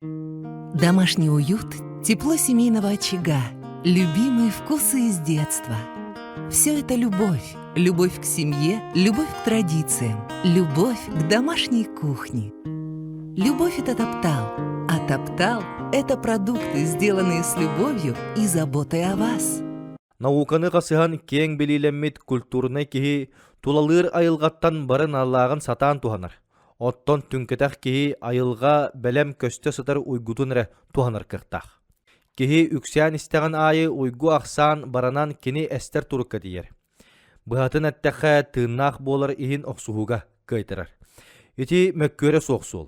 Домашний уют, тепло семейного очага, любимые вкусы из детства. Все это любовь. Любовь к семье, любовь к традициям, любовь к домашней кухне. Любовь — это Топтал, а Топтал — это продукты, сделанные с любовью и заботой о вас. Науканы қасыған кең белиленмит культурны кихи тулалыр айылғаттан барын аллағын сатан туханар. Оттон түнкетақ кихи айылға бәлем көсті сытар уйгутуныры туханар кықтақ. Кихи үксян истеген айы уйгу ақсан баранан кини әстер турукка дейер. Бұхатын әттәқі тыыннақ болар ихин оқсуғуға кайтырар. Ити мәккөрі соқсуыл.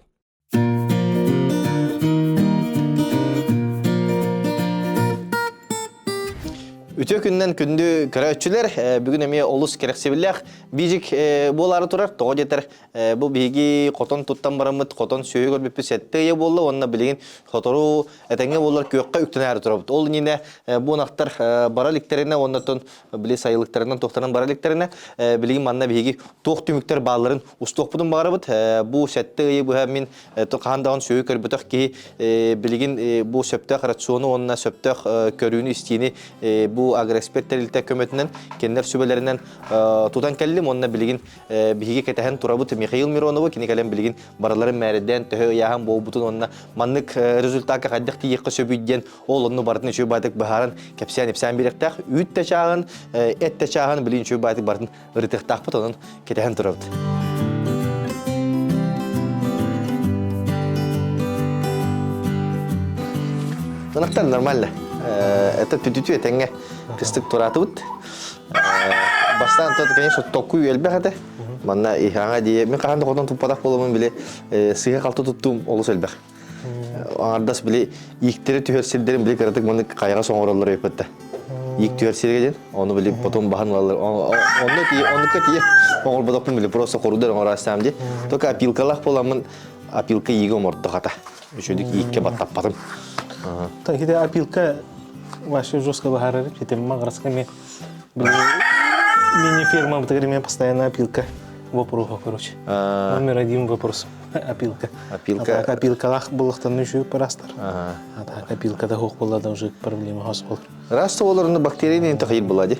Үтө күннен күнді көрәтчілер, бүгін әме олыс керексебілләқ бейжік болары тұрар, тоғы жетер. Бұл бейгі қотон тұттан барамыд, қотон сөйі көрбеппі сәтті ие болды, онына білеген қотору әтәңе болар көкқа үктен әрі тұрабыд. Ол нені бұл нақтар бараліктеріне, оннатын біле сайылықтарынан тоқтарынан бараліктеріне білеген манна бейгі тоқ түміктер бағыларын ұстоқ бұдың бағарабыд. Бұл сәтті ие бұл әмін қандағын сөйі көрбітіқ ке білеген бұл сөптәқ рационы, онына сөптәқ көріуіні істейіні бұл агроэксперттерилте көмөтүнөн кендер сүбелеринен тутан келдим онна билигин биги кетен турабыт Михаил Миронову кинекален билигин бараларын мәрден төхө яхан болбутун онна маннык результатка каддыкты екка сөбүдден ол онну бартын чөбатык бахарын кепсян ипсан биректак үтте чагын этте чагын билин чөбатык бартын ырытыктакпыт онун кетен турабыт. Нактан нормально. Это тютю этенге кыстык туратыбыт. Бастан тот, конечно, токуй элбехате. Манна иханга дие мен каханда котон туппадак боломун биле сыйга калты туттум олус элбех. Ардас биле иктери түһөрсилдерин биле каратык маны кайга соңороллор өпөттө. Ик түһөрсилген ону биле потом бахан алар. Оннука тие оңор бодокун биле просто корудер оңорастам ди. Тока апилкалак боламын апилка иге мордо хата. Өчөдүк икке баттаппадым. Так, это опилка ваша жесткого характера, это маграсками. Мини-ферма, в это время постоянно опилка вопросов, короче. Номер один вопрос. Опилка. Опилка. А так опилка лах был там еще порастар. А так опилка да хох была, да уже проблема хоспол. Раз оларны бактерияны тахил булади.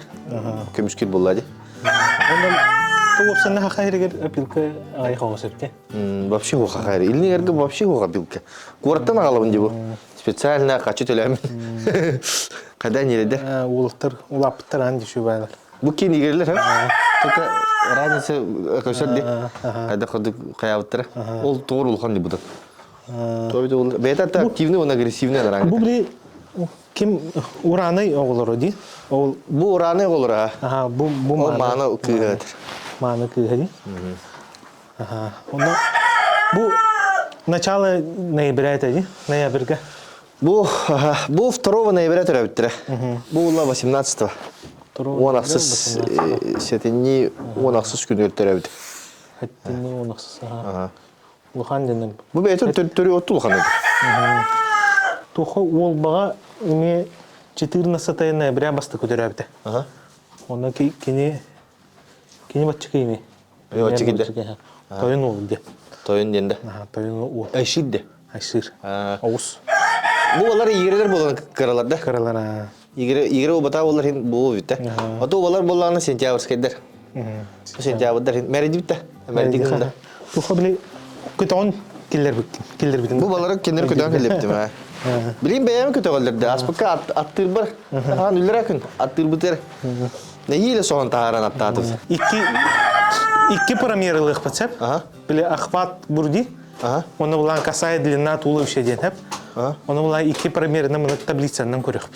Көмүскет булади. То вообще на хахайрегер опилка ай хосепте. Вообще хоха хайр. Илнерге вообще хоха опилка. Курттан агалабын дибу. Специально качы төлөмүн. Кадан елде? Улуктар, улаптар анди шубайлар. Бу кийин игерлер, Только разница көсөлдү. Кайда кодук каябыттыр. Ол туура улхан дибу. Тойду ол. Бета активный, он агрессивный наран. Бу бир ким ураны оголор ди? Ол бу ураны оголор. Ага, бу мана кыгат. Мана кыгат. Ага. Онда бу начало ноября это, ноябрьга. Бу 2 ноября төрөбүттүр. Бу 18-го. Он аксыз сетини, он аксыз күндөр төрөбүт. Хаттини он аксыз. Ага. Лухан денен. Бу бетер төрө отту лухан. Тухо ол бага эми 14 ноября басты көтөрөбүт. Ага. Онда кини батчык эми. Батчык. Тойын ол де. Тойын денде. Ага, тойын ол. Айшидде. Айшыр. Оус. Бу алар игерелер болгон караларда. Каралара. Игере обата олар хин бу битте. Ото олар болгоны сентябрьскедер. Сентябрьдер мерди битте. Мерди гында. Тухо биле көтөн киллер бит. Бу балар кендер көтөн келиптиме. Билин бәям көтөгөлдөрдө. Аспакка аттыр бар. Хан үлләр күн аттыр битер. Нейле соң тааран аттатып. Икки параметрлык пацап. Биле охват бурди. Оны булан касая длина туловища ден хеп. Оны булан икки параметрны мына таблицадан көрөк.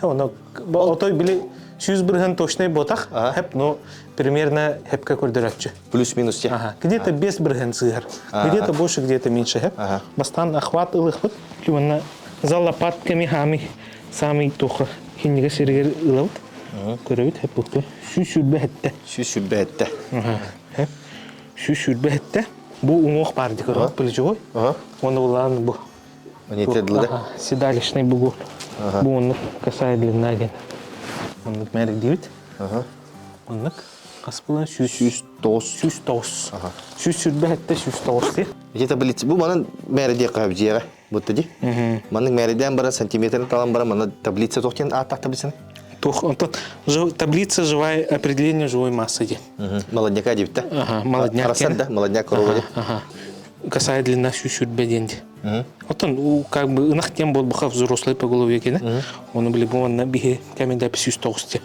Оны отой биле 100 точный ботак хеп, но примерно хепка көрдөрөтчү. Плюс-минус те. Где-то без брыгын сыгар. Где-то больше, где-то меньше хеп. Бастан охват ылык бут. Күннө за лопатками хами самый тухы киниге сергер ылып. Көрөбүт хеп буту. Сүрбетте. Хеп. Сүрбетте. Бу уңок бар ди көрөп билжой. Оны булан бу. Не тедлде. Седалищный бугор. Бу оны касая длина ден. Оны мерик дибит. Оны каспыла 109. Сүрбетте 109 ди. Где-то билет бу манын мерди кабжега. Бұттыди? Манның мәриден бара сантиметрін талан бара, мана таблица тоқтен аттақ таблицаны? Таблица живая, определение живой массы. Молодняка дейбіт, да? Ага, молодняк. Арасан, да? Молодняк коровы. Ага. Касая длина сюсюрбе денди. Отон, как бы, инахтем был бы взрослый по голове, он были бы он на беге камень сюстогости.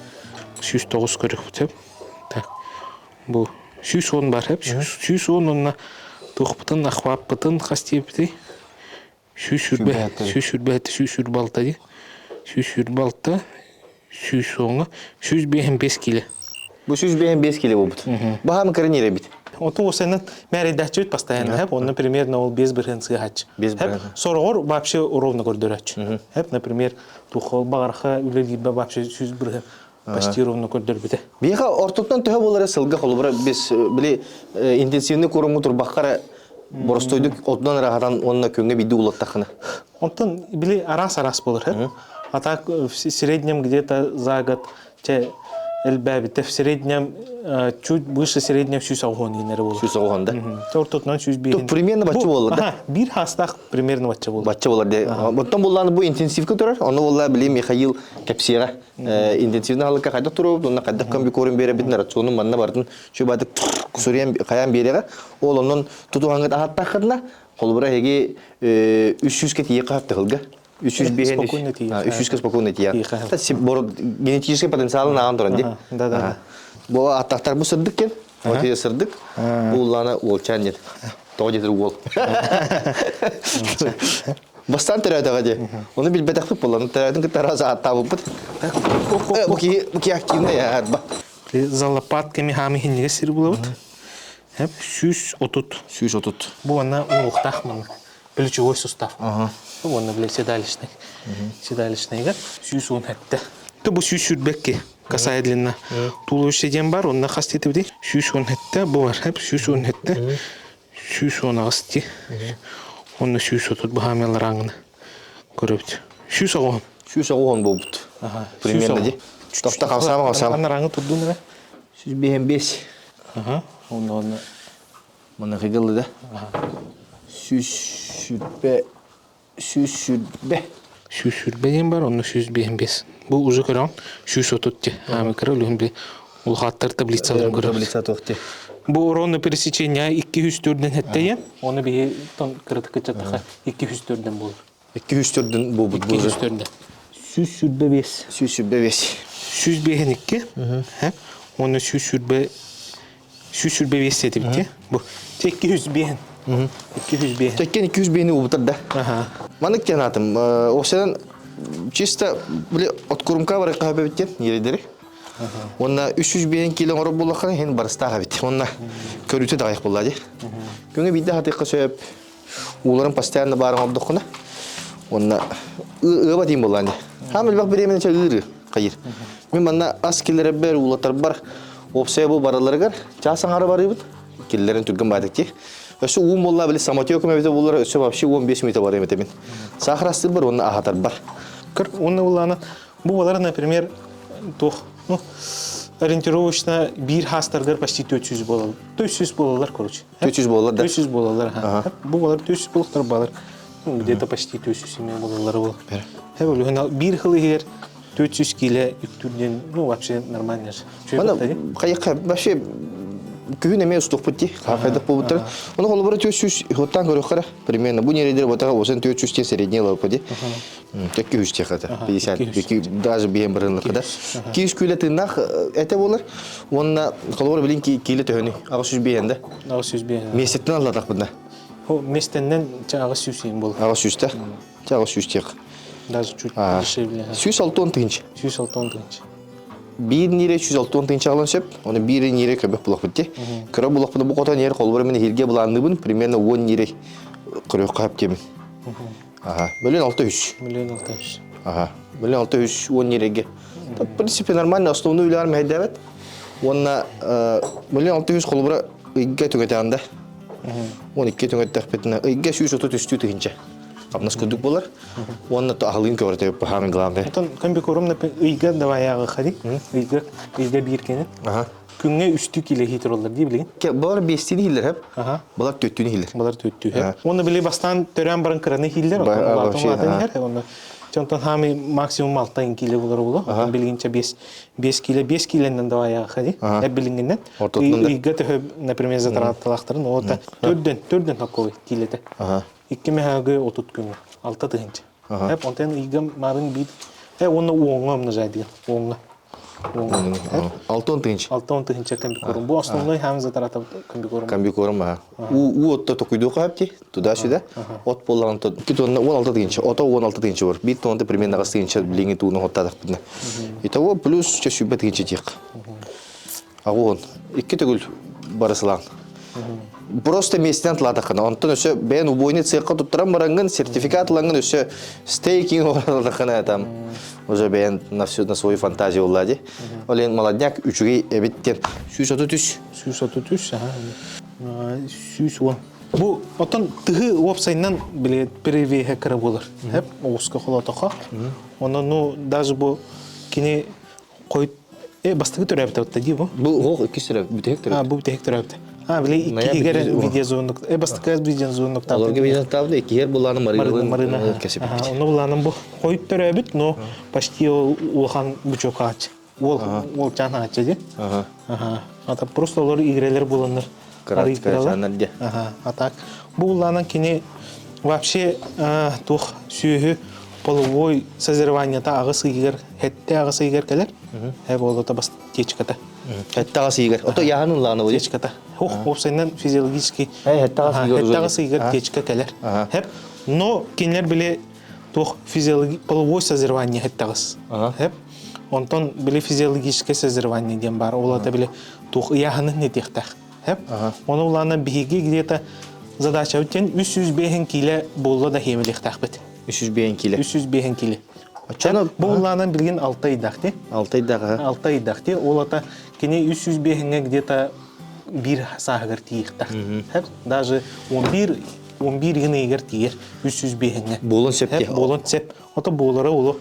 Сюстогос корих. Так. Бу сюсон бар, сюсон он на тухптан ахваппытын хастепти. Сюсюрбалта. Сюсюрбалта. Сюсонга. Сюсбеген 5 кило. Бұл 5 кило болбут. Бағамы кірінер бит. Вот у сенат меридачит постоянно, он, например, на ол без бренцый хач. Без бренцый. Сорогор вообще ровно гордорач. Например, тухол багарха үлелибе вообще сюз брен почти ровно гордорбите. Бияха ортоктан төһө болары сылга холбура без биле интенсивный куруму турбаккара боростойдук отдан рахатан онна көңгө биди улаттахына. Онтон биле арас болар, а так в среднем где-то за год эльбабите в среднем чуть выше среднего сюсагон генери болар. Сюсагон, да? Ортотнан сюз беген. То примерно бачча болар, да? Бир хастах примерно бачча болар. Бачча болар, да. Оттон болланы бу интенсивка турар, оны болла биле Михаил Капсига интенсивный халыкка кайда туруп, онна кайда камби корун бере битин рационун манна бардын, шу бадык суриян каян берега, ол онун тутугаңга аттакына, холбура heге 300 ке тие капты кылга. 300 бehen 300 ке спокойно тие. Та генетический потенциалы наган туран ди. Да. Бу аттактар бу сырдык кен, оте сырдык. Улланы олчан дет. Тоодетир гол. Бастан терәдәгә ди. Оны билбәтәк булган. Терәдән тараза аттабып бит. Буки активный я. За лопатками хами хинге сир булып. Хәп сүз отут. Бу ана улуктахмын. Плечевой сустав. Бу ана беле седалищный. Седалищныйга сүз он хәтте. То бу сүз сүрбекке. Касая длина. Туловище ден бар, онна хастете бит. Сүз он хәтте, бу бар. Хәп сүз он хәтте. Сүз он асти. Онна сүз отут бу хамел раңны. Көрөбүт. Сүз огон болбут. Примерно ди. Тофта калсам. Ана раңы турду неме? Сүз бehen 5. Онна. Мана кыгылды да. Сүрбе ден бар, онна сүз бehen 5. Бу уже көрөн. Сүз отут. Ами көрөлүн бе. Ул хаттар таблицаларын көрөбүт. Таблица тохти. Бу уровне пересечения 204-ден хәттәйен, оны бе тон кырытыкка чатаха 204-ден булыр. 204-ден болбут. 204-ден. Сүрбе 5. Сүз бehen 2. Оны сүрбе 5 етіп те. Бу 200 бehen. 200 бehen. Текен 200 бени убутар да. Маны кенатым. Осыдан чисто биле откурумка бар кабы биткен нередери. Онна 300 бен кило орып булакан хен барстага бит. Онна көрүтө дайык булады. Көңө бидде хатыкка сөп уларын постоянно барын обдукуна. Онна ыба дим буланы. Хамыл бак беремен чагыры кайыр. Мен манна аскелер бер улатар бар. Опсай бу бараларга часаңары барыбыт. Киллерин түргөн бадыкти. Өсө ум болла биле самотёкме бите булар өсө вообще 15 минут бар эметемин. Сахрасты бар, онна ахатар бар. Кыр онна буланы. Бу булар, например, тох, ориентировочно бир хастаргар почти 400 болалар. 400 болалар, короче. 400 болалар да. 400 болалар. Бу булар 400 болуктар балар. Где-то почти 400 семей болалар бул. Хәбәле бир хылыгер 400 кило үктүрден, вообще нормально. Мана кайыкка вообще күн эме устук бутти, кайдык болуптар. Оны холбора 400 хоттан көрөккара примерно. Бу нередер ботага осен 400 те средний лапади. 200 те хата. 50 даже бем бирынлыкта. 200 кило тынак эте болар. Онна холбора билин кило төнү. Агысыз бейенде. Агысыз бейенде. Месеттен алладак бунда. О, местеннен чагыс сүсен бол. Агысыз та. Чагыс сүстек. Даже чуть дешевле. 160 тынч. 160 тынч. Bir nire 160 tınç alan söp, onu bir nire köbek bulak bitti. Kıra bulak bunu bu kota nire kolbara meni hilge bulandı bunu, примерно 10 nire kırıyor kayıp kemin. Milyon 600. Milyon 600 10 nirege. В принципе нормально, основную уйлар мehdevet. Onunla milyon 600 kolbara ıgge tügete anda. 12 tügete takpetine ıgge 130 üstü tınça. Капнас күдік болар. Онна ағылын көрді бұхамын ғыламды. Отон комбикорум ыйга даваяғы хади. Ыйга биркені. Күнге 3 кило хитр олар дей білген. Бұлар 5-тіні хилер хеп, бұлар 4-тіні хилер. Бұлар 4. Оны біле бастан төрен барың қыраны хилер. Чонтон хами максимум 6 кило болар болу. Білгенше 5 килодан даваяғы хади. Әп білгеннен. Ыйга төхі, например, затараттылақтарын. Ота 4-ден таковы килеті. 2 мехаға 30 күнге. 6 тығынчы. Әп онтайын ыйга марын бейді. Оны оңға өмні жайды. Оңға. 6-10 тыгынчы. 6-10 тыгынчы комбикорум. Бу основной хам затарата комбикорум. Комбикорум, У отто токуйду қапти, туда-сюда. От болған то, кит 16 тыгынчы. Ото 16 тыгынчы бар. Бит тонды примерно 20 тыгынчы билинги туыны хоттадық бидна. Итого плюс 6 тыгынчы тиек. Агуон 2 төгүл барысылан. Просто местен тладақын. Онтон өсө бен убойны цирка туттарам барангын, сертификатлангын өсө стейкинг оладақын там. Уже бен на свою фантазию улади. Олен молодняк үчүгей эбиттен сүйсотутүс. Сүйсуан. Бу отон тыгы вебсайнан биле перевеге кыра болар. Хеп оғызға қола тоқа. Оны даже бу кини қойт бастығы төрәбіті өтті дей бу? Бу оғы 2 төрәбіті, бүтек төрәбіті. Бу бүтек төрәбіті. Біле 2-гер видеозуындық. Бастықы видеозуындық табды. Оларға видеозуындық табды, 2-гер бұланың марина кәсіп бітті. Оны бұланың бұл қойт төрәбіт, но почти олған бүчок ағачы. Ол жан ағачы де. Просто олар игрелер боланыр. Карачанар де. Атак. Бұл бұланың кені вообще туқ сүйі половой созреванията ағысы егер, хетте ағысы егер келер, олата бас течката. Хетте ағысы егер. Ото яғанын лағаны бұл? Течката. Опсайнан физиологически хетте ағысы егер течка келер. Но кенлер біле туқ половой созревание хетте ағысы. Онтон біле физиологическое созревание ден бар. Олата біле туқ яғанын не тектақ. Оны оланы бігі где-то задача өттен 300 кило болы да хемелектақ біт. 300 кило. 300 кило. Бұл оланан білген 6 айдақты. 6 айдағы. 6 айдақты. Олата кене 300 где-то 1 сағығыр тиектақ. Даже 11 гіне егер тиер 300 Болын септе. Болын сеп. Ота болары олы.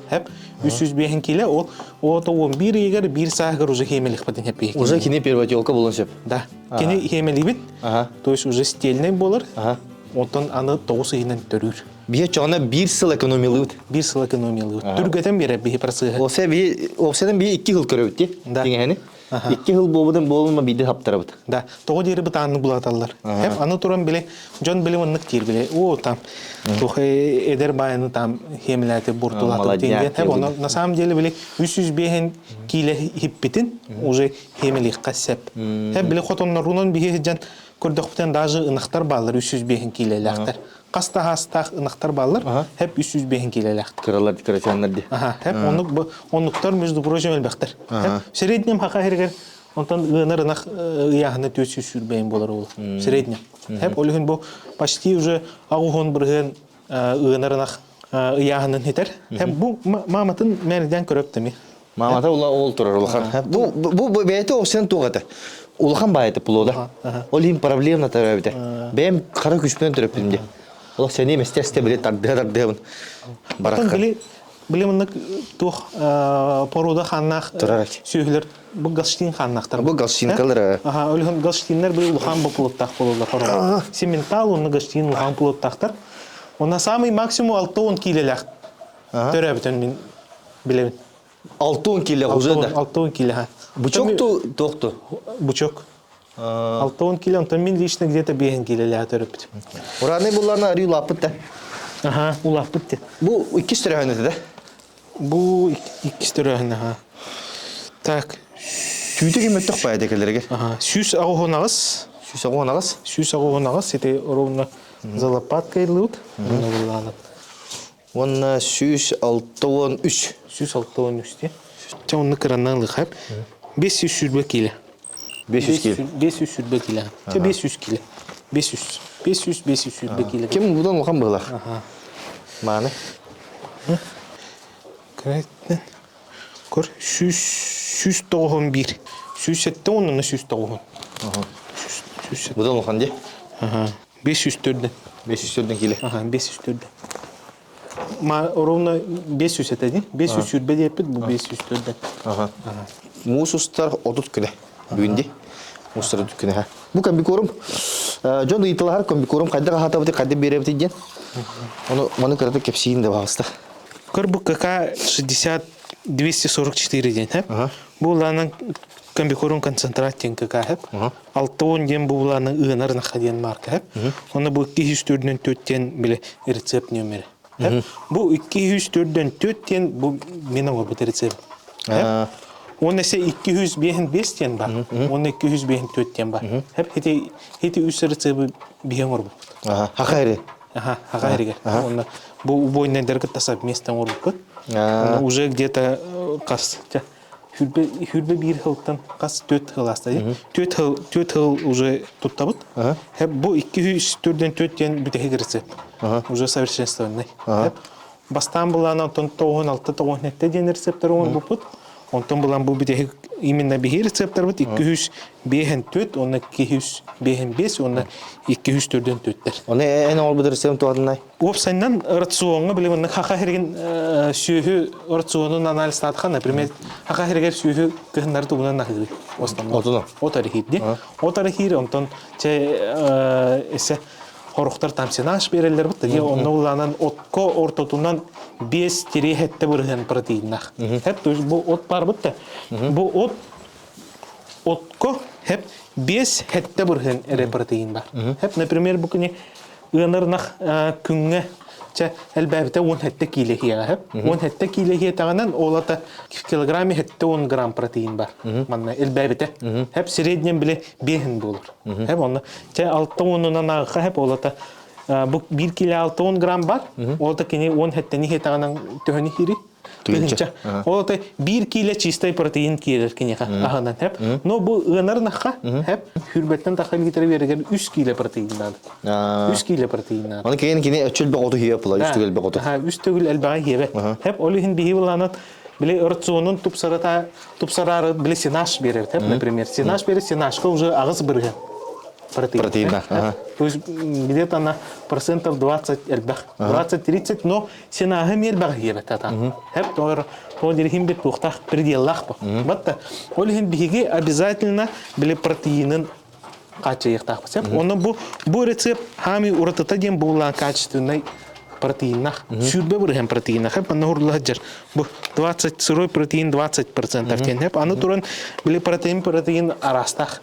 300 кило. Ота 11 егер 1 сағығыр уже хемелік бітін хеп. Уже кене первотелка болын сеп. Да. Кене хемелік бит. То есть уже стельный болар. Онтан аны 9 айынан төрір. Бие чоғына 1 сыл экономиялы өт. 1 сыл экономиялы өт. Түргетен бері бейі парсығы. Опсайдан бейі 2 ғыл көрі өтті. Деңені. 2 ғыл болудан болума бейді хаптары бұд. Да. Тоғы дері бұт аны бұлаталар. Хеп аны тұран біле, жон біле мұнық тер біле. О, там, тұқы эдер байыны там хемеләті бұртылатып теңген. Хеп, оны на самом деле біле 305 кило хиппетін уже хемелік қасеп. Хеп, біле қотонна рунан бейі жан көрдіқтен даже ынықтар балар 305 кило ләқтар. Қаста-хастақ ынықтар балар, хеп 305 кило ләқтар. Кыралар декоратионлар де. Хеп, онықтар между прочим әлбәқтар. Среднем хақа хергер, онтан ыныр ынақ яғыны 400 сүрбейін болар ол. Среднем. Хеп, олығын бұл почти уже ағуғын бірген ыныр ынақ яғынын хетер. Хеп, бұл маматын мәрден көріптімі. Мамата ол тұрар олған. Бұл бәйті офсен туғаты. Улахан байыты пулода. Ол ең проблемна тарабыды. Бәйім қара күшпен түріптімде. Олақ сәне местерсте біле тарды-тардығын. Бараққа. Біле мұнық тұқ порода қаннақ сүйілер. Бұл Галштин қаннақтар. Бұл Галштин қалыр. Олығын Галштинлер біле ұлған бұл пулоттақ болуылар. Сементал оны Галштин ұлған пулоттақтар. Она самый максимум 6-10 килеләқ. Төрәбітін мен білемін. 6-10 кило уже да? 6-10 кило. Бучок тоқты? Бучок. 6-10 кило, онтан мен лично где-то 5 кило төрөп. Ураны бұларына арый улаппыт да? Улаппыт да. Бұл 2 түрәхінеті да? Бұл 2 түрәхіне. Так. Сүйті кеметтік байды әкелерге? Сүйс ағуғынағыз. Сүйс ағуғынағыз? Сүйс ағуғынағыз. Это ровно за лопаткой лут. Оны сүйс 6-13. Сүйс 6-13. Оны қыраннан лықап. 500 сүрбе келі. 500 келі? 500 сүрбе келі. 500 келі. 500 сүрбе келі. Кем бұдан оған бұғылар? Маны? Көреттен. Көр. 191. 107 онына 190. Бұдан оған де? 504-ден. 504-ден келі? 504-ден. ровно 500 это, 500 сүрбе деппит, бу 500 төрден. Ага. Мусустар отут күнә. Бүгүнде. Мустар отут күнә. Бу комбикорум. Жон ыйтылар комбикорум кайда хатабыты кайда беребит дигән. Оны кырды кепсиин деп агыста. Кырбу КК 60 244 ден, ха? Бу ланың комбикорум концентраттен КК, ха? 6 ден бу ланың ыгынар находен марка, ха? Оны бу 204-ден 4-тен биле рецепт нөмірі. Бу 204-ден 4-тен бу менің орбыты рецепт. Он есе 205-тен бар, оны 204-тен бар. Хети үс рецепті бейін орбыт. Хақайры. Хақайрыгер. Бу убойнен дәргіт тасап местен орбыт. Уже где-то қас, хүрбе бір хылттан қас 4 хыл астады. 4 хыл уже туттабыт. Бу 204-ден 4-тен бүтеге рецепт. Уже совершенствованный. Бастан булана 96-97 ден рецепттар он бупут. Онтон булан бу бүтеге именно бихи рецепттар бут 205-4, оны 205-5, оны 204-ден 4-тер. Оны әне ол бұд рецепт туадынай? Опсайнан рационға білімінің хақа херген сүйі рационын анализ татқан, например, хақа хергер сүйі көхіндарды ұғынан нақыды. Отыны? Отарихиді. Отарихиді, онтон әсі хорықтар тамсинаш берелер бұд. Оны ұланан отко ортотунан 5-7 бұрген протеиннақ. Хәп, бұл от бар бұд. Бұл отко хәп 5-7 бұрген әрі протеин бар. Хәп, например, бұл күні ынырнақ күнге әлбәбіті 10 килехия хәп. 10 килехия тағанан олата килограмме 10 грамм протеин бар. Манна әлбәбіті. Хәп среднем біле 5 болыр. Хәп оны 6-10-нан ағыға хәп олата 1 кило 6-10 грамм бар. Олата кені 10 нехе тағанан төхіні хири. Олата 1 кило чистай протеин келер кенеға ағынан хәп. Но бұл ынырнаққа хәп хүрбеттен таққа литр берген 3 кило протеин нады. 3 кило протеин нады. Оны кені өтшіл бі қоты хейіп бұла, үстігіл бі қоты. Үстігіл әлбәға хейіп. Хәп олығын бейі бұланат біле рационын тупсарары біле сенаш берер. Например, сенаш берер, сенашқа уже ағыз бірген. Протеина. То есть где-то на процентов 20 эльбах, 20-30, но сенага мельбах ебет атан. Хеп тор дирхим бит тухтах пределах. Батта олихин биге обязательно были протеинын кача яктах. Оны бу рецепт хами уратата дем булан качественный протеинах. Сүрбе бирген протеинах. Хеп аны хурладжар. Бу 20 сырой протеин 20% кен. Хеп аны туран были протеин арастах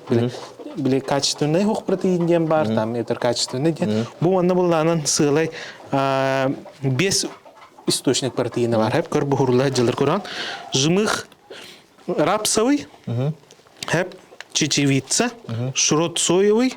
были качественный хух протеин дем бар, там это качественный дем. Бу аны буланан сылай без источник протеина бар. Хеп көр бухурла жылыр көран. Жымых рапсовый, хеп чечевица, шрот соевый,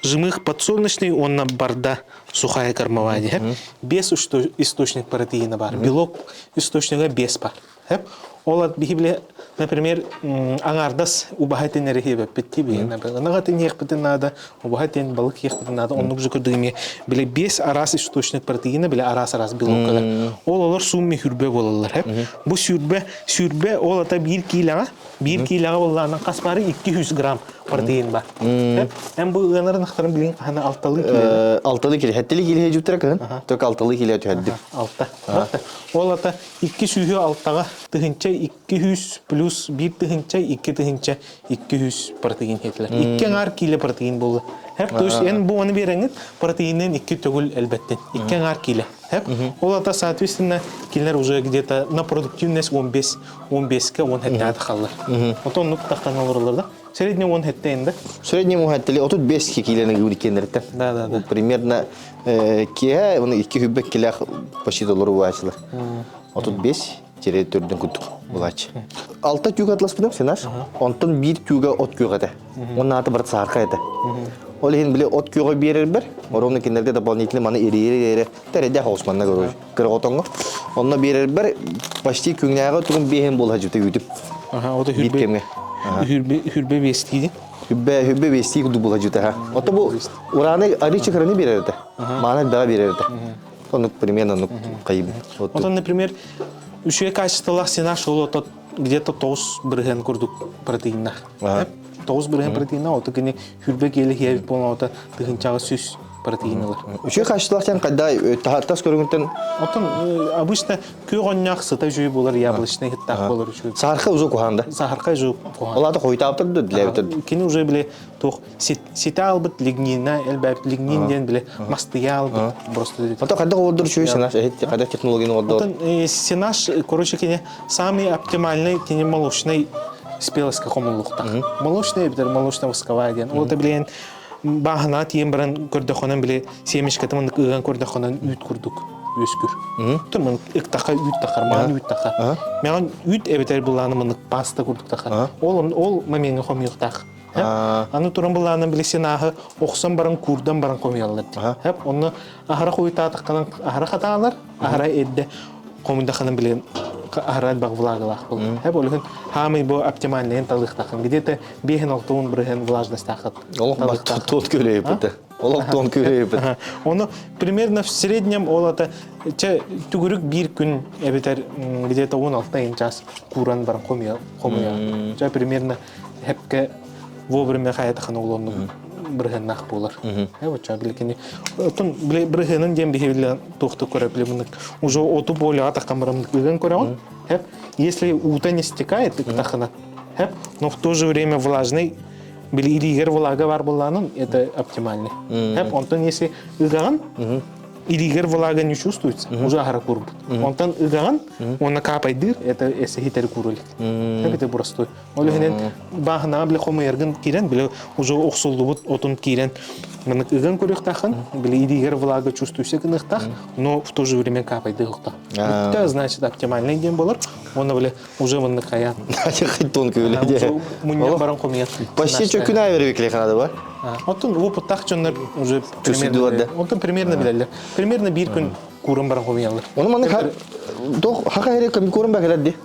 жымых подсолнечный, он на барда сухая кормование. Хеп без источник протеина бар. Белок источника без бар. Хеп олат бихибле, например, аңардас убахайтен эрехебе петти бе, нагатен ехпетен надо, убахайтен балык ехпетен надо, он нужно көрдүгүме биле 5 арас источник протеина, биле арас белок калар. Олар сумми хүрбе болалар, хеп. Бу сүрбе ол ата 1 килога болларынан каспары 200 грамм протеин бар. Hem bu ıganların aktarın bilin hani 6 kilo. 6 kilo. Hatta kilo jutrak kan? Tok 6 kilo tuhaddi. 6. Olata 2 sühü 6'ga tıhınca 200 plus 1 tıhınca 2 tıhınca 200 protein hetiler. 2 ngar kilo protein buldu. Hep dus en bu onu verengit proteinin 2 tögül elbette. 2 ngar kilo. Hep olata соответственно килер уже где-то на продуктивность 15-ке 10 хеттә қалар. Отон нук тахтан алырлар. Средний 10 хеттә инде. Средний 10 хеттә отут 5 килоны гүрикендердә. Да. Примерно кия, оны 2 хүббек кило почти доллар уачылар. Отут 5 тере төрдөн күттүк булач. 6 тюг атлас бинем сенаш. Онтон 1 тюга от кюгада. Onun adı bir sarka edi. Олин биле от кюга берер бер. Оромны киндерге дополнительно маны ири тереде хаусманна көрөй. Кырготоңго. Онна берер бер почти күңнәгә тугын бехен болha жүтө үтүп. O da hürbe bestiydi. Hübbe besti kudu болha жүтө ха. Ото бу ураны ари чыгараны берерде. Мана да берерде. Onu примерно ну кайым. Ото например, үше качестволах сенаш ол где-то 9 бирген курдук протеиннах. 9 бирген протеинна ото кene hürbe келе хебит болна ото тыгынчагы сүз протеиналар. Үші қашылақтан қайда тахаттас көріңізден Отон обычно күйғонняқ сыта жүй болар, яблочный хиттақ болар үші. сарқы ұзы қуғанда. Сахарқа жүй қоған. Оларды қойта аптырды, діләбітір. Кені уже біле тоқ сита албыт лигнина, әлбәбіт лигнинден біле мастыя албыт. Просто Ото қайда қойдыр үші сенаш, қайда технологияны қойдыр. Отон сенаш, короче, кені самый оптимальный, кені молочный спелоска хомылуқтақ. Молочный бітір, молочно-восковая ден. Ол да білен бағына тиен бірін көрдіқонын біле семешкетімін ұған көрдіқонын үйт күрдік. Өскүр. Тұрмын ықтаққа үйт тақар, маған үйт тақар. Маған үйт әбетер бұланы мұны паста күрдік тақар. Ол мәменгі хомиықтақ. Аны тұрын бұланы білесен ағы оқсан барың күрдан барың хомиялар. Оны ағыра қойта атыққанын ағыра қатағалар, ағыра әдді қомындақанын білен ағыра әлбақ влағылақ бұл. Олығын хамы бұл оптимальныйын талықтақын. Где-то 5-6 бірген влажность тақыт. Олық тон көрейіп бұты. Олық тон көрейіп бұты. Оны примерно в среднем олата түгірік бір күн әбетер где-то 16 час куран барың қомия. Примерно әпке вовремя қаятықын олының бірген нақ болар. Біргенін дем бейбілі тоқты көрі білемінік. Уже оту болы атаққан барымдық білген көрі. Если ута не стекает, но в то же время влажный, или иригер влага бар боланын, это оптимальный. Онтан если ыгаған, иригер влага не чувствуется, уже ағара курбут. Онтан ыгаған, оны капайдыр, это эсі хитер курылик. Это простой. Олығынен бағына біле қомы ерген керен, біле уже оқсулды бұд отын керен. Мынық ыган көрек тақын, біле иригер влага чувствуется кінық тақ, но в то же время капайды ұқта. Это значит оптимальный дем болар, оны біле уже мынық аян. Тон көйледе. Мұнен баран қомия. Почти чөкін айвербекле қанады ба? Отын опыттақ жонлар уже примерно білелер. Примерно бір күн көрін баран қомиялар. Оны маны хақа әрек көмі көрін бәкелерді.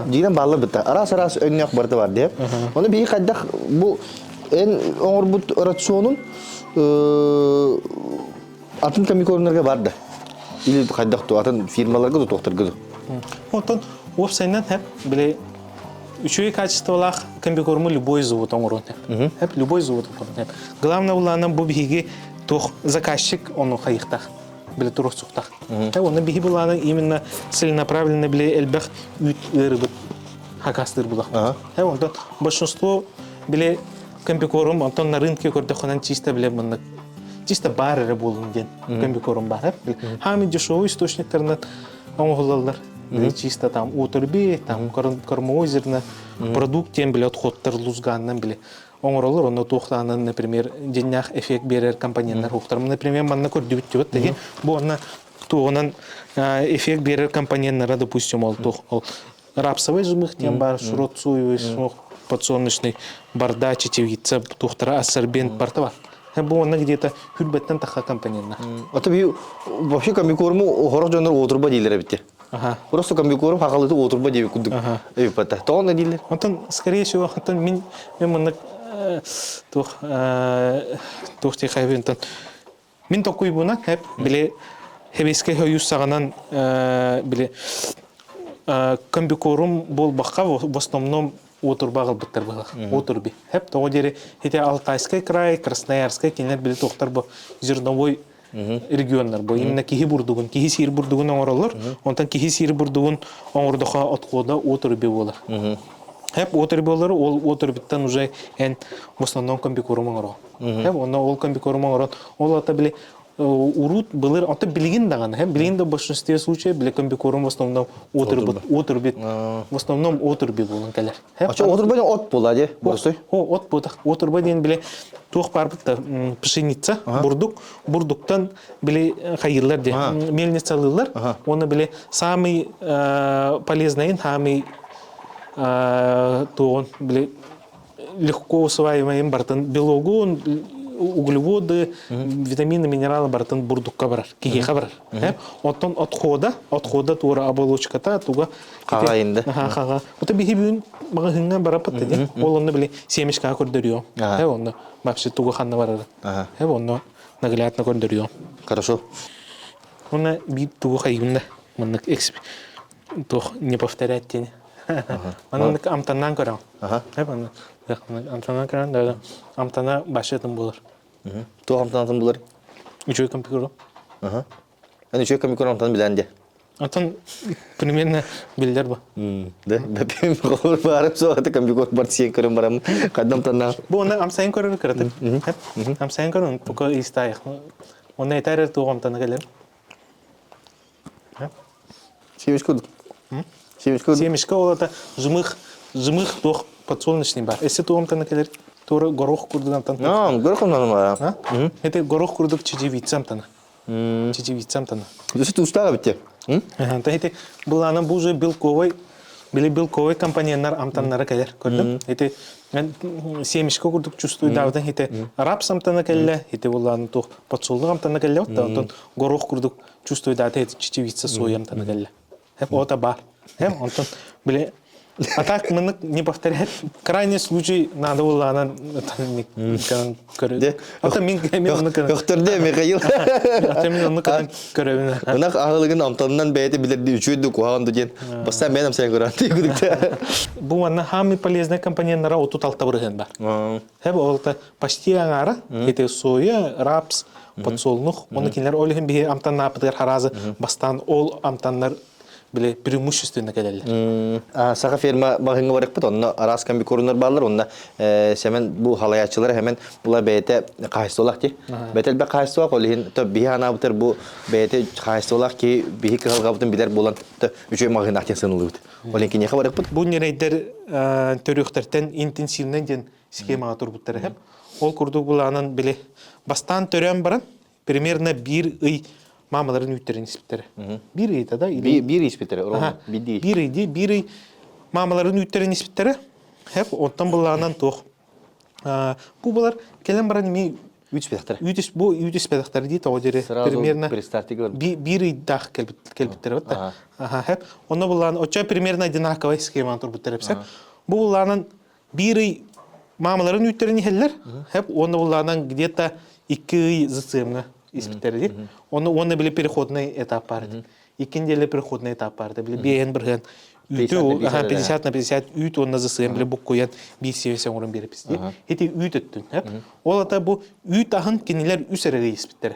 Дейден балы бітті. Арас-арас өніне ақ барды бар деп. Оны бейі қайдақ бұл ән оңыр бұд рационын атын көмі көрінлерге барды. Или қайдақ атын фирмаларға да тоқтырғызы. Отын опсайнан әп біле Учуя качестволах комбикорму любой завод оңырын. Любой завод оңырын. Главное уланым бұл бігі тоқ заказчик оны қайықтақ. Біле тұрық сұқтақ. Оны бігі бұланы именно целенаправленно біле әлбәқ үйт өрібіт хакастыр бұлақ. Ондан большинство біле комбикорм, онтан на рынке көрдіқынан чисто біле мұнды. Чисто бар әрі болын ден комбикорм бар. Хами дешевый источниктарынан оңғылалар. Чисто там утырби, там кормоозерна, продукт тем біле отходтар лузганнан біле. Оңыролар, оны тоқтанын, например, денях эффект берер компоненттер тоқтар. Например, манна көрді бүттебет, деген, бұл оны тоғынан эффект берер компоненттері, допустим, ол рапсовый жымық тем бар, шрот суевый, подсолнечный, барда, чечевица, тоқтара, ассорбент, барта бар. Бұл оны где-то хүрбеттен таққа компоненттер. Ата бей, вообще комбикорму хорақ жондар отырба дейлер бітте. Просто комбикорм хақалыты отырба дейбі күндік. Пата. Тоғын әдейлер? Онтан, скорее всего, мен мұнық тоқты қайбентен. Мен тоқуй бұна, біле, хебеске хойыз сағанан, біле, комбикорм бол баққа в основном отырбағыл біттер бағық. Отырби. Тоғы дере, хете Алтайскай край, Красноярскай, кенлер біле тоқтар бұл зерновой региондар бұл. Именно кихи бурдугун, кихи сир бурдугун оңыралар, онтан кихи сир бурдугун оңырдыға отқода отырби болар. Отырби болар, ол отырбиттен уже ән в основном комбикорм оңырал. Онна ол комбикорм оңырал, ол ата біле урут былыр, ата білген дағаны. Білген да в большинстве случаев біле комбикорм в основном отырби, в основном отырби болын кәлер. Отырба ден от бола де? От болдақ. Отырба ден біле тоқ бар бұтта пшеница, бурдуктан біле қайырлар де, мельницалылар, оны біле самый полезный, самый тоғын біле легко усваиваем бартын белогу, углеводы, витамины, минералы бартын бурдукка барар, кихиха барар. Оттан отхода тура оболочката туга қағайынды. Қаға. Ота бихи бүгін баға хыңнан барапат деді. Ол оны біле семешка көрдіріо. Оны вообще туга ханна барар. Оны наглядно көрдіріо. Хорошо. Оны бит туга хайымда. Мұнық не повторять тені. Оны амтаннан көрам. Амтана көрам, амтана башетім болар. Тоқ амтанатын болар? Üçü kombikorum. Ага. Аны үчөй комбикорум тан билен де. Атын примерно билдер ба. Да, бәпем голор барып соғаты комбикор бар сен көрім барам. Кадам танна. Бу оны амсайын көрөр кыраты. Амсайын көрөн пока истайық. Оны айтар тугам таны келер. Семиш куд. Семиш куд. Семишка олата жымых тох подсолнечный бар. Если тугам таны келер, тура горох курдудан тан. Горохом нанма. Это горох курдук чечевицам таны. Чечевицам таны. Десе тустага битте. Та бұл ана бұл же белковой компаниялар амтаннары келер, көрдім? Эти семишка курдук чувствую давдан араб самтана келе, бұл ана тух подсолнук амтана келе, онтон горох курдук чувствую давдан чечевица соя амтана келе. Ота бар. Онтон биле атак мынык не повторять. Крайний случай надо было она көрөдө. Ата мен оны Өктөрдө Михаил. Ата мен оны көрөбүн. Мына агылыгын амтандан бәйте билерди үчөйдү куаган деген. Баста мен амсай көрөндү күдүктө. Бу ана хамы полезная компаниялар отут алта бурген бар. Олта почти аңара, эти соя, рапс, подсолнух, оны кинер олеген бие амтан напытыр харазы бастан ол амтаннар биле преимущественно келелер. Сака ферма багыңга барып онна арас комбикорунар барлар, онна семен бу халаячылар hemen була бәйте кайсолак ки. Бәтел бә кайсолак олеген то бие ана бутер бу бәйте кайсолак ки бие кылгабытын билер болан то үчөй магына кен сынылып. Олен кине хабар бут. Бу нерейдер төрөктөртен интенсивный ден схемага турбуттар хеп. Ол курдук буланын биле бастан төрөм баран примерно 1 ый мамаларын үттерин испиттери. Бир ыйта да? Бир испиттери, биди. Бир ый мамаларын үттерин испиттери. Хеп, оттан буланан тох. Бу булар келен баран эми Үтспедактар. Бу үтспедактар дейт, о дере примерно бир ый дах келбиттери бат. Хеп, онда булан оча примерно одинаковый схема турбуттер хеп. Бу буланан бир ый мамаларын үттерин хеллер. Хеп, онда буланан где-то 2 ый зацемна испиттери. Оны биле переходный этап бар. Икинделе переходный этап бар. Биле бен бирген 50 на 50 ют онна засыем биле бу коян 5 севесен урын берип исти. Эти ют өттүн, хеп. Ол ата бу ют ахын кинилер үсереге испиттери.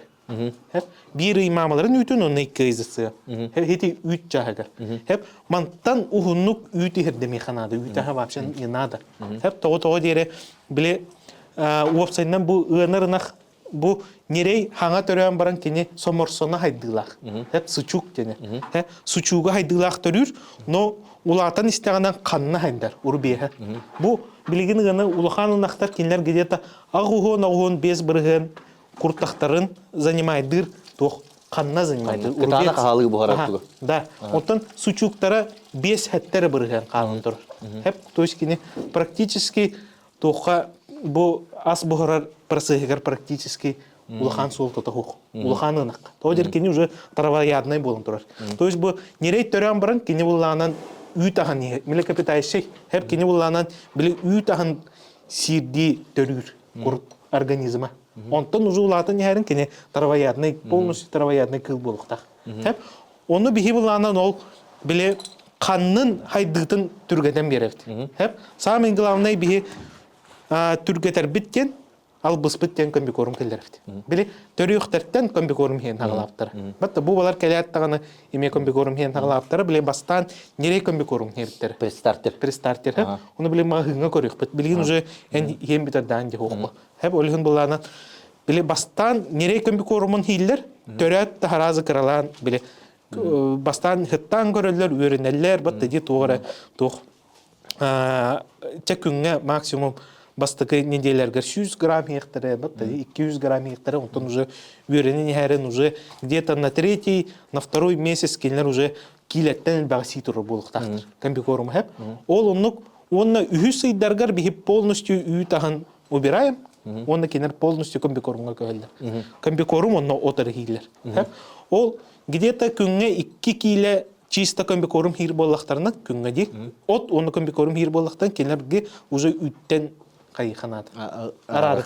Хеп, бир имамаларын үтүн онна 2 изысы. Хеп, эти ют жагага. Хеп, мантан ухуннук ют ихерде механада, ют аха вообще не надо. Хеп, того дере биле уопсайнан бу ынырынах бу нерей хаңа төрөөн баран кене соморсона хайдылах. Хеп сучук дене. Хеп сучуга хайдылах төрүр, но улатан истегандан канна хайдар урбеха. Бу билигин гана улаханынактар кинлер где-то агугон без бирген куртактарын занимайдыр, тох канна занимайдыр. Кытана кахалыгы бу характыгы. Да. Оттан сучуктара 5 хаттары бирген калын тур. Хеп то есть кине практически тоха бу ас бухарар процессор практически улахан солта тохук. Улаханынак. То деркени уже травоядный болон турар. То есть бу нерей төрөм баран кине булланан үй тахан миле капитайшей. Хеп кине булланан биле үй тахан сирди төрүр курт организма. Онтон уже улатын нерин кине травоядный полностью травоядный кыл болуктак. Хеп оны бихи булланан ол биле каннын хайдытын түргеден беребди. Хеп самый главный бихи түргетер биткен ал быспыттен комбикорум келдербит. Били төрүктөртөн комбикорум хен тагалаптыр. Батта бу балар келеттаганы эме комбикорум хен тагалаптыр, били бастан нерей комбикорум херттер. Престартер. Уну били магыңга көрөк. Билген уже хем битардан де хокко. Хеп олгун булана били бастан нерей комбикорумун хиллер төрөт таразы кыралан били бастан хыттан көрөлөр, өрүнөлөр, батта ди тоора тох чекүнгө максимум бастыкы неделярга 100 грамм хектары, 200 грамм хектары, он уже уверенный херен уже где-то на 3-й, на 2-й месяц кинер уже килеттен багаситуру булуктактыр. Комбикорум хеп. Ол онна үһүсый даргар бихип полностью үйтахан убираем. Онна кинер полностью комбикорумга көлдер. Комбикорум онна отыр хилер. Хеп. Ол где-то күнгө 2 киле чисто комбикорум хир боллактарына күнгө ди. От онна комбикорум хир боллактан кинерге уже үттен кайханат. Арары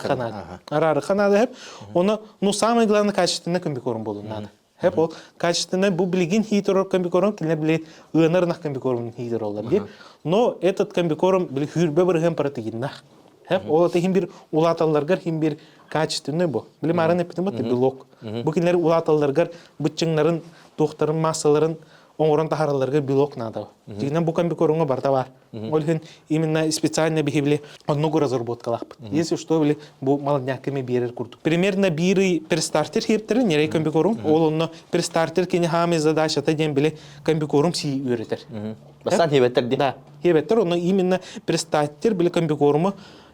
ханат хеп. Оны самое главное качественный комбикорум болун надо. Хеп ол качественный бу билигин хитер комбикорум кине биле ынырнак комбикорум хитер олар ди. Но этот комбикорум биле хүрбе бирген протеиннах. Hep o da him bir ulatallargar him bir качественный bu. Bilem arın epidemi de bilok. Bu kinler ulatallargar bıçınların, doktorun massaların оңорон тахараларга белок надо. Дигнен букан бикорунга барда бар. Олхин именно специально бихибли одного разработкалах. Если что били бу малняками берер курду. Примерно бири перстартер хептер нерей комбикорум. Ол онно перстартер кини хами задача та ден били комбикорум си үйретер. Басан хебеттер ди. Да, хебеттер онно именно перстартер били комбикорума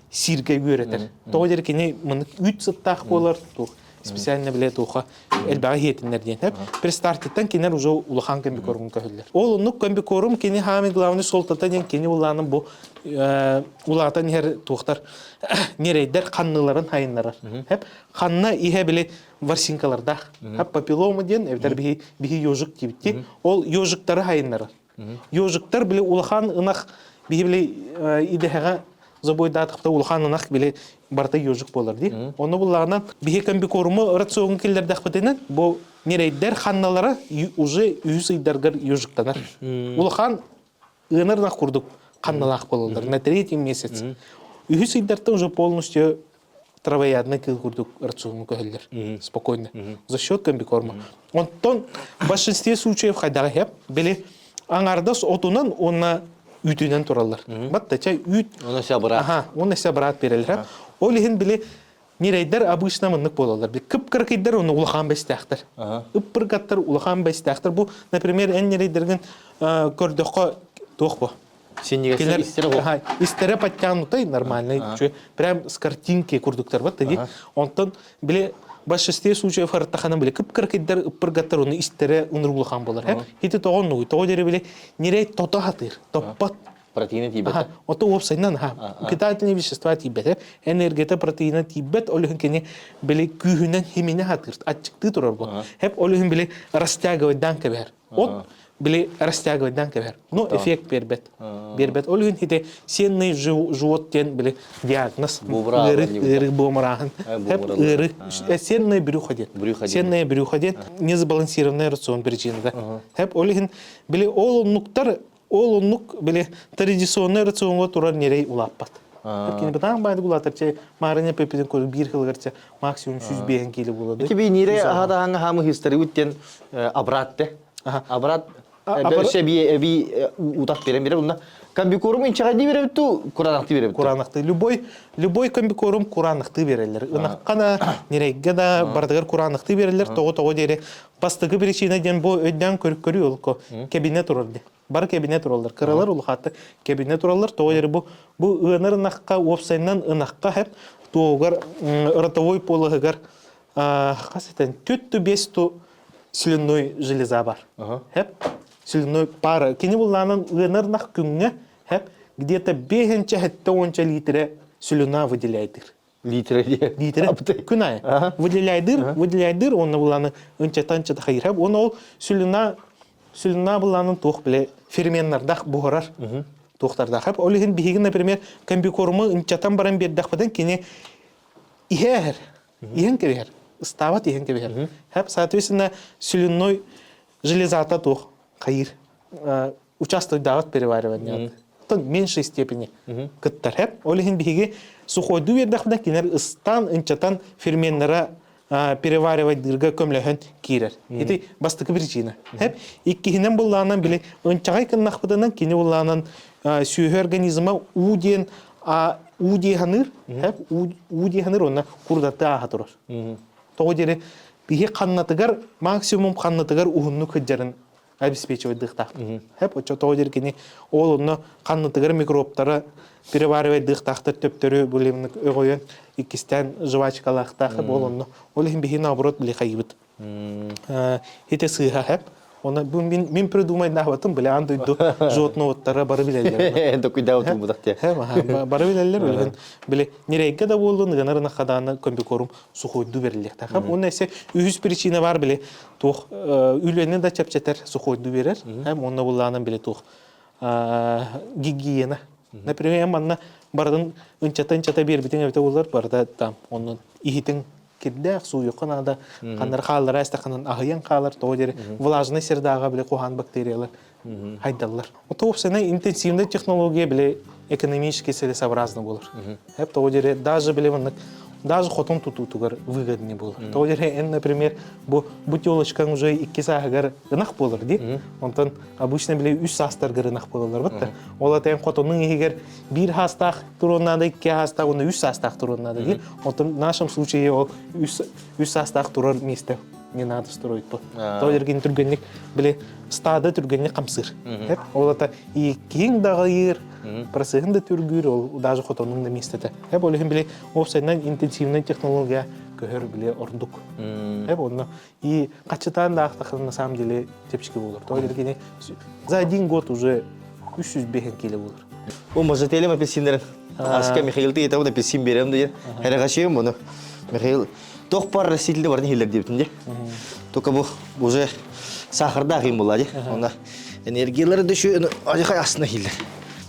сирге үйретер. Тоодер кини мын 3 сыттах болар тух. Специально билет уха элбага хетиннерден хеп перстартиттан кинер уже улахан комбикорум көһөллөр. Ол онук комбикорум кини хами главный солтатан кини уланын бу улатан хер тухтар нерейдер канныларын хайыннарар. Хеп ханна ихе биле варсинкаларда хеп папиллома ден эвдер бихи ёжык тибитти. Ол ёжыктары хайыннарар. Ёжыктар биле улахан ынак бихи биле идега забойдатыкта улахан ынак биле барта ёжык болар ди. Оны буллагынан бихи комбикоруму рацион киллердах бетенен бу нерейдер ханналары уже үйсыйдаргар ёжыктанар. Улахан ынырнак курдук канналах болдулар на 3-й месяц. Үйсыйдарда уже полностью травоядный кыл курдук рацион көһөллөр. Спокойно. За счет комбикорма. Онтон в большинстве случаев хайдага хеп биле аңардас отунан онна ütünen turallar. Batta çay üt. Ona sabrat. Aha, ona sabrat bererler. O lihin bile nireyder abışna mınlık bolarlar. Bir kıpkırkıydır onu ulakan bestaktar. Ipırgattar ulakan bestaktar. Bu, например, en nireydergen körдөkö тоқ bu. Sen nigese istere bu. Aha, istere подтянутый нормальный. Прям с картинки курдуктар бат таги. Онтон бile в большинстве случаев хартахана бile кыпкыркıydır ipırgattar onu istere ынырулахан болар. Хити тоғон нуй. Тоғы дере бile нирей тота хатыр. Топпат. Протеины тибет. Ото опсайнан питательные вещества тибет, энергия протеина тибет, олихин кене били күйүнен химине хатыр, ачыкты турар бу. Хеп олихин били растягивать данка бер. От били растягивать данка бер. Ну эффект бербет. Бербет олихин хите сенный животтен били диагноз. Ыры бумрахан. Хеп ыры сенный брюходен. Сенный брюходен несбалансированный рацион причинада. Хеп олихин били ол нуктар ол оннук биле традиционный рационга турар нерей улаппат. Кини битан байды булатырча марыня пепиден көл бир хылгарча максимум 100 бен келе булады. Ки би нире ахада ханга хамы хистори үттен абратте. Абрат би утат берем унда комбикорум инчага ди беребиту куранакты беребиту. Куранакты любой комбикорум куранакты берелер. Ынаккана нерейге да бардыгар куранакты берелер. Того дере пастыгы причина ден бу өддөн көрүп олко кабинет турарды. Бар кабинет туралар, кыралар улхатты кабинет туралар. Того дере бу ынырнакка опсайнан ынакка хеп тоогар ротовой полыгар касетен 4-5 слюнной железа бар. Хеп слюнной пара. Кини булланын ынырнак күнгө хеп где-то 5-10 литра слюна выделяйдыр. Литре. Күнай. Выделяйдыр, оны булланы ынча-танча хайыр хеп. Оны ол слюна булланын тоқ биле ферменнардах буғарар. Тоқтардах хеп. Олихин бихигин, например, комбикормы ынчатан баран бердах бадан кини ихер. Ихен кебер. Стават ихен кебер. Хеп, соответственно, слюнной железата тоқ хайыр. Участвует дават переваривания. В меньшей степени. Кыттар хеп. Олихин бихиги сухойду бердах бадан кинер ыстан ынчатан ферменнара переваривать дырга көмлөһөн кирер. Эти бастыкы причина. Хеп иккиһинен булланан биле ынчагай кыннахпыданан кини булланан сүйө организма уден удиханыр, хеп удиханыр онна курдатты ахатырыр. Того дере бихи каннатыгар максимум каннатыгар ухунну кыджарын обеспечивать дыхта. Хеп очо того дере кини ол онна каннатыгар микробтары переваривать дыхтахтар төптөрү булемник өгөйөн икистен жвачкалахтах болонно. Олихин бихи наоборот биле хайбыт. Хите сыха хеп. Оны мен придумай нахватым биле андойду животноваттары бары билелер. Энто куйдау тумудакте. Бары билелер олихин биле нерейге да болду ныганарын хаданы комбикорум сухойду берилер. Хеп оны эсе үз причина бар биле тох үйлене да чапчатар сухойду берер. Хем оны булланын биле тох гигиена. Например, манна бардын ынчата бербитин эбите булар барда там онун ихитин кирдек суyu канада кандар халлар астаканын ахыян халлар то дере влажный сердага биле кухан бактериялар хайдаллар. Ото опсена интенсивный технология биле экономически целесообразно болар. Хеп то дере даже биле ваннык даже хотон тутутугар выгоднее болар. То дере, например, бу бутылочкаң уже 2 сагар гынак болар ди. Онтон обычно биле 3 састар гынак болалар бат. Ола тен хотонның егер 1 хастак туруннада 2 хастак, оны 3 састак туруннада ди. Онтон в нашем случае ол 3 састак турар месте не надо строить. То ерген түргенлек биле стада түргенлек камсыр. Хеп олата и кең дагы процесында түргүр ол даже хотонның да местете. Хеп олehen биле опсайнан интенсивный технология көхөр биле ордук. Хеп онно и качытан да на самом деле тепчики болор. То ерген за 1 год уже 300 беген келе болор. О, может, елем апельсиндерин. Аска Михаил ты это апельсин берем да. Харагашем bunu. Михаил тох пар растительный бар нехилер дептин де. Только бу уже сахарда кыйын болады. Она энергиялары дөшө ажакай астына хилер.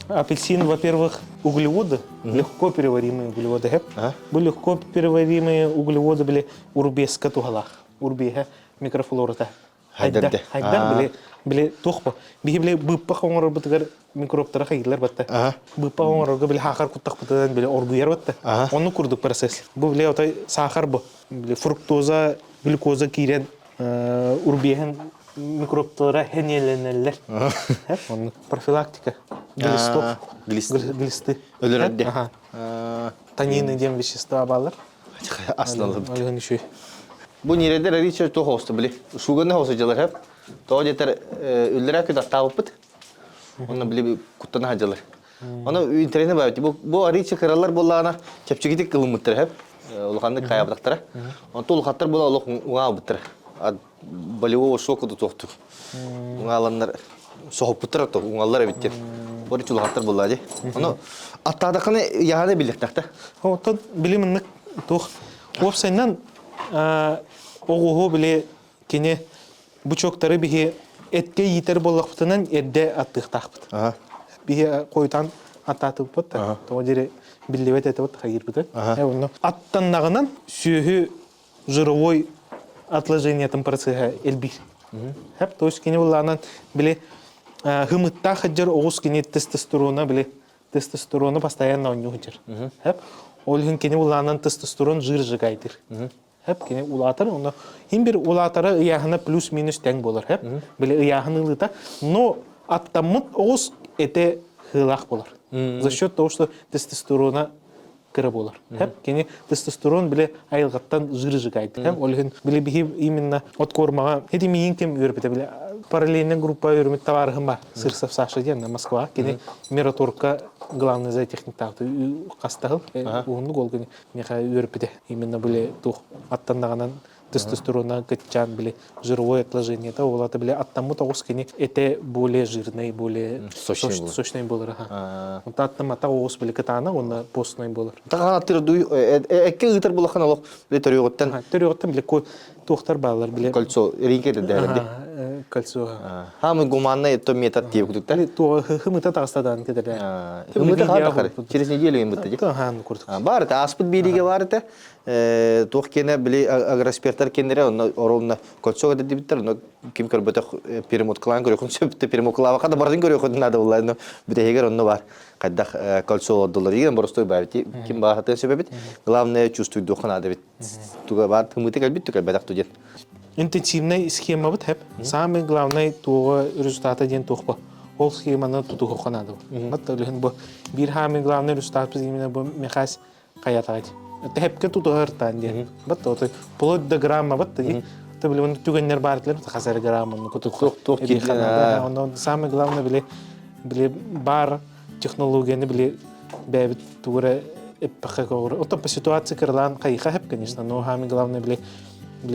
Апельсин, во-первых, углеводы, легко переваримые углеводы. Бұл легко переваримые углеводы были урбеска тугалах. Урбега микрофлората. Хайдар біле тоқпа. Бігі біле бұппа қоңыр бұтығар микробтары қайгілер бәтті. Бұппа қоңырға біле хақар құттақ бұтыдан біле оргуяр бәтті. Оны күрдік процесс. Бұл біле отай сахар бұ. Фруктоза, глюкоза кейрен урбеген микробтары хенеленелер. Оны профилактика. Глисты. Өлерді. Танины дем вещества балар. Аслалып. Бұл нередер әрейшер тоқ осты біле. Шуғаны осы жылар әп. Тоғы жетер үлдері әкіді аттауып бұд. Оны біле құттаны хажалар. Оны интернетіне бәйбетті. Бұл әрейшер қыралар болағына кәпчігетік қылым бұттыр әп. Ұлғанды қайабыдақтыра. Оны ұлғаттар бұл ұлық ұңа бұттыр. Болевого шоқыды тоқтық. Ұңаландар соғып бұттыр әпті. Ұңалар әбеттер. Борич ұлғаттар болады. Оны аттадықыны яғаны біліктіқті. Оттан білімінік тоқ. Опсайнан оғуғы біле кене бұчоқтары біге әтке етер болақпытынан әдді аттықтақ бұд. Біге қойтан аттатып бұд. Тоға дере білдебет әті бұд қайыр бұд. Аттаннағынан сүйі жыровой отложениятын процессы әлбір. То есть кене болағынан біле ғымытта қаджар оғыз кене тестостерона біле тестостерона постоянно он жүр. Олғын кене болағынан тестостерон жыр жығайдыр. Хеп кене улатар, оны хим бир улатары ыяхына плюс-минус тең болар, хеп. Биле ыяхын ылыта, но аттамыт оғыз эте хылақ болар. За счет того, что тестостерона кірі болар. Хеп кене тестостерон биле айылғаттан жыр жығайды. Хеп олғын биле бихи именно откормаға, хеди мейін кем өрбеті биле параллельный группа өрмет товарығын бар. Сырсов Саша ден, Москва, кене Мираторгка главный зоотехник тағды қастағыл, оғынды қолғыны меға өрпіде. Именно біле тұқ аттандағанан тестостерона кәтчан біле жировое отложение. Олаты біле аттамы тоғыз кене әте более жирный, более сочный болыр. Аттамата оғыз біле кітаны, оны постный болыр. Таған аттыр дуй, әкке ғытыр болаққан олық біле төріғыттан? Төріғыттан біле тоқтар балар біле. Кольцо, рейкеті дәрінде? Кольцо. Хамы гуманна это метод тип кудукта. Хымыта тағыстадан кедерде. Хымыта қадақар. Через неделю им бітті. Бар, это аспыт береге бар, это тоқ кені біле агроспертар кендері, оромна кольцо кеді біттір, кем көрбөті перемот қылан көрекін сөпті, перемот қылава қада бардың көрекін нады олай, біте егер оны бар. Қайдақ кольцо доллар еген бұрыстой бәбіті, кем бағатын сөпебет, главное чувствует дұқын ады бет. Туға бар, хымыты кәлбет, түкәл бәдақ түден. Интенсивная схема вот хэп. Самый главный то результат один тухпа. Ол схеманы тутуға қанады. Вот леген бу бир самый главный результат именно бу мехас каятагать. Это хэпке тутуғыртан ден. Вот то вплоть до грамма вот ты. Ты блин түгеннер бартлер хасар грамма ну тух кило. Он самый главный биле бар технологияны биле бәбит тура эппахагор. Вот по ситуации кырлан кайха хэп конечно, но самый главный биле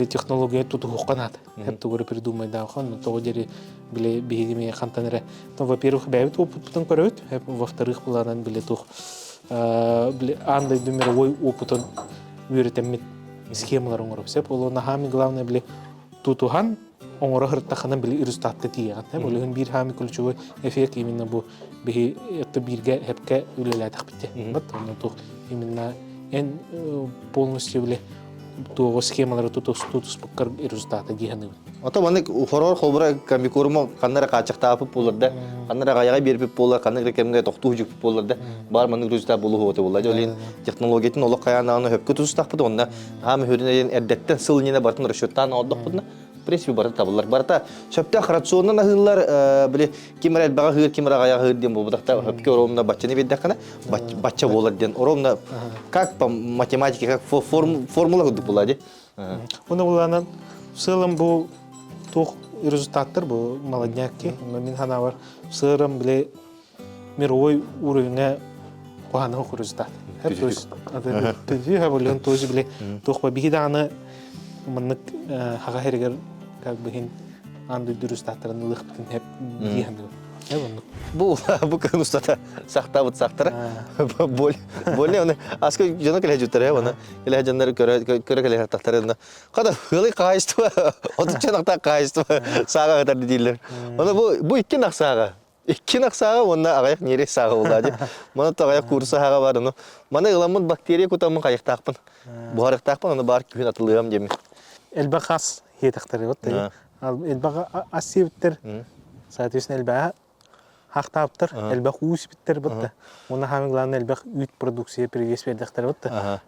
технология тут хуканат. Хеп тугуры придумай да хан, но то дери биле бигиме хантанере. То во-первых, бәбит опытын көрөт, во-вторых, булардан биле тух биле андай мировой опытын үйрөтемит схемалар оңорып. Сеп ол нахами главное биле тутухан оңора хыртахана биле результатты тияган. Олын бир хами ключевой эффект именно бу биги это бирге хепке үлеләтәк битте. Вот он тух именно полностью биле туого схемалары тутус буккар результаты гиханы. Ото маны хорор холбура камикурмо каннара качактаапып боларда, каннара гаяга берип болар, каннара кемге токтуу жуп боларда, бар маны результат болуу оте болар. Олин технологиятын олок каянааны хөпкө тустакпыды онда. Хам хүрүнен эрдеттен сылнына бартын расчеттан оддокпудна. В принципе барта табылар. Барта шөптө операционнан ахыллар биле кимрет бага хыр кимра гаяга хыр дем болбудакта хөпкө оромна баччаны беддакана бачча болар ден. Оромна как по математике как формула гыдык болады. Оны буланан в целом бу тух результаттар бу молодняки, но мин ханавар в целом биле мировой уровня кохана результат. То есть это ты говорил тоже биле тух по бигидана маннык хага херегер как бы хин анды результаттарын лыктын хеп бигиганды. Бу кынустата сактабыт сактара. Боле оны аска жана келе жутар оны. Келе жандар көрө келе тактарында. Када хылы кайсты. Отучанакта кайсты. Сага кадар дилер. Оны бу икки наксага. Икки наксага онна агаяк нере сага болду. Мана тагаяк курсы хага бар. Мана ыламын бактерия кутамын каяктакпын. Буарыктакпын оны бар күн атылыгам деми. Элбахас хетактары вот. Ал элбага асивтер. Соответственно элбага хактаптыр, элбах успиттер бутта. Оны хамы главный элбах үт продукция привес бердактар бутта.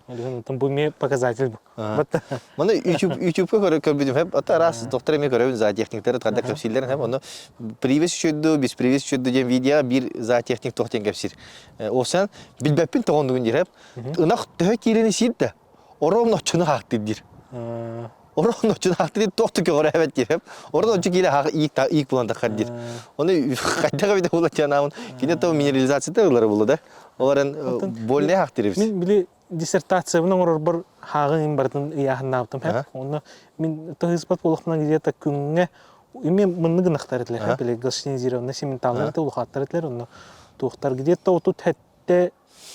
Там бу ме показатель бутта. Мана YouTube көрбүдүм хеп ата раз доктор эме көрөбүн за техниктер кандай кепсилдер хеп оны привес чөддү, без привес чөддү деген видео бир за техник токтен кепсир. Осан билбеппин тогондугун дир хеп. Ынак тө кирени сидде. Ором ночуну хактыр. Орон очун хактыр токту көрө эбет деп. Орон очу киле ийик буланда кардир. Оны кайдага биде болот жанамын. Кине то минерализацияда болот да. Оларын болне хактырыбыз. Мен биле диссертациямын орор бір хагын бардын яхын аптым хеп. Оны мен тыгызбат болохман где-то күнгө мен мынны гынактар этлер, биле галштинизированный сементалдар да улхаттар этлер. Оны токтар где-то отут хетте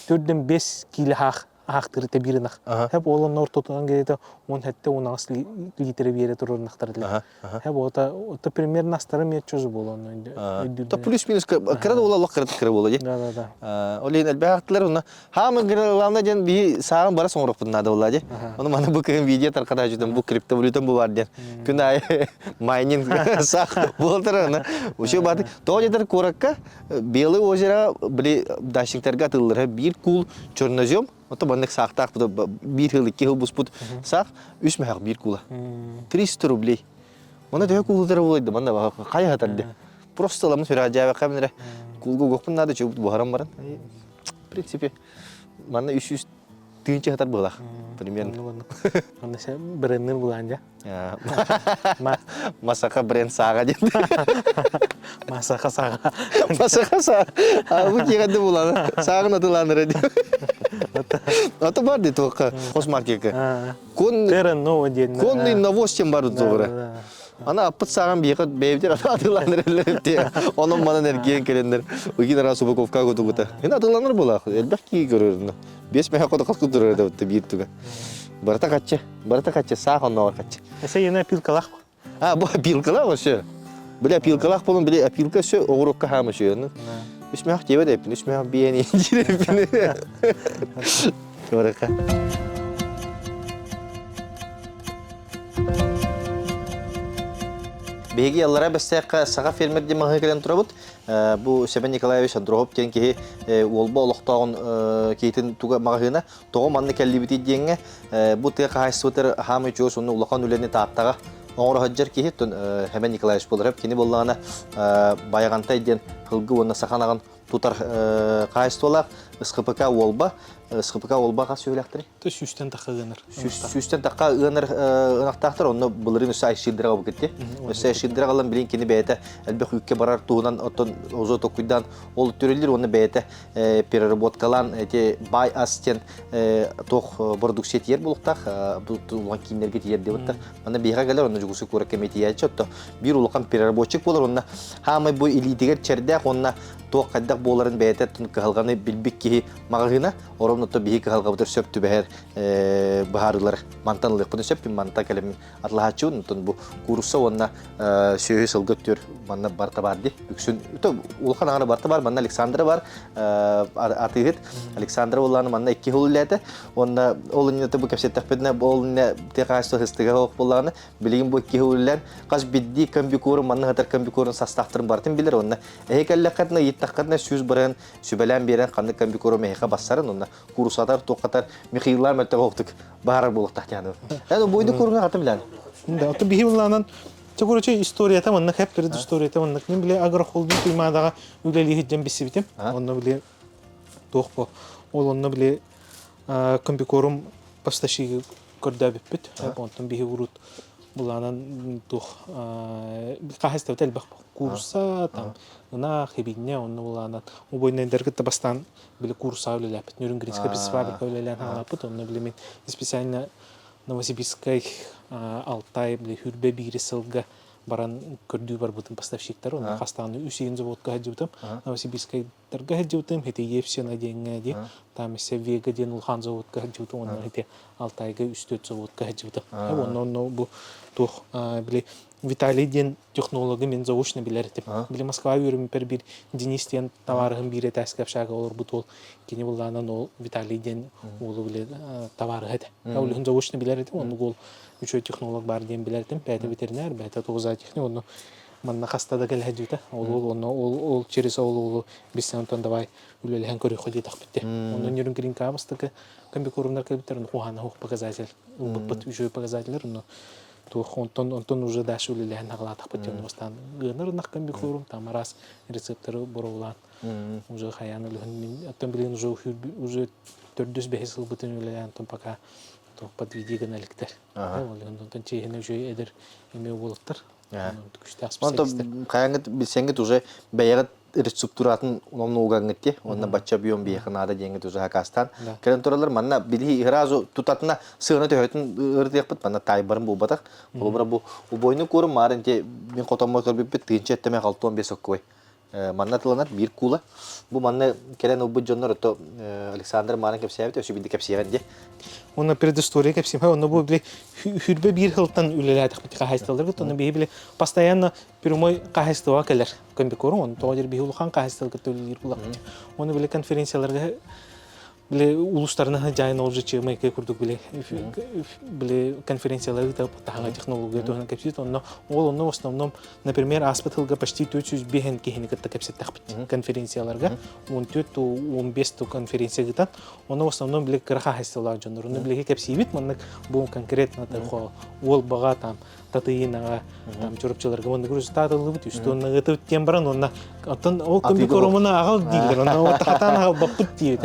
4-5 кило хактыр те биринак. Хеп олон ортотан где-то 10-15 литр бере турунактар этлер. Хеп ота примерно астары мет чөзү болгон. То плюс-минус кырда улалык кырда болот. Да. Олен элбактылар оны хамы гырлана ден би сагын бара соңропун нада болот. Оны мана бу видео таркада жүдөн бу криптовалютан бу бар ден. Күн ай майнинг сак болдыр. Ошо баты тоожетер коракка белый озеро били дашингтерге атылыр. Бир кул чорнозем ото бандык сактак бир жыл 2 жыл буспут сак 3 мех бир кула. 300 рублей. Мана дөө кулдары болду. Мана кай хатарды. Просто ламын сөрәҗәбе камера кулгу гопын нада чөп бухарам баран. В принципе, мана 300 тыгынча хатар булак. Примерно. Аны сен брендер буланжа. Масака бренд сага ден. Масака сага. Масака сага. Бу кигәндә буланы. Сагын атыланыр ди. Ата бар ди тока космаркетке. Кон Терен ново ден. Конный новостям бар зогра. Ана апыт саган бейгат бейбдер атыланыр эле. Onun мана энергия келендер. Угин раз упаковка готугута. Ена атыланыр булак. Элбәки көрөрүн. 5 меха кода каткы турыр да бир туга. Барта каччы саган новар каччы. Эсе яна пилкалак. Бу пилкалак ошо. Биле пилкалак болун биле пилка ошо огурукка хамы ошо. 3 меха тебе деп, 3 меха бияни жиреп. Көрөка. Беги яллара бестеққа саға фермер демағы келен тұрабыд. Бұл Себен Николаевич Андрохов кен кеге олба олықтағын кейтін туға мағағына тоғы манны кәлі біті дейінге бұл теға қайсыбытыр хамы жөз оны ұлақан өлеріне тааптаға оңыр хаджар кеге Себен Николаевич болыр. Кені болағына баяғантай ден қылғы оны сақанаған тутар қайсты олақ СХПК олба. СХПК олбаға сөйләқтірі? Сүстен таққа ғыныр. Сүстен таққа ғыныр ұнақтақтыр, оны бұлырын үсі айшылдыраға бұл кетті. Үсі айшылдыраға алан білен кені бәйті әлбәқ үкке барар туғынан, озо тоқуйдан ол түрелер, оны бәйті переработкалан, бай астен тоқ продукция тиер болуқтақ, бұлған кейінерге тиер деп өтті. Оны бейға кәлер, оны жүгісі көрі кәметі яйчы өтті. Bir ұлған переработчик болар, оны хамай бұл илетігер чәрдәқ, оны тоқ қайдақ боларын бәйті тұн қағылғаны білбек кейі мағағына, Петровна то бихи калгабытыр сөп түбәһәр баһарылар мантанлык буны сөп манта калем атлахачун тон бу курса онна сөйө сылгыттыр манна барта барди үксүн то улхан аңа барта бар манна Александра бар атыгыт Александра улланы манна 2 хулләте онна олны то бу капсеттәпедне болны тегасты хыстыга хок булланы билигин бу 2 хуллән каз бидди комбикор манна хатар комбикорын састактырын бартын билер онна экеллекатна иттакатна сүз баран сүбәлән берен канды комбикор меха бассарын онна курсатар токатар михаиллар мәттә хоктык бар булык тахтяны әне бойды курына хаты белән Да, то бихи улланан Чакурачы история там, он нахеп перед историей там, он нахнем были агрохолдинг, и мы дага улели хиджем бисибитем, он были тохпо, он были комбикорум постащи кордабипит, он там бихи урут буланан тох кахестев телбах курса там на хебине он буланан убойный дергет табастан были курса улеляпит, нюрнгринская присвабика улелян халапит, он были ми специально Новосибирской Алтай били хүрбе бири сылга баран көрдүү бар бутун поставщиктар он хастаны үсейин заводка хаджутам Новосибирской торга хаджутам хете Евсена денге ди там се Вега ден Улхан заводка хаджутам он хете Алтайга үстөт заводка хаджутам он бу тох били Виталий ден технологы мен заочно билердим били Москва үрүм пер бир Денистен товарыгын бире таскапшага олор бутул кини булганан ол Виталий ден улу биле товары хет улун заочно билердим он гол үчө технолог бар ден билердим бәйте ветеринар бәйте тогуза техник onu манна хастада гел хаджута ол через ол бисен тон давай үлелен көрү ходи такпитте onu нюрин грин камстык комбикорундар кебиттерин хуана хук показатель бут үчө показательлер но то он уже дальше улелен нагла такпитте onu бастан гыныр наккан бикорум там раз рецепторы борулан уже хаяны лен аттан билен уже 400 жыл бутын улелен там пока то подведи ганаликтер. Он чейне уже эдер имею болуптар. Он то каянгыт билсеңгит уже бәягыт рецептуратын онны угангытте, онна бачча биом биехнада деңгит уже Хакастан. Керен торалар манна биди иразу тутатына сыгына төһөтүн ырдыяппыт манна тайбарын булбатак. Бул бара бу убойну көрүм марынте мен котомой көрбүп тынчы эттеме 6-15 соккой. Манна тыланат бир кула. Бу манна керен убу жоннор то Александр Марин кепсәбит, өсү бинде кепсәгән ди. Он предыстория кепсим, он бу били хүрбе бир хылтан үлеләдик бит кахасталар бит, он били постоянно пирмой кахастава келер. Комбикорун, он тоодер били улхан кахастал кетөлүр булак. Он били конференцияларга били улустарына жайын олжы чыгмай курдук били конференцияларга таханга технология тохна кепсит, он в основном, например, аспытылга почти 400 беген кехини кытта кепсит тахпит конференцияларга, он 4-15 конференция гытат, он в основном били краха хасталар жонор, он били кепсибит, маннык бу конкретно тахо ол бага там татыйнага там чорупчаларга монда груз татылыбыт үстөнө гытып тембран онна оттон ол комбикорумуна агал дилдер, он тахатана баппыт дейт,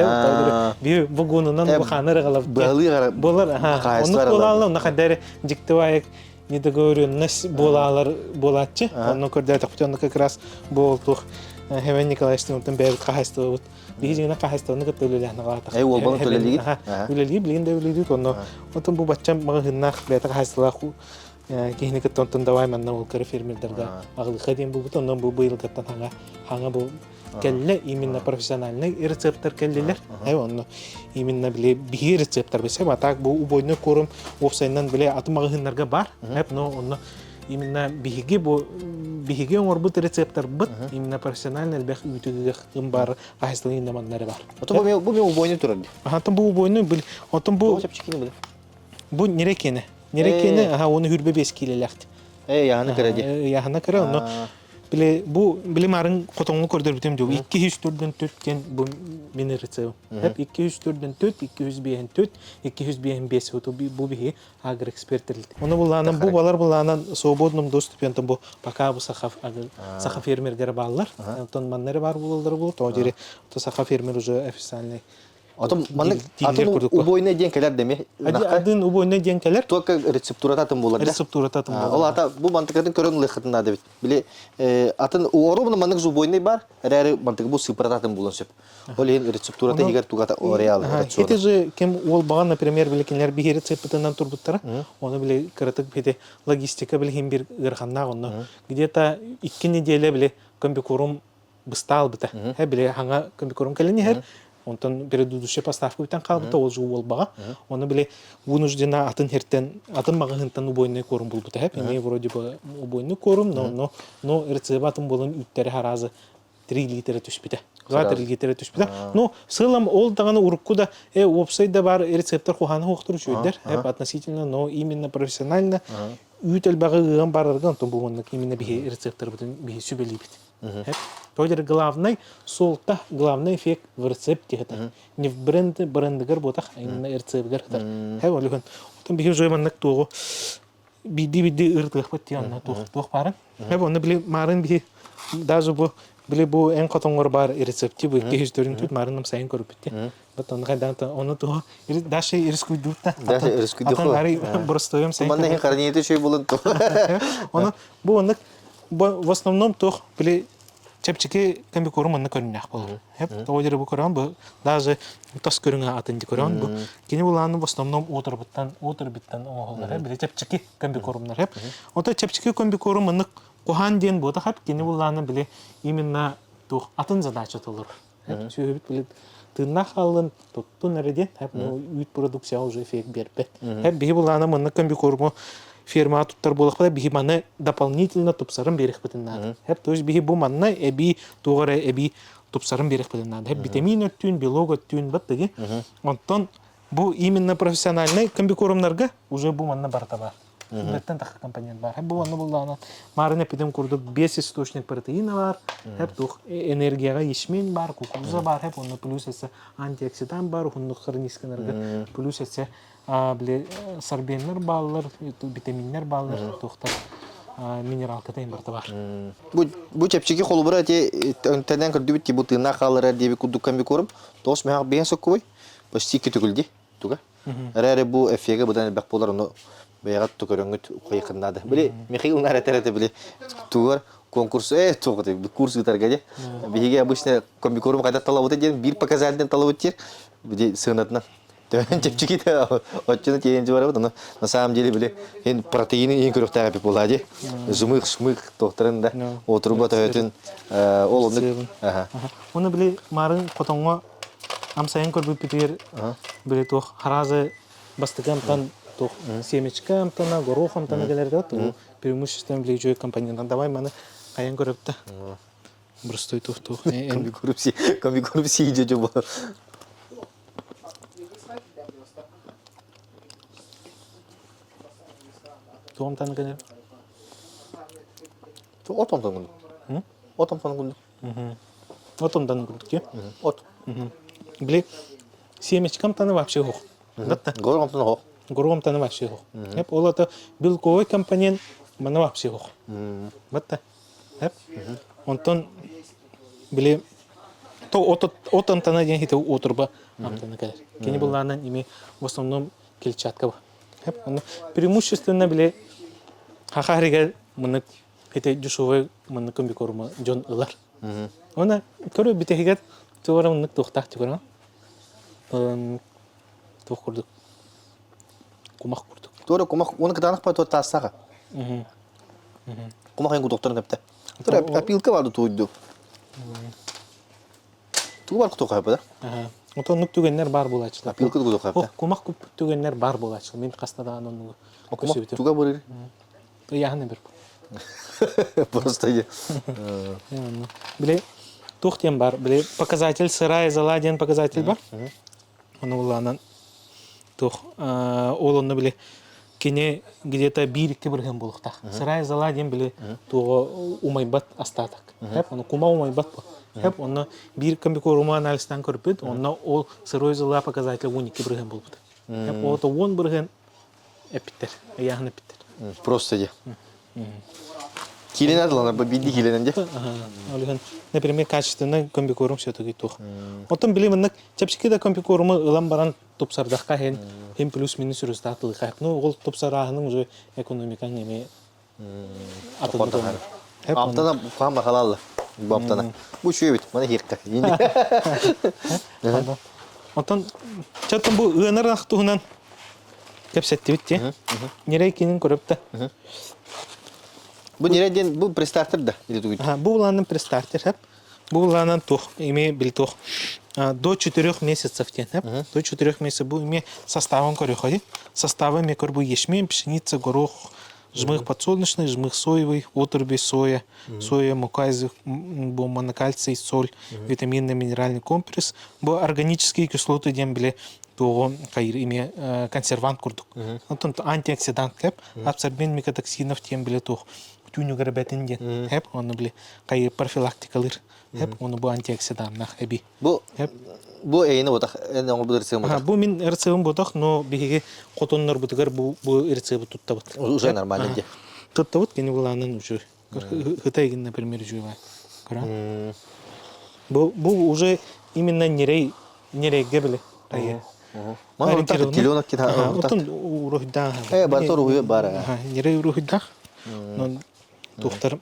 бир вагонунан баханыр галап болар оны болалар нахадер диктовай недоговоренность болалар болатчы оны көрдө тапчаны как раз болтух Хевен Николаевичтин тем бер кахастыбыт бизине кахастаны көтөлөлөн галата ол бон төлөлүгү үлели билинде үлели оны отон бу баччам магыннах бета кахастыла кихини көтөнтөн давай манна ол көр фермердерге агыл хадим бу бутон бу быйыл каттан ханга бу келле именно профессиональный рецептор келлелер оны именно биле бир рецептор бесе атак бу убойны корум оксайнан биле атмагыннарга бар но оны именно биһиге оңорбут рецептор бут именно профессиональный бэх үтүгө кым бар кайсылын наманнары бар. Ото бу убойны турат. Атым бу убойны бил, атым бу нерекене. Нерекене оны хүрбе 5 килелехт. Яны кереди. Яны кере оны биле марын котоңго көрдөр битем жок 204дөн 4тен бу менин рецепт. Хеп 204дөн 4, 204, 205 ото бу бихи агр экспертерлер. Оны буланан бу балар буланан свободном доступе бу пока бу сахав фермергер баллар. Антон маннары бар булдыр бул. Тоожери то сахав фермер уже официальный Атом маннык убойны ден келер деме. Адын убойны ден келер. Только рецептурататын булар. Рецептурататын булар. Ол ата бу мантыкатын көрөн лыхытында деп. Биле атын орубны маннык убойны бар. Рәре мантык бу сыпырататын булан сөп. Ол ен рецептурата егер тугата реал рецепт. Это же кем ол баган, например, билекенлер биги рецептынан турбуттара. Оны биле кырытык бите логистика биле химбир гырханна онно. Где-то 2 неделя биле комбикорум быстал бита. Биле ханга комбикорум келени хер онтон предыдущая поставка битен калбыта ол жуу болбага. Оны биле вынуждена атын хертен атын магынтан убойный корум булбыта хеп. Эми вроде бы убойный корум, но рецебатым болун үттери харазы 3 литр түшпүтэ. 2 литр түшпүтэ. Ну, сылам ол даганы уруккуда вебсайтда бар рецептер куханы хоктур чөйдер. Хеп относительно, но именно профессионально үтел багыган барырган то буманнык именно бихи рецептер бутун бихи сүбелибит. Хеп. Тойлер главный солта, главный эффект в рецепте это. Не в брендгер ботах, а именно рецептгер это. Хеп олуган. Там бихи жойманнык того биди ыртык паттиянна тох парын. Хеп оны биле марын бихи даже бу биле бу эн котоңор бар рецепти бу кештөрүн тут марынам сайын көрүп битти. Вот он кайдан оны то даже ирискуйдутта. Даже ирискуйдут. Атын ари бурстоем сайын. Манна харниете чөй болун то. Оны бу оны в основном тох биле чепчики камби корум анна көрүнөк болду. Хеп тоодер бу көрөн бу даже тас көрүнгө атын ди көрөн бу. Кини буланы в основном отурбуттан оголдар биле чепчики камби корумдар хеп. Ото чепчики камби корум анна кохан ден бота хеп кини буланы биле именно тох атын задача толор. Хеп сөйбүт биле тынна халын тоттун эреден хеп үт продукция уже эффект бербет. Хеп би буланы анна камби коруму фирма туттар болықпада биги маны дополнительно тупсарын берек бітін нады. Хеп, то есть биги бу манна эби туғара эби тупсарын берек бітін нады. Хеп, витамин өттүн, белок өттүн баттыги. Онтон бу именно профессиональный комбикорумнарга уже бу манна барта бар. Беттен тақы компонент бар. Хеп, бу манна булланы марын эпидем курдук 5 источник протеина бар. Хеп, тух энергияга ишмен бар, кукуруза бар. Хеп, оны плюс есе антиоксидант бар, хуннук хронисканарга плюс есе биле сорбеннер баллар, витаминнер баллар, тухтар минерал катайын барта бар. Бу чепчики холбура те тенен кырдыбыт ки бу тына халыра деби кудук камби корум. Тос мега бен соккой. Почти кетүгүлди. Туга. Эрере бу эфеге будан бак болар ону бегат тукөрөңүт койкындады. Биле Михаил наретерете биле тугар конкурс тугды курс гитарга де. Биге обычно камби корум кайда талабыты ден бир показательден талабыттер. Биде сынатна чепчики-то очень тенджи бар, но на самом деле были протеины и крохтары пипулади, жмых тохтарында, отруба тойтын, олонды. Оны были марын котонго амсайын көрбүп питер, были тох харазы бастыгамтан тох семечкамтана, горохамтана келерде, то преимущественно были жой компаниядан. Давай маны кайын көрөптө. Бростой тох. Комби коррупции идет жобо. Туам тан келер. Отом тан гүлдүк. Отом тан гүлдүк. Отом тан гүлдүк. От. Биле семечкам таны вообще хох. Датта. Гором тан хох. Гором таны вообще хох. Хеп олата белковый компонент мана вообще хох. Датта. Хеп. Онтон биле то отом таны ден хите отурба амтаны келер. Кени буллардан эми в основном клетчатка. Хеп. Преимущественно биле хахарига мынык хите дешевый мынык комбикорума жон ылар. Она көрө битегет тугара мынык тохтак тугара. Тох курдук. Кумак курдук. Тора кумак оны кыданак па тастага. Кумак эң докторун кепте. Тора апилка барды туйду. Тугар кутука ба да? Ото нук түгеннер бар булачылар. Апилка кутука ба. Кумак күп түгеннер бар булачыл. Мен кастада анын. Кумак туга бары. Яхны бир. Просто я. Биле тохтем бар. Биле показатель сырая заладен показатель бар. Аны уланан тох олонны биле кене где-то 1-2 бирген булукта. Сырая заладен биле тоо умайбат остаток. Хеп аны кума умайбат. Хеп оны бир комбикорума анализтан көрүп, онна ол сырой зала показатель 12 бирген болбут. Хеп ото 10 бирген эпиттер. Яхны эпиттер. Просто я. Киленер лана биди килененде. Например, качественный комбикорум все-таки тух. Отом биле мындак чепчикиде комбикорумы ылам баран топсардакка хем плюс-минус результаты хеп. Ну ол топсарагынын уже экономикаң эме атында. Аптана кама халал. Бу аптана. Бу чөйбит, мана хирка. Отон чаттан бу ынар актуунан кепсетти битти. Нерекинин көрөптө. Бу нереден бу престартер да или тугут. Бу уланын престартер хеп. Бұл ланан тух, име бил тух. До 4 месяцев тен, до 4 месяцев бұл име составын көрі ходи. Составы ме көр бұл ешмен, пшеница, горох, жмых подсолнечный, жмых соевый, отрубі соя, соя, мука, бұл монокальций, соль, витаминный, минеральный комплекс. Бұл органические кислоты дем біле туғы қайыр име консервант күрдік. Антиоксидант кәп, абсорбент микотоксинов тем біле туғы. Тюнюгар бәтін ден, хәп, оны біле қайыр профилактикалыр. Hep onu bu antioksidanlar hebi. Bu eyni botak, en onu bu ırtsığım botak. Bu min ırtsığım botak, no bihi kotonlar butıgar bu ırtsığı tutta bot. Уже нормально де. Tutta bot keni bulanın ucu. Хытайгин, например, жуva. Bu уже именно нерей гебеле. Мана он так теленок кита. Отон урухида. Бар урухи бар. Нерей урухида. Но тухтар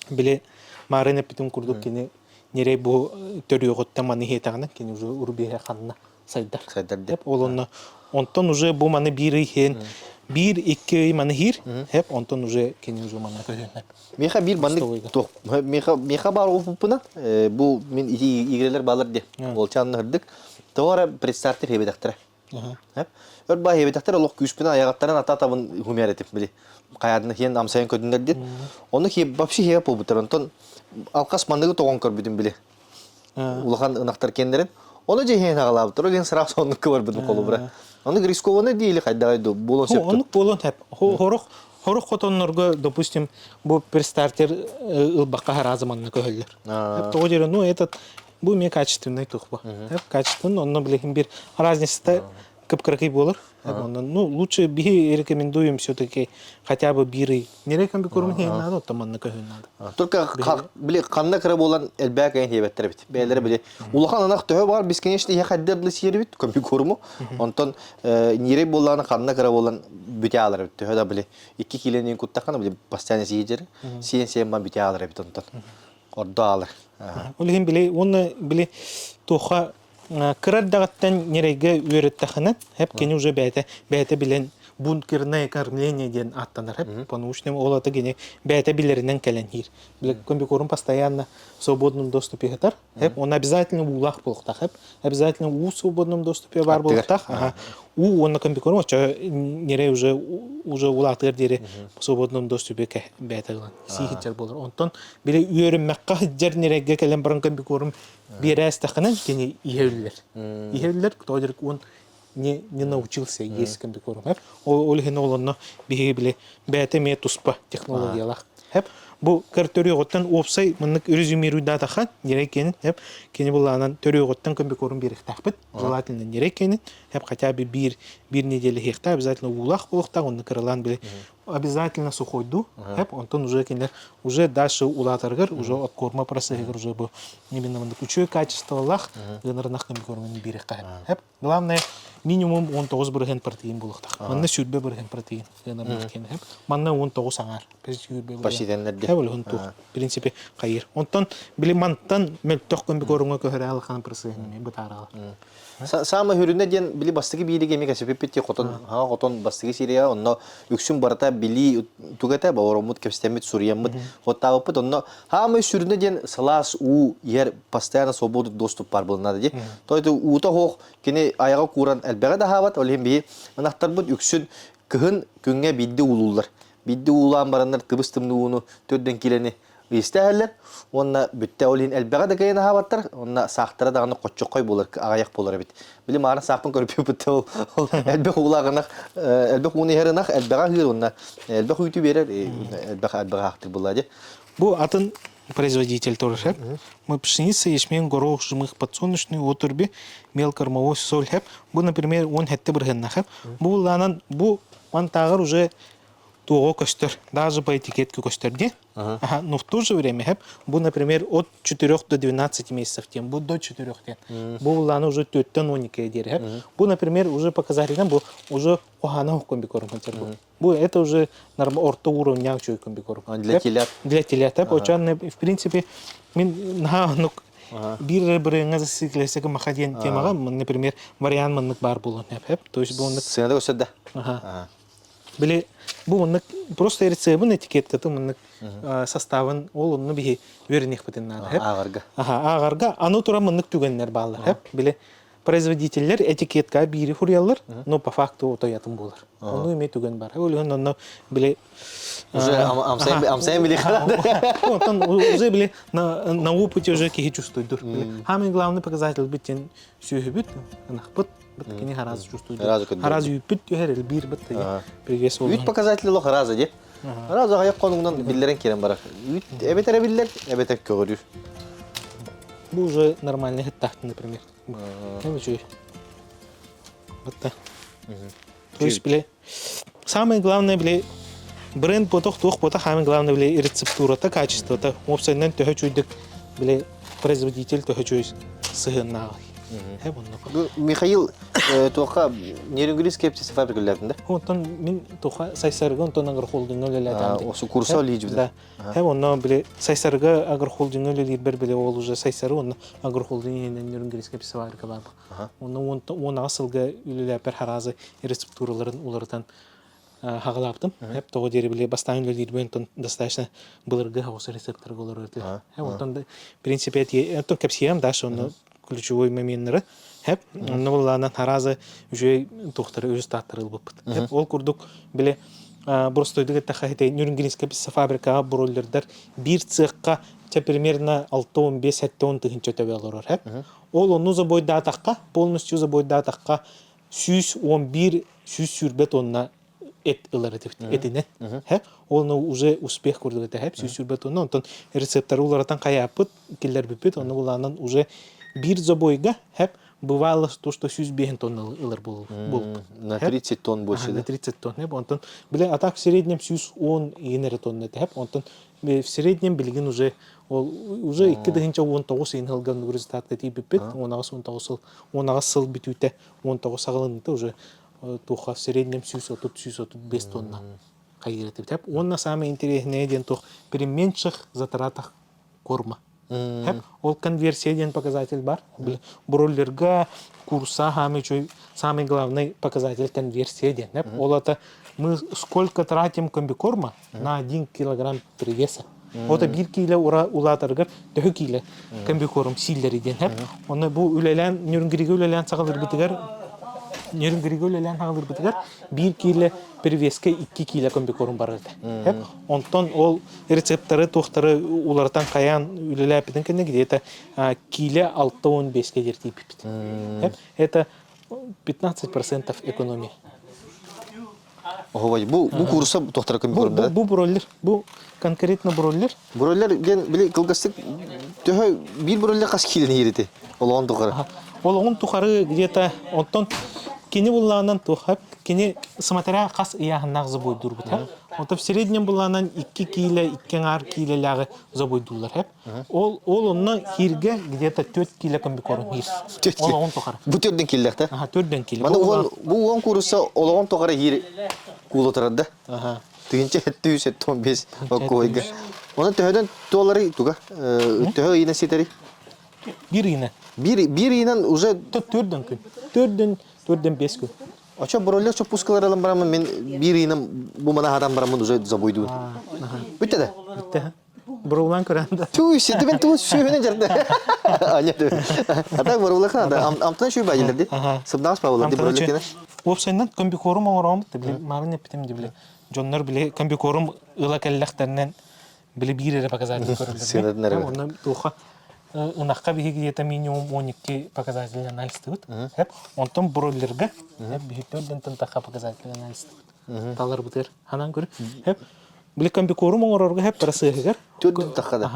биле Марина питум курдук кени нерей бу төрүгөттө маны хетагына кени уже урбие ханна сайдар. Деп олонно онтон уже бу маны бир хен бир эки маны хир хеп онтон уже кени уже маны көйөнөр. Меха бир маны ток. Меха бар упуна. Бу мен игрелер балар де. Болчанны хырдык. Тора предстартер хебедактыр. Хеп. Өрба хебедактыр олук күчпүнө аягаттарын ата-атабын хумер этип били. Каядны хен амсайын көдүндөр дет. Оны хеп вообще хеп болбутар. Онтон алкас мандыгы тогон көрбүдүм биле. Улахан ынактар кендерин. Оны же хен агалап туруп, ен сырак сонук көрбүдүм колу бира. Аны рискованный дейли кайдагайды болон сеп. Оны болон хеп. Хорох котоннорго, допустим, бу перстартер ылбакка харазыманны көһөллөр. Хеп того жере, ну этот бу ме качественный тухба. Хеп качественный, онно билехим бир разница кыпкыркый болор. Ну, лучше би рекомендуем все-таки хотя бы биры. Не рекомендуем хен надо, то манна көһөн надо. Только биле канна кыра болан элбек айн хебеттер бит. Бейлер биле. Улахан анак төһө бар, бескенечте я хаддерлы сиер бит, көмпи көрмө. Онтон нире болан канна кыра болан бүтө алар бит. Төһө да биле 2 киленин куттакана биле постоянно сиер. Сиен ман бүтө алар бит онтон. Ордо алар. Улген биле, оны биле тоха кырардагаттан нерейге үйрөттахана, хеп кени уже бәйте билен бункерное кормление ден аттанар хеп, потому что ол аты гене бәйте билеринен келен хир. Биле комбикорум постоянно в свободном доступе хатар, хеп, он обязательно улах болуктах хеп, обязательно у свободном доступе бар болуктах, у он на комбикорум, ча нерей уже улатыр дере в свободном доступе ке бәйте гылан. Сихитчер болар. Онтон биле үйрөнмәккә жер нерейге келен баран комбикорум бирәс тахынан кени иһеллер. Иһеллер тоҗыр он не научился есть комбикорум. Ол хен олонно биһи биле бәте ме туспа технологиялар. Хеп бу картөрөгөттөн опсай мынык резюмирую дата хан нерекенин хеп кени буланан төрөгөттөн комбикорум берихтахпыт. Желательно нерекенин хеп хотя бы бир неделя хекта обязательно улах болукта онны кырылан биле обязательно сухой ду, хеп, онтон уже кенлер уже дальше улатаргар, уже от корма просегар уже бу именно кучу качество лах, гынарнах комбикормын бирек кайып. Хеп, главное минимум 19 бирген протеин булуктак. Манна сүрбе бирген протеин гынарнах кен хеп. Манна 19 аңар. Почти денерде. Хеп, он тух. В принципе, кайыр. Онтон били мантан мөлтөк комбикормга көһөрө алган процесс бутарала. Самы хүрүнө ден били бастыгы бийлиге эме кесип петти котон бастыгы сирия онно үксүн барата били тугата баоромут кепстемит сурьяммыт хоттабыппыт онно хамы сүрүнө ден салас у ер постоянно свободный доступ бар булнады де тойду ута хох кени аяга куран элбеге да хабат олем би манактарбыт үксүн кыһын күнгө бидди улулар бидди улаан барандар тыбыстымнууну төрдөн килени истәһәлләр, онна бүтә олин әлбәгә дә кайна хабаттар, онна сахтара дагы коччокой булыр, агаяк булыр бит. Билем аны сахпын көрүп бүтә ул әлбәг улагына, әлбәг уны herинах әлбәгә хир онна, әлбәг үтү берер, әлбәг хактыр булады. Бу атын производитель тоже. Мы пшеница, ячмень, горох, жмых подсолнечный, отрубі, мелкормовой соль. Бу, например, он хәтте бирген нахап. Бу ланан, бу он тагыр уже туго көстөр, даже по этикетке көстөрде. Но в то же время, бу, например, от 4 до 12 месяцев тем, бу до 4 тем. Бу лана уже 4-12 дер. Бу, например, уже показатель, бу уже охана комбикорм. Бу это уже орто уровня комбикорм. Для телят. Для телят. В принципе, на бир-бирыңа засыклесеге махаден темага, например, вариант маннык бар булын. То есть бу сынады көсөдө. Биле бу мынык просто рецебын этикеткаты мынык составын ол онны бихи верних битен надо. Ағарға. Агарга аны тура мынык түгеннер баллар. Хеп биле производительлер этикетка бири фурьялар, но по факту отоятын булар. Оны эме түген бар. Өлгөн онны биле Уже амсайын біле қалады. Онтон уже биле на опыте уже кихи чувствует. Самый главный показатель битен сүйөбүт, анахпыт, биткени хараз чувствует. Хараз үйпүт төхерел бир бит. Привес ол. Үт показателі лох разы де. Разы аяқ қонуңдан биллерен керен барар. Үт әбетер биллер, әбетер көгірір. Бу уже нормальный хеттахты, например. Ну чуй. Вот так. То есть, биле, самое главное, биле, бренд потох, самое главное, биле, рецептура-то, качество-то. Опсайнен төхө чуйдык, биле, производитель төхө чуй сыгыннағы. Михаил, тоқа нерінгілі скептесі фабрикалардың да? Онтон мен тоқа сайсарғы онтон агр холдинг өлелерді. Осы курса олейді біді? Да. Онна біле сайсарғы агр холдинг өлелер бір біле ол уже сайсары, онна агр холдинг нерінгілі скептесі фабрика бар. Оны асылғы өлелер бір харазы рецептураларын олардан хағылаптым. Тоғы дері біле бастайын өлелер бөйінтон достаточно бұлырғы осы рецепторы болыр өті. Онтон, в принципе, кәпсиям даш оны ключевой моменттері. Оны болғаннан харазы жөй тоқтары өз таттырыл бұппыт. Ол күрдік біле бұрыстойдығы тақайты нюрингелинская фабрикаға бұроллердер бір цехқа примерно 6-15-7 тығынча төбе алыр. Ол оны забойда атаққа, полностью забойда атаққа 111 сүрбет онына эт ылар этине. Оны уже успех көрдігі тәхеп, сүрбет онына, онтан рецепторы олардан қаяпыт, келдер бүппет, оны болғаннан уже bir забойга hep бывало то, что 100 тонн ылар был. На 30 тонн больше, да? На 30 тонн. Онтон, а так в среднем 110 енер тонн. Онтон, в среднем билген уже 2-19 ен хылган результатты типипет, онағас сыл бітуйте, 19 сағылынды уже туха в среднем 100-105 тонна қайыретіп. Онна самый интересный ден тух при меньших затратах корма. Ол конверсия показатель бар. Броллерга курса самый главный показатель конверсия. Ол это мы сколько тратим комбикорма на 1 килограмм привеса. Вот 1 кило улатыргар 2 кило комбикорм силлер иден. Оны бу үлелен нюрнгриге үлелен сагылыр битигер. Нюрнгриге үлелен сагылыр битигер 1 кило привеске 2 кило комбикорм бар еді. Онтон ол рецепторы тоқтары улардан қаян үлеләпідің кені где-то кило 6-15 дер типипит. Это 15% экономия. Ой, бұл курса тоқтары комбикорм да? Бұл бройлер, бұл конкретно бройлер. Бройлер, біле қылғастық, бір бройлер қас килені ереті? Ол оғын тоқары? Ол оғын тоқары где-то, онтон кені болғаннан тоқап, кені смотря қас ияғыннағы забойдур бұд. Онтон в среднем болғаннан 2 кило, 2 килолағы забойдулар. Ол онна хирге где-то 4 кило комбикорм хир. Ол оғын тоқары. Бұл 4 килолақ та? 4 кило. Бұл оғын курса ол оғын тоқары хир кулы тұрады да? Түгінші 715 көйгі. Оны төхеден туалары туға? Төхе иіне сетері? Bir iğne. Bir iğnen уже... 4-5 gün. Aço broiler çok puskalar alan baramın men bir iğnem bu mana adam baramın уже забойду. Bitti de. Bitti. Broilan körende. Tüy işte ben tu şöyle jarda. Anya tu. Ata broiler kan ada amtan şu bajelerde. Sabdas pavlar de broiler kene. Opsaydan kombikorum oğram bile marine pitim de bile. Jonlar bile kombikorum ıla kellekterden bile bir yere показатель görülür. Ondan tuha Унаққа бігі где-то минимум 12 показатель анализ тұғыд. Онтан бройлерге бүйіттерден тынтаққа показатель анализ тұғыд. Талар бұтыр. Ханан көрі. Білі комбикорум оңырарға просығығыр. Төддің таққада.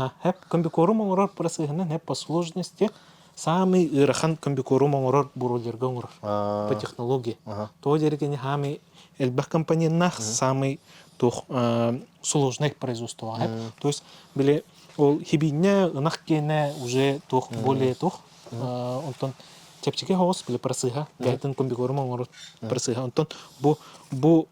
Комбикорум оңырар просығынан по сложности самый ырахан комбикорум оңырар бройлерге оңырар. По технологии. То дерегені хамы эльбах компанияннақ самый сложный производство. То есть, білі ол хибине ынақ кене уже тох более тох. Онтон чепчеке хоос биле просыга, гайтын комбикорум оңорот просыга. Онтон бу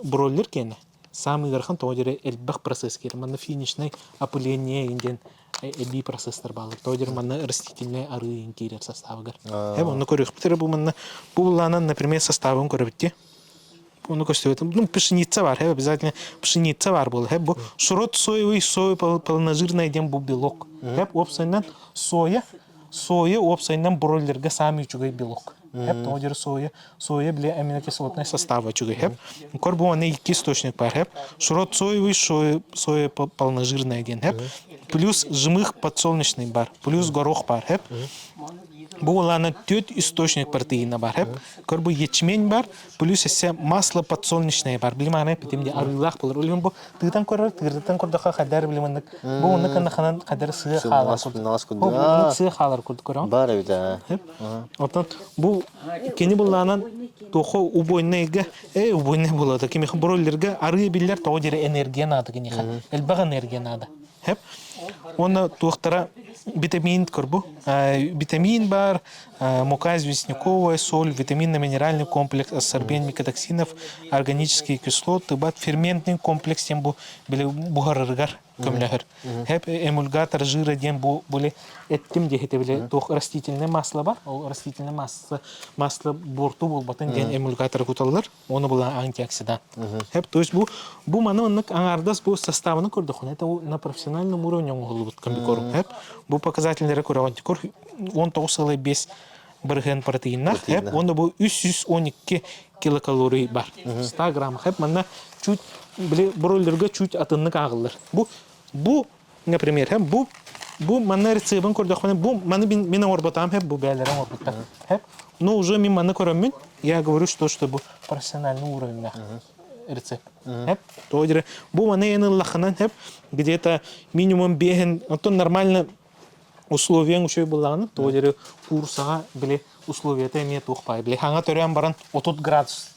бройлер кене самый гархан тоодере эльбах процесс кер. Манна финишный опыление инден эби процесстер балыр. Тоодере манна растительный ары инкирер составыгар. Онны көрөк битер бу манна бу буланан, например, составын көрөбитте. Onu gösteriyorum. Ну, пшеница бар, обязательно пшеница бар был. Бу шрот соевый, соя полножирный дем бу белок. Опсайнан соя опсайнан бройлерге самый чугай белок. Тоже соя бля аминокислотный состав чугай. Корбу они iki источник бар. Шрот соевый, соя полножирный дем. Плюс жмых подсолнечный бар, плюс горох бар. Бу оланы 4 источник протеина бар. Корбу ячмень бар, плюс есе масло подсолнечное бар. Билманы питемде арылах булар. Улым бу тыгдан көрдөккө кадар билмендик. Бу уны канаханан кадар сыгы халар. Бу сыгы халар көрдүк көрөм. Бар бит. Отон бу кени булланан тохо убойнеге, убойне болот. Кими бройлерге ары биллер тоодере энергия нады кени хан. Элбаг энергия нады. Он тухтара витамин корбу, витамин бар, мука известняковая, соль, витаминно-минеральный комплекс, ассорбент микотоксинов, органические кислоты, бат ферментный комплекс, тем бу были бугарыргар көмләгәр. Хәп эмульгатор жира дем бу были этим дехете были тох растительное масло бар, ол растительное масло борту бул батын ден эмульгатор куталлар, оны була антиоксидант. Хәп то есть бу маныннык аңардас бу составын көрдүк. Это на профессиональном уровне булып комбикор. Хәп бу показательләре күрә антикор 19,5 бирген протеиннар, хәп онда бу 312 килокалорий бар. 100 грамм хәп мана чуть били бройлерге чуть атыннык агылыр. Бу, например, бу мана рецебын көрдүк. Бу маны мен орбатам хәп бу бәләрен орбатам. Хәп, но уже мен маны көрәммен. Я говорю, что бу профессиональный уровень рецепт. Хәп, тоҗире бу маны эне лаханан хәп где-то минимум беген, то нормально условия учой булган, тоҗире курсага биле условия эме тохпай. Биле ханга төрәм баран 30 градус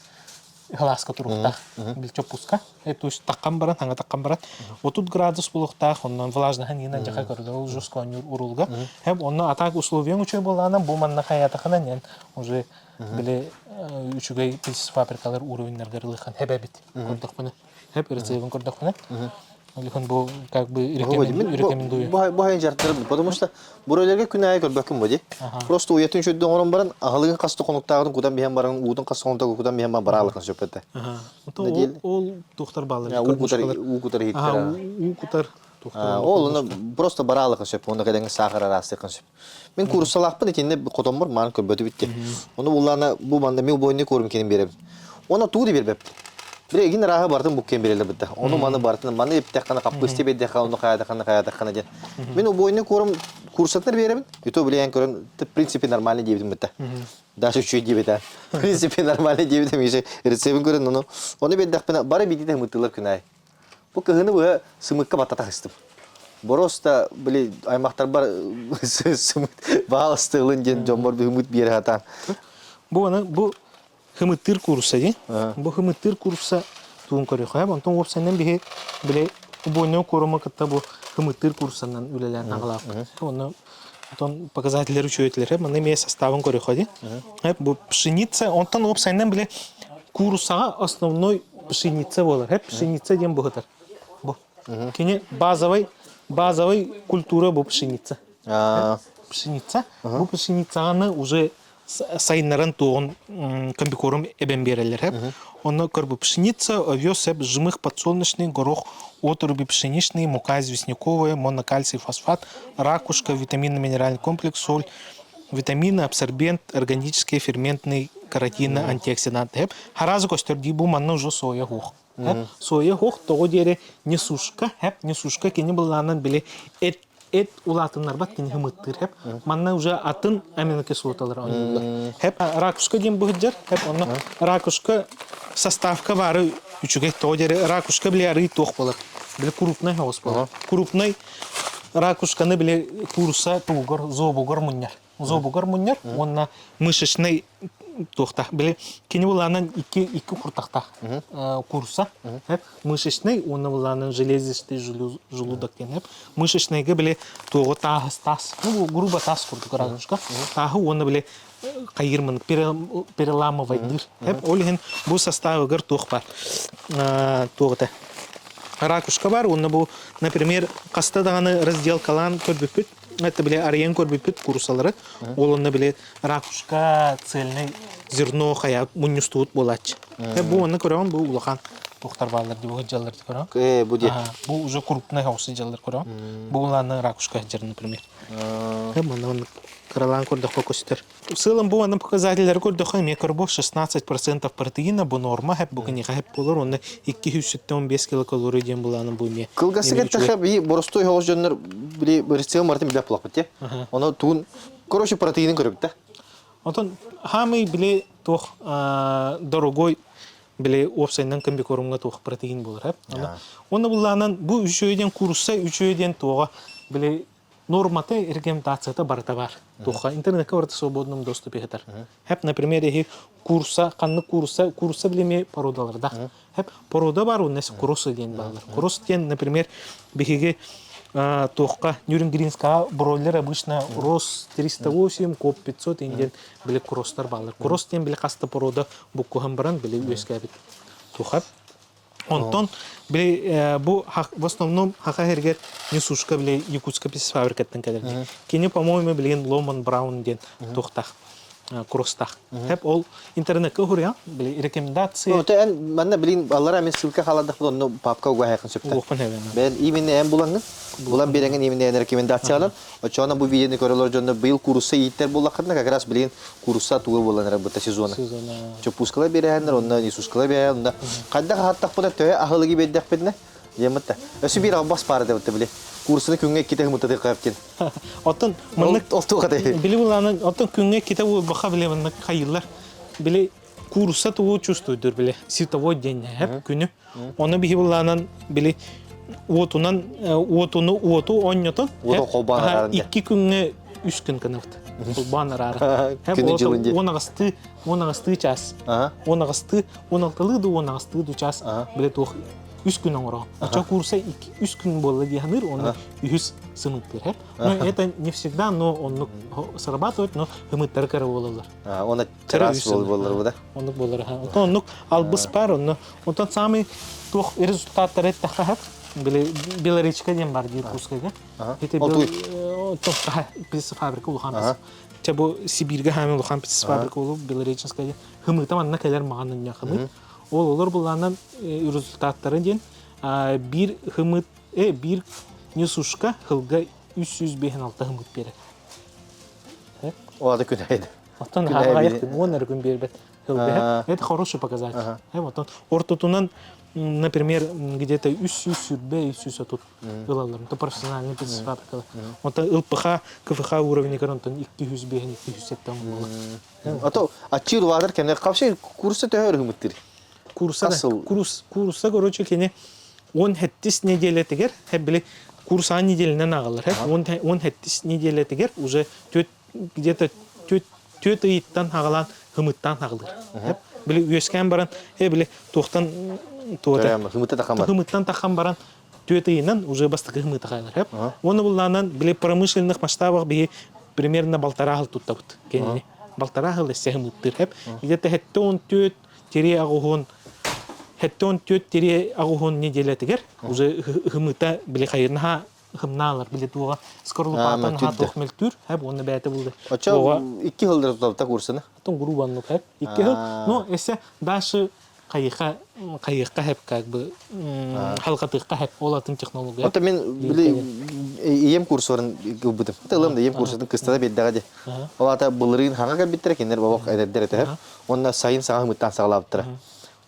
Глазка турукта, бил пуска, то есть таккан баран, ханга таккан баран. 30 градус булукта, оннан влажный ханина жака көрдө, ул жуско урулга. Хеп онна атак условия учой булгандан бу манна хаята ханан уже биле үчүгөй пилс фабрикалар уровеньлерге рылыхан хебебит. Көрдүк муну. Хеп рецептин көрдүк муну. Олихан бу как бы рекомендую. Бу хайын жартырым, потому что бройлерге күнәй көрбөкүм боди. Просто уятын шөйдөн орон баран, агылыгын касты конуктагын кудан биян баран, уудун касты конуктагы кудан биян баралыкын сөпөтө. Ол доктор баллар. Укутар хиттер. Укутар. Ол просто баралыкын сөп, онда кеденге сахар арасыкын сөп. Мен курсалакпын этинде котом бар, ман көрбөтү битти. Ону булланы бу манда мен бойны көрүм кенин берем. Оны тууды бербеп. Бирегин рага бартын буккен берелди битте. Ону маны бартын, маны эптеккана капкы истебедде калды каядакана ден. Мен бойны көрүм курсаттар беребин. Ито билен көрүм, в принципе нормально дебитим битте. Даже чуть дебита. В принципе нормально дебитим ише рецептин көрүн ону. Ону беддакпына бары битите мыттылар күнай. Бу кыгыны бу сымыкка батата хыстым. Бороста били аймактар бар сымык баалыстыгын ден жомбор бимут бери хата. Бу хымыттыр курса ди. Бу хымыттыр курса туун көрө коя. Онтон опсенен бихе биле убойно корома кытта бу хымыттыр курсанан үлелен агалап. Онтон показательлер үчөйтлер. Мына ме составын көрө коя. Бу пшеница, онтон опсенен биле курсага основной пшеница болар. Пшеница дем бухатар. Бу. Кене базовый культура бу пшеница. Пшеница. Бу пшеницаны уже сайнаран туон комбикорум эбен берелер. Он корбу пшеница, овес, жмых подсолнечный, горох, отруби пшеничный, мука известняковая, монокальций, фосфат, ракушка, витаминно-минеральный комплекс, соль, витамины, абсорбент, органические ферментные каротины, антиоксиданты. Харазу костерди бу манна уже соя хух. Соя хух того дере несушка, несушка кени буланан биле эт улатыннар бат кени хымыттыр хеп. Манна уже атын аминокислоталар алынды. Хеп ракушка дем быгыджар, хеп онна ракушка составка бары үчүгө того дере ракушка биле ары тох болот. Биле крупный хос болот. Крупный ракушканы биле курса тугор зообугор муньяр. Зообугор муньяр, онна мышечный тохта биле кени буланан iki куртакта курса мышечный оны буланан железистый желудок ден мышечныйга биле того тас грубо тас курдук ракушка тагы оны биле кайырмын переламывайдыр олген бу составы гыр тох бар тогта ракушка бар оны бу например каста даганы разделкалан көрбөпүт это биле ариен көрбүпүт курсалары. Олонна биле ракушка цельный зерно хая мунюстут болач. Бу оны көрөм, бу улахан тохтар балдар деп жаллар көрөм. Бу де. Бу уже крупный хаусы жаллар көрөм. Бу уланы ракушка жер, например. Мына Каралан көрдөх көстер. В целом бу анын показателлери көрдөх микробо 16% протеина бу норма, хеп бу кини хеп болор, оны 215 килокалорий ден буланы бу ме. Кылгасы кетте би боростой хогос жөннөр били рецепт мартын билеп булак бит, Оны туун короче протеинин көрөк да. Онтон хамы биле тох дорогой биле опсайнан комбикорумга тох протеин болор, хеп. Оны буланан бу үчөйден курса, үчөйден тога биле норматы рекомендацията барта бар. Тоха интернетке барта свободном доступе хетер. Хеп, например, курса, канны курса билеме породаларда. Хеп, порода бар, уннес кросс ден балар. Кросс ден, например, бихиге тохка Нюрнбергская бройлер обычно рос 308, коп 500 инден биле кросстар балар. Кросс ден биле каста порода буккухан баран биле үескәбит. Тоха Онтон биле бу в основном хахергет несушка биле Якутска писфабрикаттан кадерди. Кини по-моему билен Ломан Браун ден тохтах кростах. Хеп ол интернетке хуря биле рекомендации. Ну те манна билин аллара мен ссылка халадык бу папка уга якын сөптө. Мен именно эм булангын. Булан беренген именно рекомендациялар. Очона бу видеоны көрөлөр жөнүндө быйыл курсы иттер булакында как раз билин курса туы булан работа сезона. Чопускала беренер, онда несускала беренер. Кайда хаттак буда төө ахылыгы беддек бедне. Дематта. Өсү бир аббас бар деп биле. Курсыны күнгө ките мутады кайыптын. Оттон мындык биле буланы оттон күнгө ките баха биле мындык кайылар. Биле курса туу чувствуйдур биле. Световой день хеп күнү. Оны бихи буланан биле отунан оту оннотон. Икки күнгө 3 күн каныфт. Кулбан арары. Онагасты час. Онагасты 16 час биле тух 3 күн оңро. Ача курса 3 күн болду дегенер, оны 3 сыныктыр. Но это не всегда, но он срабатывает, но хымыттар кара болалар. Оны террас болалар да. Оны болар. Оны албыс бар, оны онтон самый тух результаттар эттахак. Белоречка ден бар дейді курскайга. Это тохта писфабрика улхамыз. Чабо Сибирге хамил улхам писфабрика улу Белореченская ден. Хымыта манна келер мағанын яқымыт. Ол олар бұланан результаттары ден бір хымыт, бір несушка хылға 356 хымыт береді. Олады күн әйді. Оттан ағаяқтын, 10 күн бербет хылға. Это хороший показатель. Ортотунан, например, где-то 300 тут ылалар. Это профессиональный писфабрикалар. Онта ылпыха, КФХ уровень коронтон 200 беген 270 болар. Ато ачир вадар кемнер капшы курсы төгөр хымыттыр. Курса, короче, кене 17 неделя тегер, биле курса неделинен агалар. 17 неделя тегер уже где-то төт ыйыттан агалан хымыттан агылыр. Биле үескән баран, биле тохтан хымыттан тахан баран төт ыйынан уже бастыкы хымыт агалар. Оны булланан биле промышленных масштабах бие примерно 1,5 жыл туттабыт. Кене 1,5 жыл эсе хымыттыр. Где-то хеттон төт тере агугон Хеттон төт тере агугон неделя тегер, уже хымыта биле хайырна хымналар биле туга скорлупатан хатох мелтүр, оны бәте булды. Ача 2 жылдар тутабыта курсыны. Тон грубанлык 2 жыл. Но эсе дальше кайыка как бы халкатыкка олатын технология. Ата мен биле ем курсларын күбүдүм. Аталымда ем курсатын кыстада беддага де. Олата булырын ханга биттер кендер бабак айдер этеп. Онда сайын сага хымыттан сагалаптыр.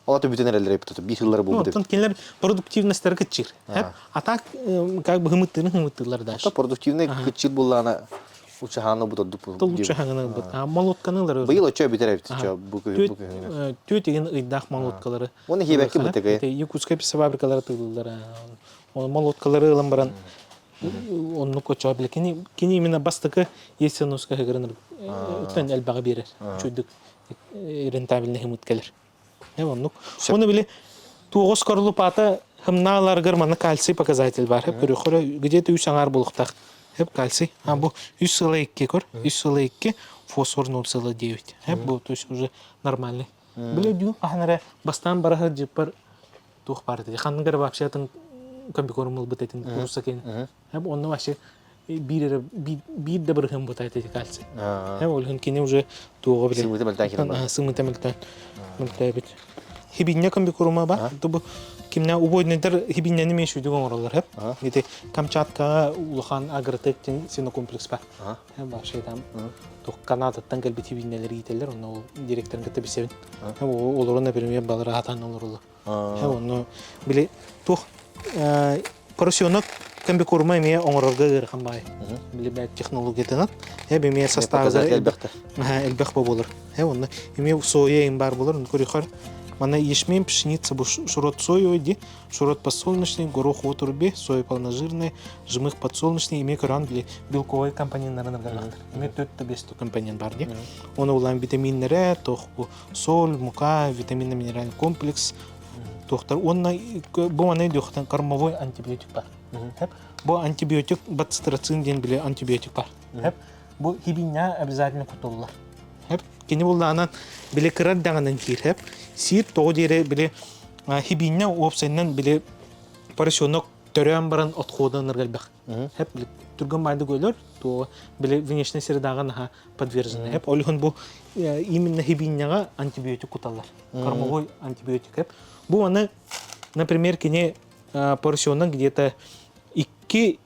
Олата бүтен элелер эптеп, 1 жылдар болду. Ну, кендер продуктивностьтер кычыр. А так как бы хымыттылар дальше. Ата продуктивный кычыр буллана учаханы бутадып. Лучше ханганы бут. Молотканылар. Быйыл очо битер бу төтеген ыйдак молоткалары. Оны хебекке битеге. Якутска писфабрикалары тылдылар. Оны молоткалары ылам баран. Онну кочо биле кини именно бастыкы есенуска хагырыныр. Үтен элбага берер. Чөйдүк рентабельный хымыткалар. Оны биле тугыз корлупата хымналаргыр мана кальций показатель бар. Где-то 3 аңар булуктак. Кальций. Бу 3,2 кор. 3,2 фосфор 0,9. Бу то есть уже нормальный. Биле дю ахнара бастан барахыр жипар тух барды. Ханныгар вообще атын комбикормул бытетін курса кен. Оны вообще bir de bırhım bu taytı kalsın. Hem olhun kini уже tuğu bile. Sımıtı melten kirim. Sımıtı melten. Melten. Hibinne kan bir kuruma var. Bu kimne uboy nedir hibinne mi şu diyor oralar hep. Gide Kamçatka uluhan agritektin sino kompleks var. Hem var şeyden. Kanada'dan gelip hibinneleri giderler. Onu direktörün gitti bir sevin. Hem oluruna bir balığı hatan olur. Hem onu bile tuh Поросенок kan bir koruma emiye onurga gırkan bay. Bile belki teknolojiden. Hem emiye sastavda elbette bu olur. Hem onu emiye soya им бар bulur. Көрүхөр. Мана ячмень, пшеница, шурот соевый, шурот подсолнечный, горох отрубе, соя полножирная, жмых подсолнечный, имеет рангле белковый компонент на рангле. Имеет 4-5 компонент бар. Он улам витаминные, тох соль, мука, витаминно-минеральный комплекс. Тохтар, он бу аны дөхтен кормовой антибиотик бар. Бу антибиотик бацтерацин ден биле антибиотик бар. Бу хибиня обязательно кутуллар. Кені болдағынан біле кырар дағынан кейір хеп. Сир тоғы дере біле хибинне опсайынан біле поросенок төрен баран отходан ыргалбақ. Хеп біле түрген байды көйлер, тоғы біле внешне сері дағын подвержены. Хеп олығын бұл именно хибиннеға антибиотик куталар. Кормовой антибиотик хеп. Бұл аны, например, кені поросенок где-то 2-3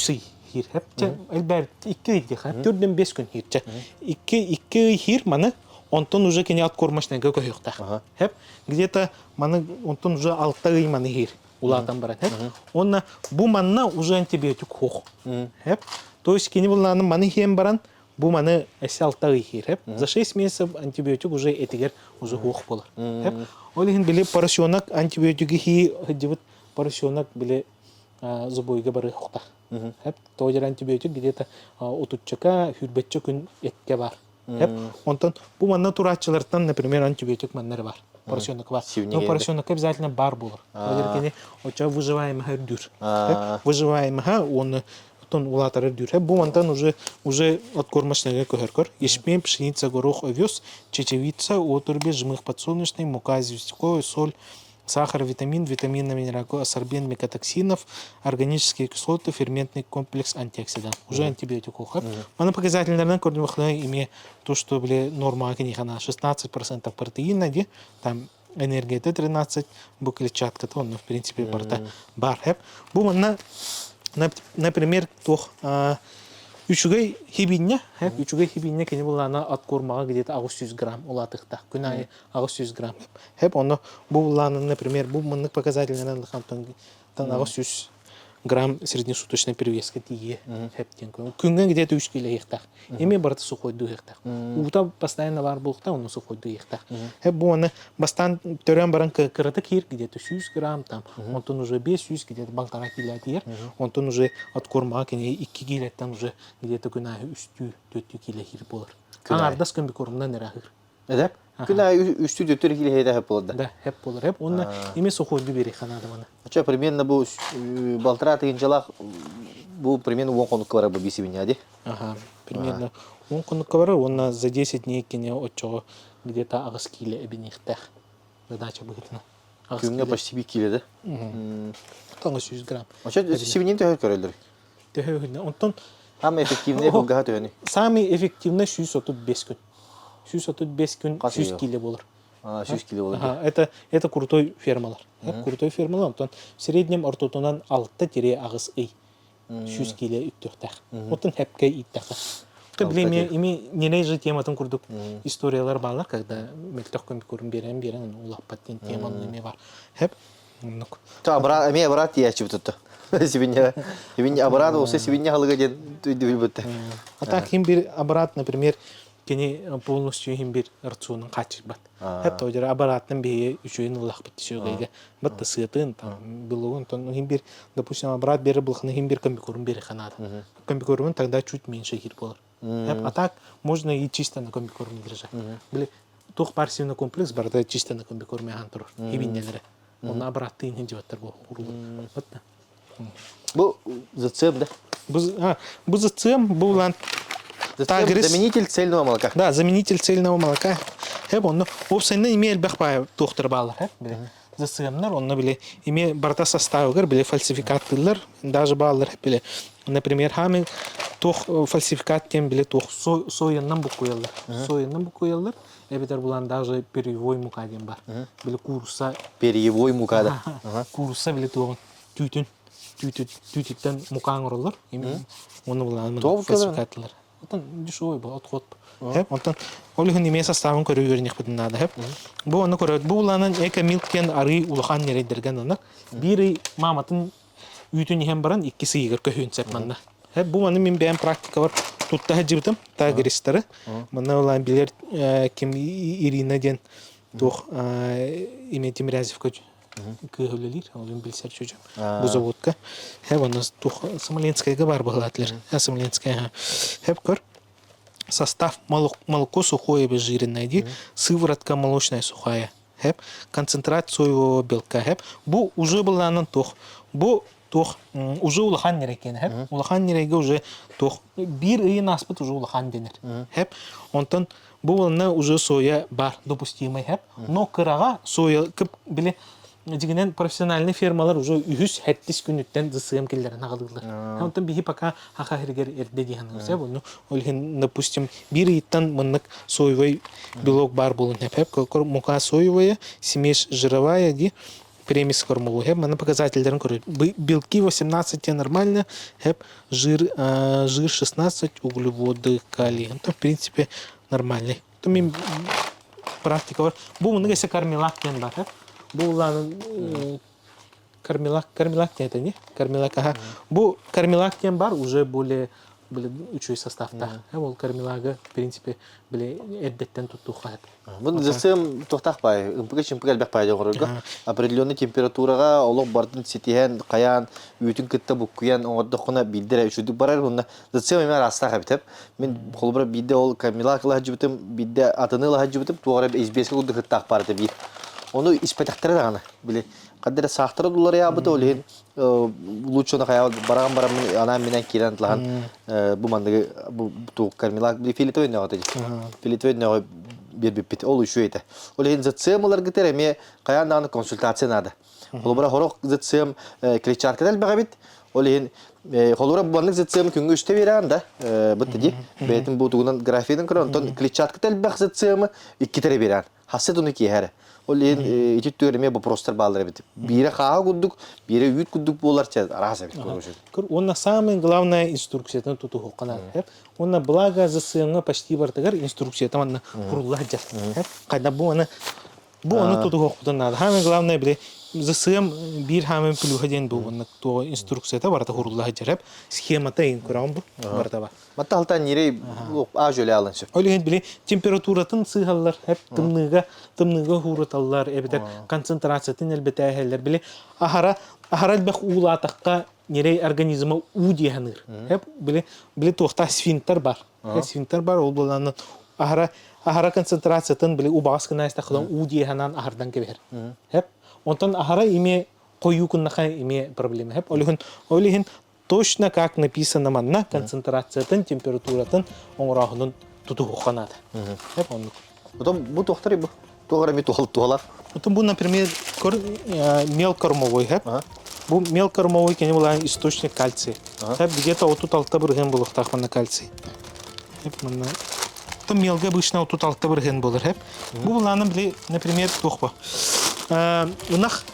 ай. Hir hep elbette 2 ayda hep 4-5 gün hirçe 2 ay hir mana ondan уже kene at kormaşına göküyükta hep где-то mana ondan уже 6 ay mana hir улатан барат hep ona bu manna уже антибиотик хох hep то есть kene bunların mana hem baran bu mana 6 ay hir hep за 6 месяцев антибиотик уже etger уже хох болар hep олихин биле поросенок антибиотики hi hıcıvıt поросенок биле зубойга бары хохта hep toğjer antibiotik где-то otutçaka hürbetçe gün etke var. Hep ondan bu manna turatçılardan например антибиотик manları var. Поросенок var. Но поросенок обязательно бар bulur. Toğjer kene oça выживаемый дюр. Выживаемый он тон улатары дюр. Hep bu mandan уже от кормочного көхөркөр. Ячмень, пшеница, горох, овес, чечевица, отрубе, жмых подсолнечный, мука известковая, соль, сахар, витаминно-минеральный ассорбент микотоксинов, органические кислоты, ферментный комплекс, антиоксидант. Уже антибиотик. Она показательно имеет то, что норма 16% протеина, там энергия 13, клетчатка, то в принципе бар. Например, Üçüge hibinne kene bulana at kormağa где-то 600 грамм улатыкта. Күнайы 600 грамм. Hep onu bu bulanın, например, bu mınlık показательlerden там 600 грамм среднесуточной перевеска тие. Hep тен күнген где-то 3 кило hektar. Эми барты сухойду hektar. Ута постоянно бар булыкта, onu сухойду hektar. Hep bu onu bastan törен баран кырытык хир где-то 100 грамм там. Онтон уже 500 где-то балтара кило тиер. Онтон уже от корма кене 2 килодан уже где-то күнайы 3-4 кило хир болар. Аңардас күн бі кормдан нерахыр. Edep? Күнайы 3-4 кило хейде hep olur da. Да, hep болар. Hep onu эми сухойду бери ханады мана. Açı примерно bu балтара тыгынчалак bu примерно 10 конукка бар bu бисибиня, ди? Ага, примерно 10 конукка бар, оны за 10 дней кене отчого где-то 6 кило эбинихтах. Задача быгытына. Күнгө почти 1 кило, да? Там 100 грамм. Açı сибинин төхөр көрөлдөр. Төхөр, онтон Самый эффективный булгаха төхөнү. Самый эффективный 135 gün. 135 gün 100 kilo болар. 100 кило болар. Ага, это крутой фермалар. Крутой фермалар, онтон в среднем ортотонан 6-9 ай. 100 кило үттөхтах. Онтон хепке иттаха. То билеме ими нелей же тематын курдук историялар балар, когда мектох көмүк көрүн берен улаппаттен теманы эме бар. Хеп. Та брат ячып тутту. Сибиння обрат болса сибиння халыга ден түйдү билбетте. А так ким бир обрат, например, кени полностью ким бир рационун качып бат. Хеп тоожер обраттын бии үчөйүн улак битти шөгөйгө. Батты сытын там билогон тон ким бир, допустим, обрат берип булхны ким бир көмүк көрүн бери канат. Көмүк көрүн тогда чуть меньше хир болар. А так можно и чисто на көмүк көрүн держать. Били тух парсивный комплекс барда чисто на көмүк көрүн хантур. Хибиннелер. Оны обратты не жибаттар бу. Батты. Bu зацеп, да? Bu зацеп, bu lan Заменитель цельного молока. Да, заменитель цельного молока. Hep onu opsayında имейл бахпай доктор балар. засыгамнар, онна биле име барта составыгар биле фальсификаттылар, даже баллар биле. Например, хами тох фальсификат тем биле тох сояннан букуялар. Сояннан букуялар. Эбитер булан даже перьевой мука дем бар. Биле курса Перьевой мукада. курса биле тох түтүттен мука аңырылар. Оны булан фальсификаттылар. Отан дешевой был отход. Онтан олихын име составын көрүү верник бутун надо. Бу оны көрөт. Бу буланын эка милктен ары улахан нерейдерген анак. Бири маматын үйтүн иһен баран иккиси игер көһүн сепманна. Бу аны мен бәм практика бар. Тутта хаҗибтым, тагыристары. Мына улан билер ким Ирина ден тох име Тимирязевка көһөлөлөр, олын билсер чөҗөм. Бу заводка. Аны тох Смоленскайга бар булатлар. Смоленская. Көр. Состав молоко сухое обезжиренное, сыворотка молочная сухая, концентрат соевого белка. Бу уже была на тох. Бу тох уже улахан нерекен. Улахан нереге уже тох. Бир и наспыт уже улахан денер. Онтан бу на уже соя бар допустимый. Но кырага соя кып биле дигенен профессиональный фермалар уже 100-70 күнүттен дысыгым келлерин агылдылар. Онтан бихи пока хахахиргер эрде дигенин көрсө, буну олген допустим бир иттан мыннык соевый белок бар болун хеп, мука соевая, смесь жировая ди премис кормову. Мына показательдерин көрөт. Белки 18 нормально, жир 16, углеводы, калий. В принципе нормальный. То мен практика бар. Бу мына кесе кармелак кен бар. Бу уланын кармелак это не? Кармелак, ага. Бу кармелак тем бар уже более учой составта. Ол кармелага, в принципе, были эддеттен туттуха. Бу засым тохтах бай, ымпыгачым пыгал бак бай жогорга. Определенный температурага олог бардын сетиһен, каян, үтүн кытта букуян, оңдохуна билдире үчүдүк барар буна. Засым эме растага битеп. Мен холбара бидде ол кармелак лахжыбытым, бидде атыны лахжыбытым, тугара избеске кудды кыттак бар деп. Onu ispetaktara da ana bile kadar sahtara dolar ya bu da olin lütfen kaya barang ana minen kiran tlahan bu mandığı bu tu karmilak bir filtre ne olacak filtre ne bir bit olu şu ete olin zatsemalar getiremiye kaya nana konsultasyon nada olbara horok zatsem kliçar kadar bagabit olin holura bu mandığı zatsem küngü üstte veren de bu dedi betim bu tuğundan grafiden kıran ton kliçar kadar bag zatsem iki tere veren haset onu ki her Олин итүттөрөмө бу простор балдыр бит. Бире хаа гуддук, бире үт гуддук боларча араса бит көрөшөт. Онна самая главная инструкцияны туту хоккана. Онна блага засыгыңа почти бартыгар инструкция таманна куруллажа. Кайда бу аны туту хоккудан надо. Самое главное биле засыгым бир хамын плюхаден бу онна то инструкцияда барта куруллажа. Схемата ин курам бу барта бар. Мата алта нирей ажөле алынчы. Олин биле температуратын сыгаллар, тымныга хуруталлар, эбитер концентрациятын элбете эхеллер биле ахара бек улатакка нирей организма у диганыр. Биле тохта сфинктер бар. Сфинктер бар ол буланы ахара концентрациятын биле убаскына истахдан у диганан ахардан кебер. Онтан ахара име кою куннаха име проблема. Олин точно как написано манна концентрациятын, температуратын оңрахынын туту хоканады. Потом бу тохтары бу. Тогара ми тухалар. Потом бу, например, мелкормовой. Бу мелкормовой кене була источник кальция. Где-то вот тут алта бирген булуктак мана кальций. Потом мелга обычно вот тут алта бирген булар. Бу буланы биле, например, тохпа. Унах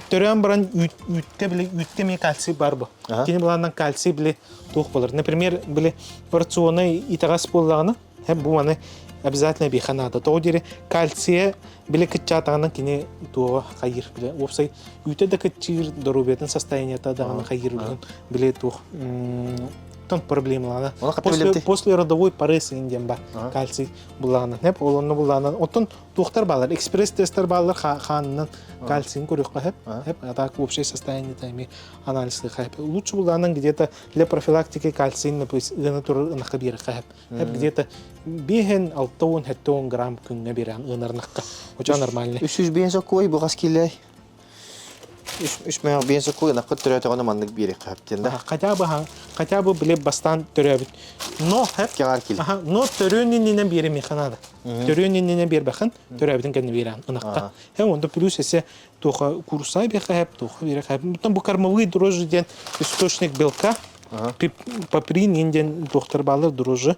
төрөм баран үтке ме кальций бар бу. Кене буландан кальций биле тох болар. Например, биле порционы итагас боллаганы, бу маны обязательно биханада. То дире кальция биле кытчатаганы кене туга кайыр биле. Опсай үтө да кытчыр дорубетин состоянието даганы кайыр биле тух. Тон проблемалар. После родовой поры индем бар. Кальций буллаганы. Олонны буллаганы. Оттон тухтар балар, экспресс-тестер балар ханнан кальцийн көрөк кахып. Так общее состояние тайми анализы кахып. Лучше буллаганы где-то для профилактики кальцийн натур нахабир кахып. Где-то беген 6-7 грамм күнгө берен ынарнакка. Очень нормально. 300 бензок кой бугас килей. Үш мәң бенсі қойын ақы түрәті ғана мандық берек қаптен да. Хотя бы біле бастан төрөбүт. Но хеп. Кеңар кел. Но төрөнүнүнөн бери механада. Төрөнүнүнөн бер бахын төрөбүтүн кенне берен ынакка. Hem onda плюс есе тоха курсай бе хеп, тоха бере хеп. Бутан бу кормовые дрожжи ден источник белка. Паприн инден доктор балыр дрожжи.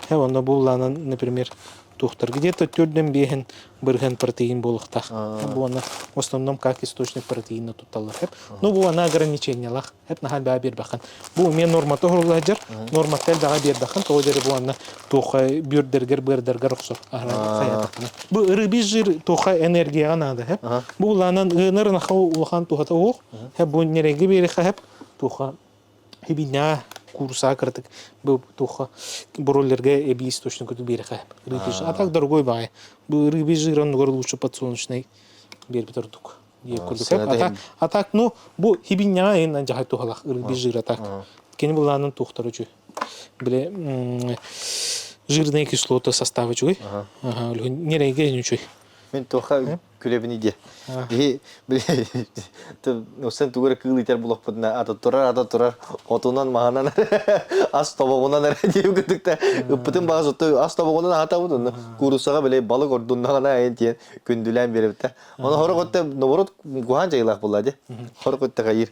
Hem onda булланын, например, тухтар где-то 4-5 бирген протеин болуктар. Бу аны в основном как источник протеина туталар. Ну бу аны ограничениялар. Хеп нахал ба бер бахан. Бу мен норма тогурлажыр. Норма тел дага бер бахан. Тоодер бу аны тоха бирдергер рөхсөр. Бу рыбий жир тоха энергия надо. Хеп. Бу ланан гыныр нахал улхан тухата ох. Хеп бу нереге бери хеп тоха хибина курса кыртык бу туха броллерге эби источник өтүп бере хап. Рыбий, а так дорогой бай. Бу рыбий жир он лучше подсолнечный берип турдук. А так ну бу хибиня эн жахай тухалак рыбий жир так. Кени буланын тухтары үчү. Биле жирные кислоты составы үчү. Ага, нереге үчү. Мен тоха күлебини де. Осен тугары кылытер булак бутна ата турар отунан маханан ас тобогунан деп күтүктө ыппытын багызытты ас тобогунан ата бутун курусага беле балык ордуннагана айын күндүлөн берип та. Аны хороготта наоборот гуан жайлак булады. Хороготта кайыр.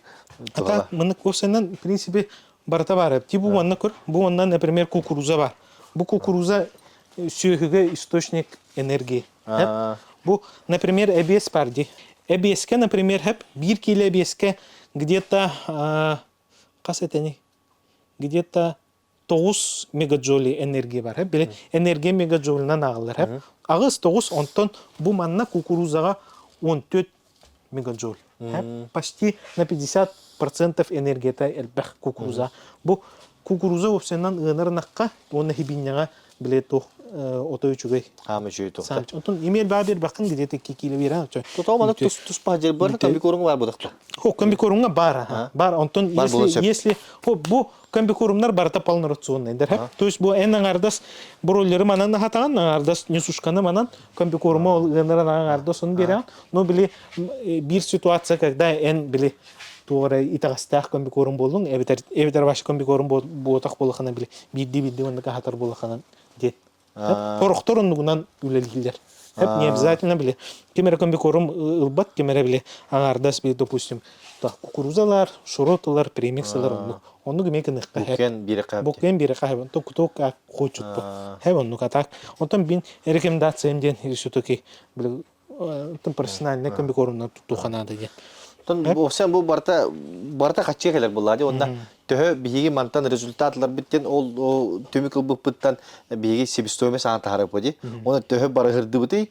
Ата мынык осенен в принципе барта бар. Тибу манна көр. Бу андан, например, кукуруза бар. Бу кукуруза сүйөгүгө источник энергии. Бу, например, эбес парди. Эбеске, например, 1 кило эбеске где-то где-то 9 мегаджоли энергии бар. Биле энергия мегаджолунан агылар. Агыс 9 онтон бу манна кукурузага 14 мегаджол. Почти на 50% энергията элбэх кукуруза. Бу кукуруза опсеннан ынырнакка оны хибинняга биле тох отойчугай. Хамы жүйту. Онтон имел бабер бакын где-то 2 кило берен. Тотал мана тус пажер бар, комбикорунга бар будакта. Комбикорунга бар. Бар, онтон если бу комбикорумнар барта полный рационный. То есть бу энаңардас броллеры манан хатаган, аңардас несушканы манан комбикорума гыныран аңардас он берен. Но биле бир ситуация, когда эн биле туора итагастах комбикорум болдун, эбитер баш комбикорум ботак болахана биле бидди онда хатар болахана де. Порохторуннугунан үлелгилер. Не обязательно биле. Кемере комбикорум ылбат, кемере биле аңардас биле, допустим, кукурузалар, шуроталар, премиксалар, онну гемекен ыкка. Букен бире кайбы. Ток хочутпу. Онну катак. Онтон бин рекомендациям ден решетоки биле профессиональный комбикорумнан туханада де. Sen bu barta kaçıya gelir bulladı. Onda töhö bihi mantan rezultatlar bitten o tümük ılbık bitten bihi sebistöyme sanatı harap oldu. Ona töhö bara hırdı bıtı.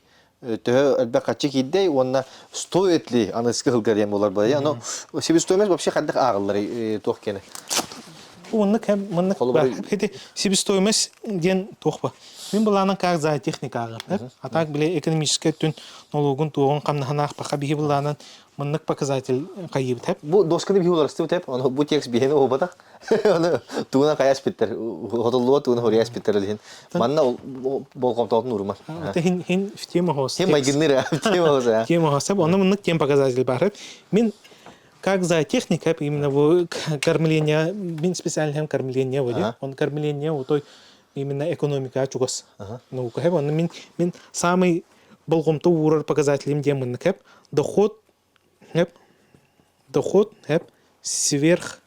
Töhö elbette kaçık idde. Ona stoyetli anıskı hılgarıyan bolar bulladı. Ano sebistöyme вообще kaddak ağılları toh kene. Оннык бар. Хети себестоимость ден тохпа. Мен буланын как за техника агыр. А так биле экономический түн налогун туган камнаханах бака биги буланын мыннык показатель кайып теп. Бу досканы биги олар степ теп. Аны бу текст бихени обада. Аны тугана каяс биттер. Хотоллуа тугана хорияс биттер ден. Манна болгомтотун урман. Хин в тема хос. Тема гиннер тема хос. Тема хос. Аны мыннык тем показатель бар. Мен как за техника именно в кормление, бин специальное кормление вроде, он кормление вот той именно экономика чугас. Ну как он мин самый болгомто урар показателем демон как доход сверх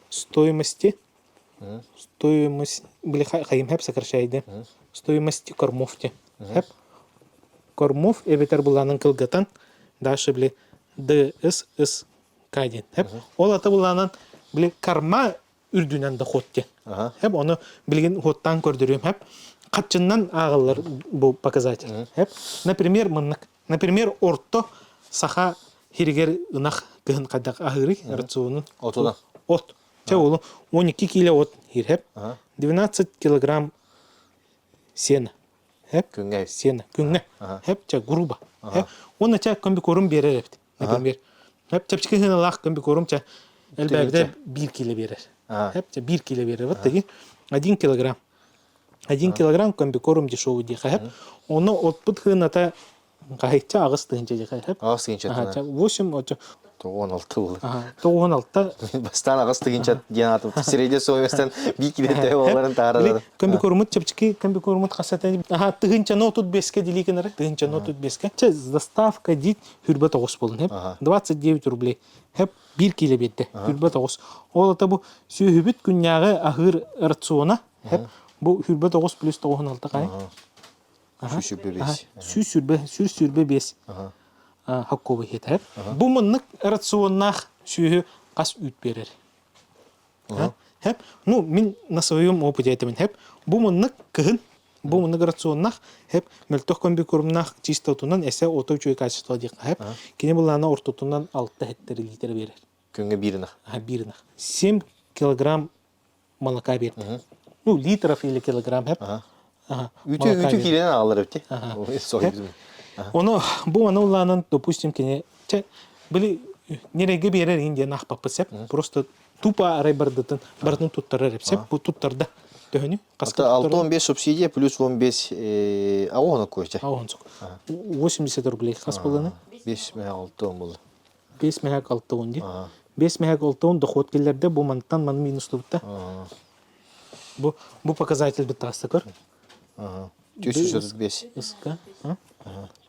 стоимости были хаим хеп сокращает стоимости кормовки кормов эбетер буланын кылгатан дальше били ДСС кайден. Ол ата буланан биле карма үрдүнөн доход кен. Оны билген хоттан көрдүрөм. Катчыннан агылар бу показатель. Например, например, орто саха хиригер ынак кын кадак агыры рационун отудан. От. Че ол 12 кило от хиреп. 12 килограмм сена. Күнгө. Сена. Күнгө. Че грубо. Оны че комбикорум берер. Например, чапчики хыналах комбикорум че элбегде 1 кило берер. Че 1 кило берер. Вот таки 1 килограмм. 1 килограмм комбикорум дешевый диха. Оны отпут хыната Кайча агыс тыгынча жака хеп. Ағыз тыгынча. 8 очо. 16 болды. 16 Бастан ағыз тыгынча ден атып. Сиреде сойместен бий килете оларын тағырады. Комбикормут чепчики, комбикормут хасата. Тыгынча но тут беске деликенер. Тыгынча но тут беске. Заставка дит хүрбе 9 болын хеп. 29 рублей. Хеп 1 кило бетте. Хүрбе 9. Ол ата бу сүйүбүт күннягы ахыр рациона. Хеп бу хүрбе 9 плюс 96 кай. Сүрбе 5. Хакковы хет. Бу мыннык рационнах сүйү кас үт берер. Хеп, ну, мен на своем опыте айтамын. Хеп, бу мыннык кыгын, бу мыннык рационнах, хеп, мөлтөх комбикормнах чисто тунан эсе ото чөй качество дейк. Хеп, кене булана ортотунан 6 хеттер литр берер. Күнгө биринах. Биринах. 7 килограмм молока берди. Ну, литров или килограмм, хеп. Үтү килен алыр өтте. Оны бу аны уланын, допустим, кене, били нереге берер инде нахпапы сеп, просто тупо арай бардытын туттарар сеп, бу туттарда төхөнү. 6-15 субсидия плюс 15 агоны койча. 80 рублей кас боланы. 5 мега 6 болду. 5 мега 6 ди. 5 мега 6 доход келерде бу мантан ман минустубта. Бу показатель битасы көр. 435. Иска.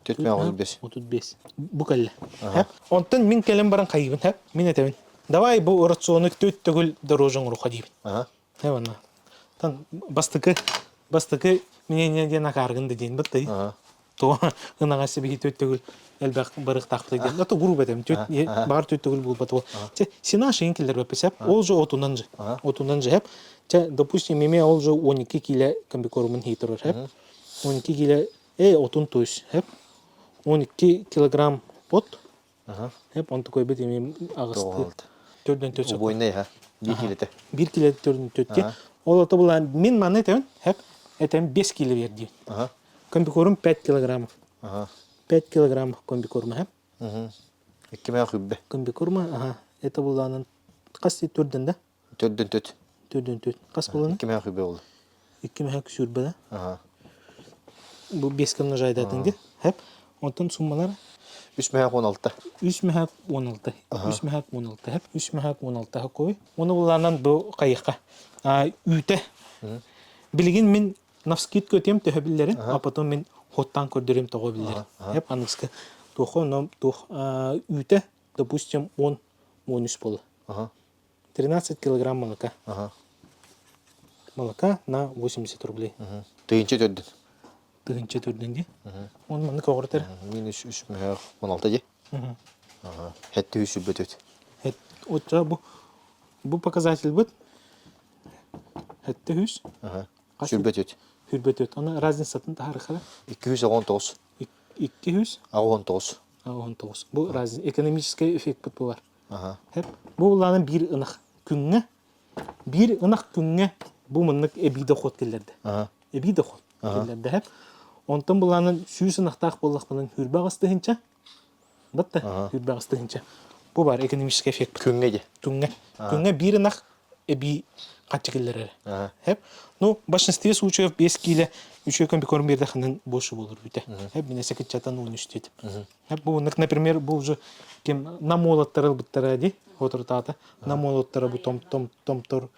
435. Бу келе. Онтан мин келем баран кайыбын, хеп. Мен этебин. Давай бу рационы төттөгүл дорожың руха дейбин. Хевана. Тан бастыкы менен ден акаргын дейин битти. То ынага себе төттөгүл элбак барык такты дейин. Ото груп этем. Бар төттөгүл булбат. Сина шенкелер бепсеп, ол же отунан же хеп. Допустим, меме ол же 12 кило комбикормун хейтерер хеп. 12 кило отун туйс хеп. 12 килограмм от. Хеп, он такой бит эми агысты. 4-4 Бойнай ха. 1 килете. 1 кило 4-4. Ол ата була мен маны этем, хеп, этем 5 кило берди. Комбикорм 5 килограммов. 5 килограммов комбикорм хеп. 2 мега хүббе. Комбикорм, это буланын касты 4ден да? 4-4. 4-4. Кас буланы? 2 мега хүббе болду. 2 мега сүрбе да? Бу 5 кемне жайдатың ди. Хеп, онтан суммалар 3 мега 16. 3 мега 16. 3 мега 16 хеп. 3 мега 16 хакой. Оны буланан бу кайыкка. Үйте. Билген мен навскит көтем төһөбиллерин, а потом мен хоттан көрдөрөм тогобиллерин. Хеп аныска тохо ном тох үйте, допустим, 10 болу. 13 килограмм молока. Молока на 80 рублей. Тыгынча төддүн. Тыгынча төрдөн ди. Оны маны когортер. Минус 3 мега 16 ди. Хетти үсү бөтөт. Отча бу показатель бит. Хетти үс. Сүрбөтөт. Хүрбөтөт. Аны разницатын тарыхы. 219. 200. 19. 19. Бу разница экономический эффект бит булар. Хеп. Бу буланы бир ынак күнгө бу мыннык эбиде хот келерди. Эбиде хот келерди хеп. Онтан буланы сүйүс ынактак боллак менен хүрбагыстыгынча. Батта хүрбагыстыгынча. Бу бар экономический эффект. Күнгө бир ынак эби качыгылары. Хеп. Ну, в большинстве случаев 5 кило еще комбикорм бердахнын бошу болур бүте. Хеп менен секретчатан университет. Хеп бу, например, бу уже кем намолоттар буттара ди, отуртата. Намолоттар бу том-тор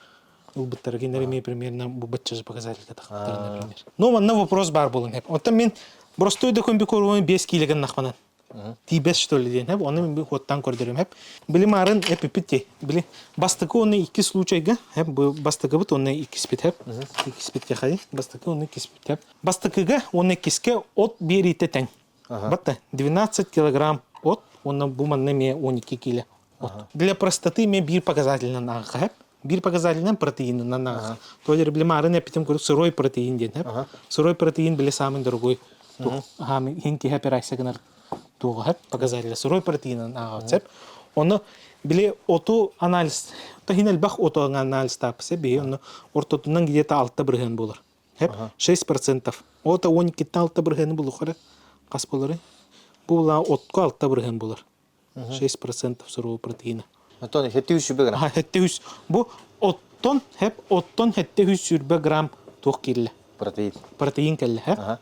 улбуттар генереме примерно бу бачча показатель тактар, например. Ну, на вопрос бар болун хеп. Оттан мен простой да комбикорм 5 килоган нахманан. Тибес что ли ден хеп, оны мен хоттан көрдөрөм хеп. Билим арын эпипити. Били бастыкы оны 2 случайга, хеп, бу бастыкы бут оны 2 спит хеп. 2 спитке хади, бастыкы оны 2 спит хеп. Бастыкыга оны киске от берите тең. Батта 12 килограмм от, оны бу манна ме 12 кило от. Для простоты ме бир показательнан ага хеп. Бир показательнан протеин на ага. Толер билим арын эпитим көрүк сырой протеин ден хеп. Сырой протеин биле самый дорогой. Хами хинки хеп райсагнар тугат показатель сырой протеинен агацеп. Оны биле оту анализ. Тахинел бах оту анализ тапсы бе, оны ортотунан где-то 6 бирген болор. Хеп 6%. Ота 12 бирген болу хара. Кас болоры? Бу ла отко 6 бирген болор. 6% сырой протеина. Антони, хетти үсү бе гана. Хетти үс. Бу оттон хеп оттон хетти үс сүрбе грамм тух киле. Протеин. Протеин келе хеп.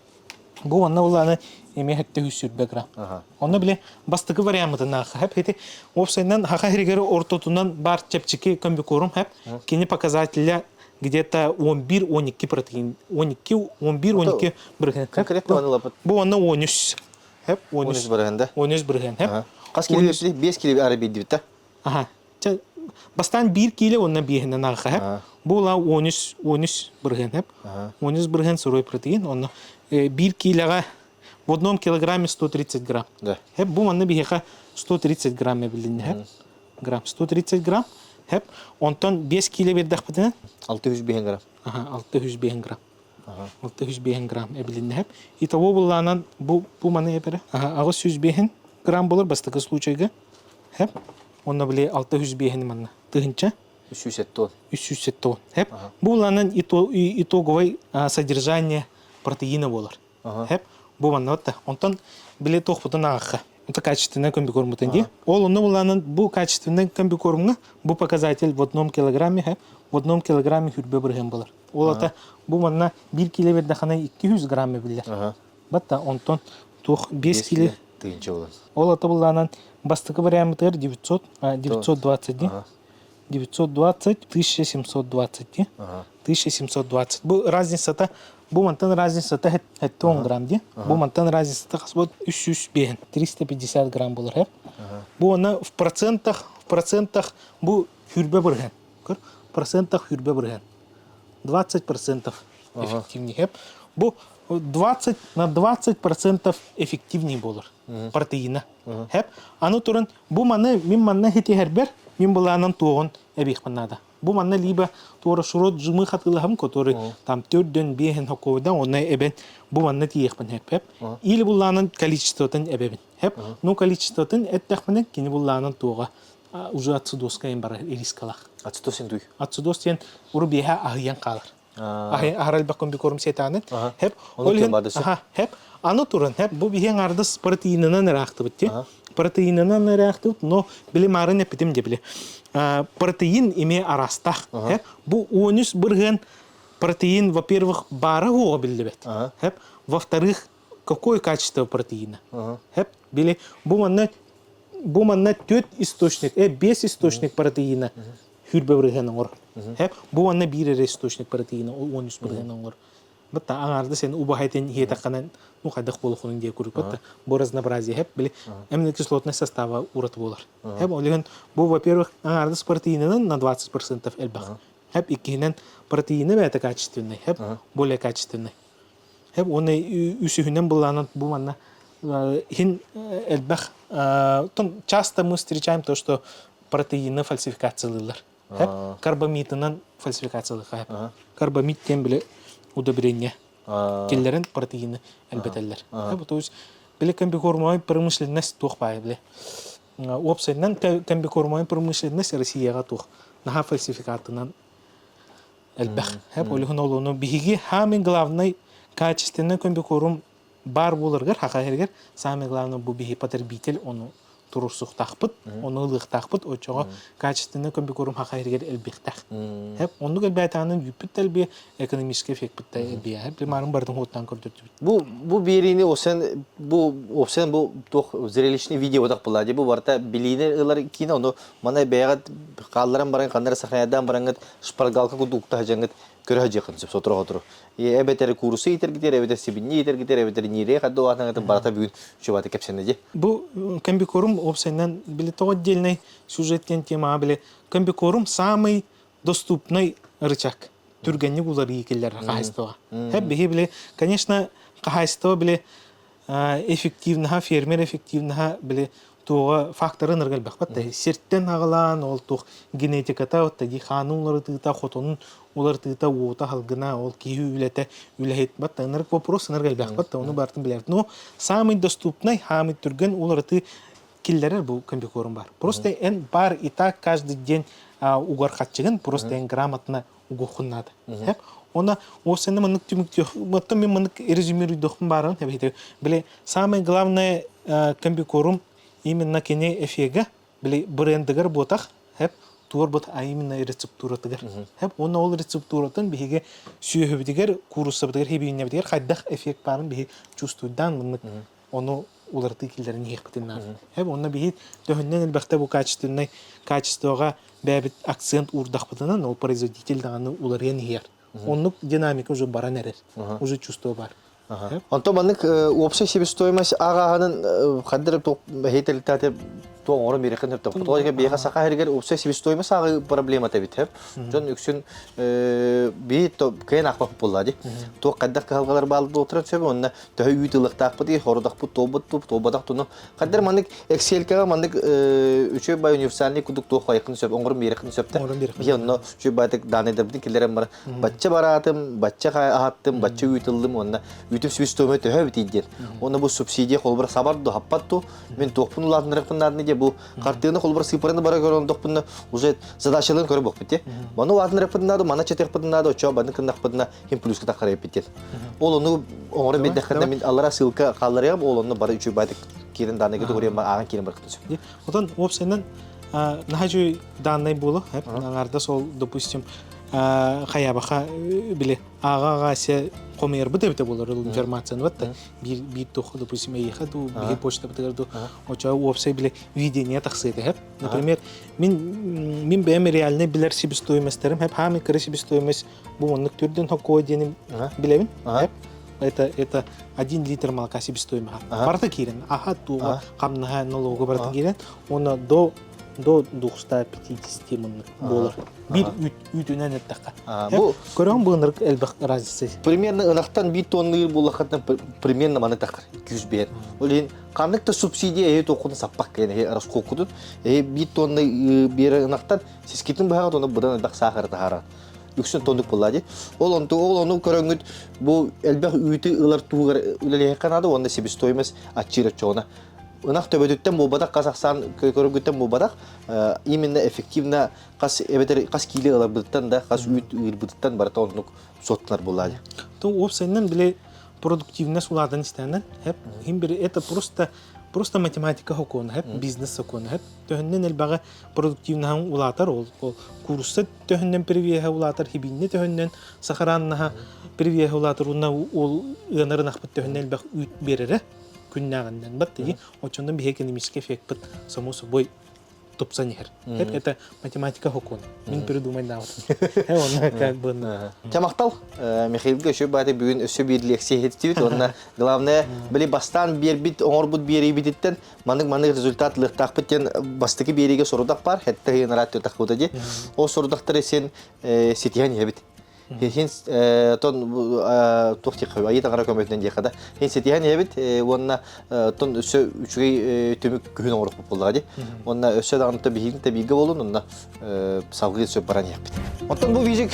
Бу анна уланы эме хетте 100 грамм. Ага. Оны биле бастыкы вариантына хәп хете опсайнан хака хиргәре ортотунан бар чепчики комбикорум хәп кини показателя где-то 11-12 протеин 11-12 бирген. Конкретно оны лапыт. Бу аны 13 хәп 13 13 барганда. 13 бирген хәп. Кас киле 5 киле ары бит бит та. Ага. Бастан 1 киле онна бигенен ага хәп. Бу ла 13 бирген хәп. 13 бирген сырой протеин онна 1 килега в 1 килограмме 130 грамм. Да. Хеп бу манны бигеха 130 грамм билин хеп. Грамм 130 грамм. Хеп онтон 5 киле бердәк битен. 600 грамм. Ага, 600 грамм. Ага. 600 грамм билин хеп. Итого булланан бу манны эпере. Ага, 600 грамм булыр бастыкы случайга. Хеп. Онна биле 600 манны. Тыгынча 300 тонн. 300 тонн. Хеп. Булланан итоговый содержание протеина булыр. Хеп. Бу манны отта. Онтон биле тохпутун агы. Это качественный комбикорм бутенди. Ол оны буланын бу качественный комбикормга бу показатель в 1 килограмме хеп. В 1 килограмме хүрбе бирген булар. Ол ата бу манна 1 кило берде хана 200 грамм билер. Батта онтон тох 5 кило тыгынча болот. Ол ата буланын бастыкы варианттар 920 920 1720 1720. Бу разницата бу мантан разницата хет 10 грамм ди. Бу мантан разницата хасбот 350 грамм булар хеп. Бу аны в процентах бу хүрбе бирген. Көр процентах хүрбе бирген. 20% эффективнее хеп. Бу 20 на 20% эффективнее булар протеина. Хеп. Аны турын бу маны мин манна хити хербер мин буланын тугын эбих маннада. Бу манна либо тора шурот жумы хатылахам, который там 4-ден бехен хаковдан оны эбен бу манна тиехпен хеп. Или буланын количествотын эбебен. Хеп. Ну количествотын эттехпен кини буланын туга уже ацидоска им бар рискалах. Ацидос интуй. Ацидос тен уру беха ахян калар. Ахарал баком бикорум сетанын. Хеп. Хеп. Аны турын хеп бу бехен ардыс протеинынан рахты битти. Протеинынан рахты, но биле марын эпитим де биле. Протеин име арастах. Бу 13 бирген протеин, во-первых, бара го билебет. Во-вторых, какое качество протеина? Биле бу манна 4 источник, 5 источник протеина. Хүрбе бирген ор. Бу манна 1 источник протеина, 13 бирген ор. Бата аңарды сен убахайтен хетаканан ну кайдак болухунун дие көрүп бата. Бу разнообразие хеп биле аминокислотный состава урат болар. Хеп олеген бу во-первых аңарды протеининин на 20% элбах. Хеп икинен протеины бета качественный, хеп более качественный. Хеп оны үсүхүнөн буланат бу манна хин элбах. Часто мы встречаем то, что протеины фальсификациялар. Хеп карбамидинин фальсификациялар хеп. Карбамид тем биле удобрение. Келлерин протеины элбетеллер. То есть биле комбикормой промышленность тухпай биле. Опсайнан комбикормой промышленность Россияга тух. Наха фальсификатынан элбах. Олихун олону биги самый главный качественный комбикорм бар булыргар хакайгер самый главный бу биги потребитель onu турусук тахпыт, onu ылык тахпыт, очого качественный комбикорм хакайгер элбихтах. Хеп onu гелбетанын юпиттелби экономический эффект битте бия. Хеп марын бардын хоттан көрдөт. Бу берини осен бу тох зрелищный видео так булади. Бу барта билине ылар кино onu мана бегат калларан баран кандар сахаядан барангат шпаргалка кудукта жангат көрө жакын деп сотро отур. Эбетер курсы итергитер, эбетер сибинни итергитер, эбетер нире хадо атангат барата бүгүн чубаты кепсенеди. Бу комбикорм опсайнан биле то отдельный сюжеттен тема биле комбикорм самый доступный рычаг. Түргенни булар икеллер кайстыга. Хеп биле, конечно, кайстыга биле эффективна фермер эффективна биле туга факторын ыргал бакпатта. Серттен агалан ол туг генетиката оттаги хануулары тыта хотонун улар тыта ута халгына ол киюлете үлехет батта нырк вопрос ыргал бакпатта. Оны бартын билер. Но самый доступный хамит түрген уларды киллерер бу комбикорм бар. Просто эн бар и так каждый день угар хатчыгын просто эн грамотно угухуннады. Хеп она осенне мынык түмүктө баттан мен мынык резюмирую дохун барын хеп биле самое главное комбикорм именно кене эфега биле брендигер ботах хеп тур бот а именно рецептуратыгер хеп оны ол рецептуратын биге сүйөбүдигер курусабыдыгер хебинебдигер хайдах эффект барын биге чувствуйдан мынык onu уларты килдерин ехпитиннар. Хәб онна бит төхөннән әлбәттә бу качествога бәбит акцент урдахпытынан ол производитель даганы уларга нигер. Оннук динамика уже баран эрер. Уже чувство бар. Онто маннык общая себестоимость агаһынын хаддырып ток хейтелтате то орын берекен деп ток. Тойга бега сака хергер общая себестоимость ага проблема табит хеп. Жон үксүн бит то кен акпап булады. То каддак калгалар балды отурат сөбө онна төхөй үтүлүк такпыты хордак бу тобадак туну. Каддар маннык Excel-га маннык үчө бай универсальный кудук то хайкын сөп оңгор берекен сөптө. Би онно үчө байдык данедерди килерем бар. Бачча баратым, бачча аттым, бачча үтүлдүм онна үтүп себестоимый төхөй битидер. Онна бу субсидия холбар сабарды хаппатту. Мен токпун латынрыкпындарны бу картыны холбар сыпырны бара көрөндөкпүнө уже задачаларын көрүп бокпит. Маны латынрыкпындар, мана четерпындар, очо бандыкындакпындар ким плюска такарып битет. Ол ону оңор меддекенде мен алара ссылка калдырам, ол ону бары үчө байдык кирин даныгы көрөм аган кирин бар кытып. Отон опсенен нахажу данный болу, хеп, аңарда сол, допустим, хаябаха биле ага се комер бите болор информацияны батта бир тоху допустим ехаду бир почта битегерду оча опсе биле видение таксыды хеп. Например, мин бем реальный билер себестоимостьтерим хеп хами кире себестоимость бу монлык түрдөн хокой деним билебин хеп. Это 1 литр молока себестоимость. Барта кирен, ага туга камнаха налогы барта кирен, оны до 250 миллион доллар. Бир үтүнөн эттака. Бу көрөң бунырк элбак разысы. Примерно ынактан 1 тонны булакатан примерно маны такыр 200 бер. Олен каныкта субсидия эт окуну саппак кене раскокудут. 1 тонны бер ынактан сискитин багат оны будан элбак сахар тахара. 300 тонны булады. Ол ону көрөңүт бу элбак үтү ылар тугар үлеле канады онда себестоимость ачыра чона. Унах төбөдөттен бу бадак Казакстан көргөттен бу бадак именно эффективно кас киле алабыттан да кас үт үрбүттан барта онук соттар булады. То опсеннен биле продуктивность уладан истенен хеп хим бир это просто математика хокон хеп бизнес хокон хеп төннен элбага продуктивный улатар ол курста төннен привеха улатар хибинне төннен сахаранна привеха улатар уна ол янарын ахпыт төннен элбак үт берере күннәгәндән баттыгы очондан бих экономический эффект бит само собой топсанер. Это математика хокон. Мин придумай да. Онна как бы Тамактал Михаилга ещё бады бүгүн өсө бирлексия хеттибит. Онна главное били бастан бит оңор бут бери биттен маны результат лыктакпыттен бастыгы бериге сорудак бар. Хетте генератор такута ди. О сорудактар сен сетиян ебит. Хин тон тухти кой айта гара көмөтөн декада. Хин сетиян ебит. Онна тон өсө үчүгөй төмүк күн оңор болду. Онна өсө дагында биге болун. Онна салгы сөп баран ебит. Оттон бу бижик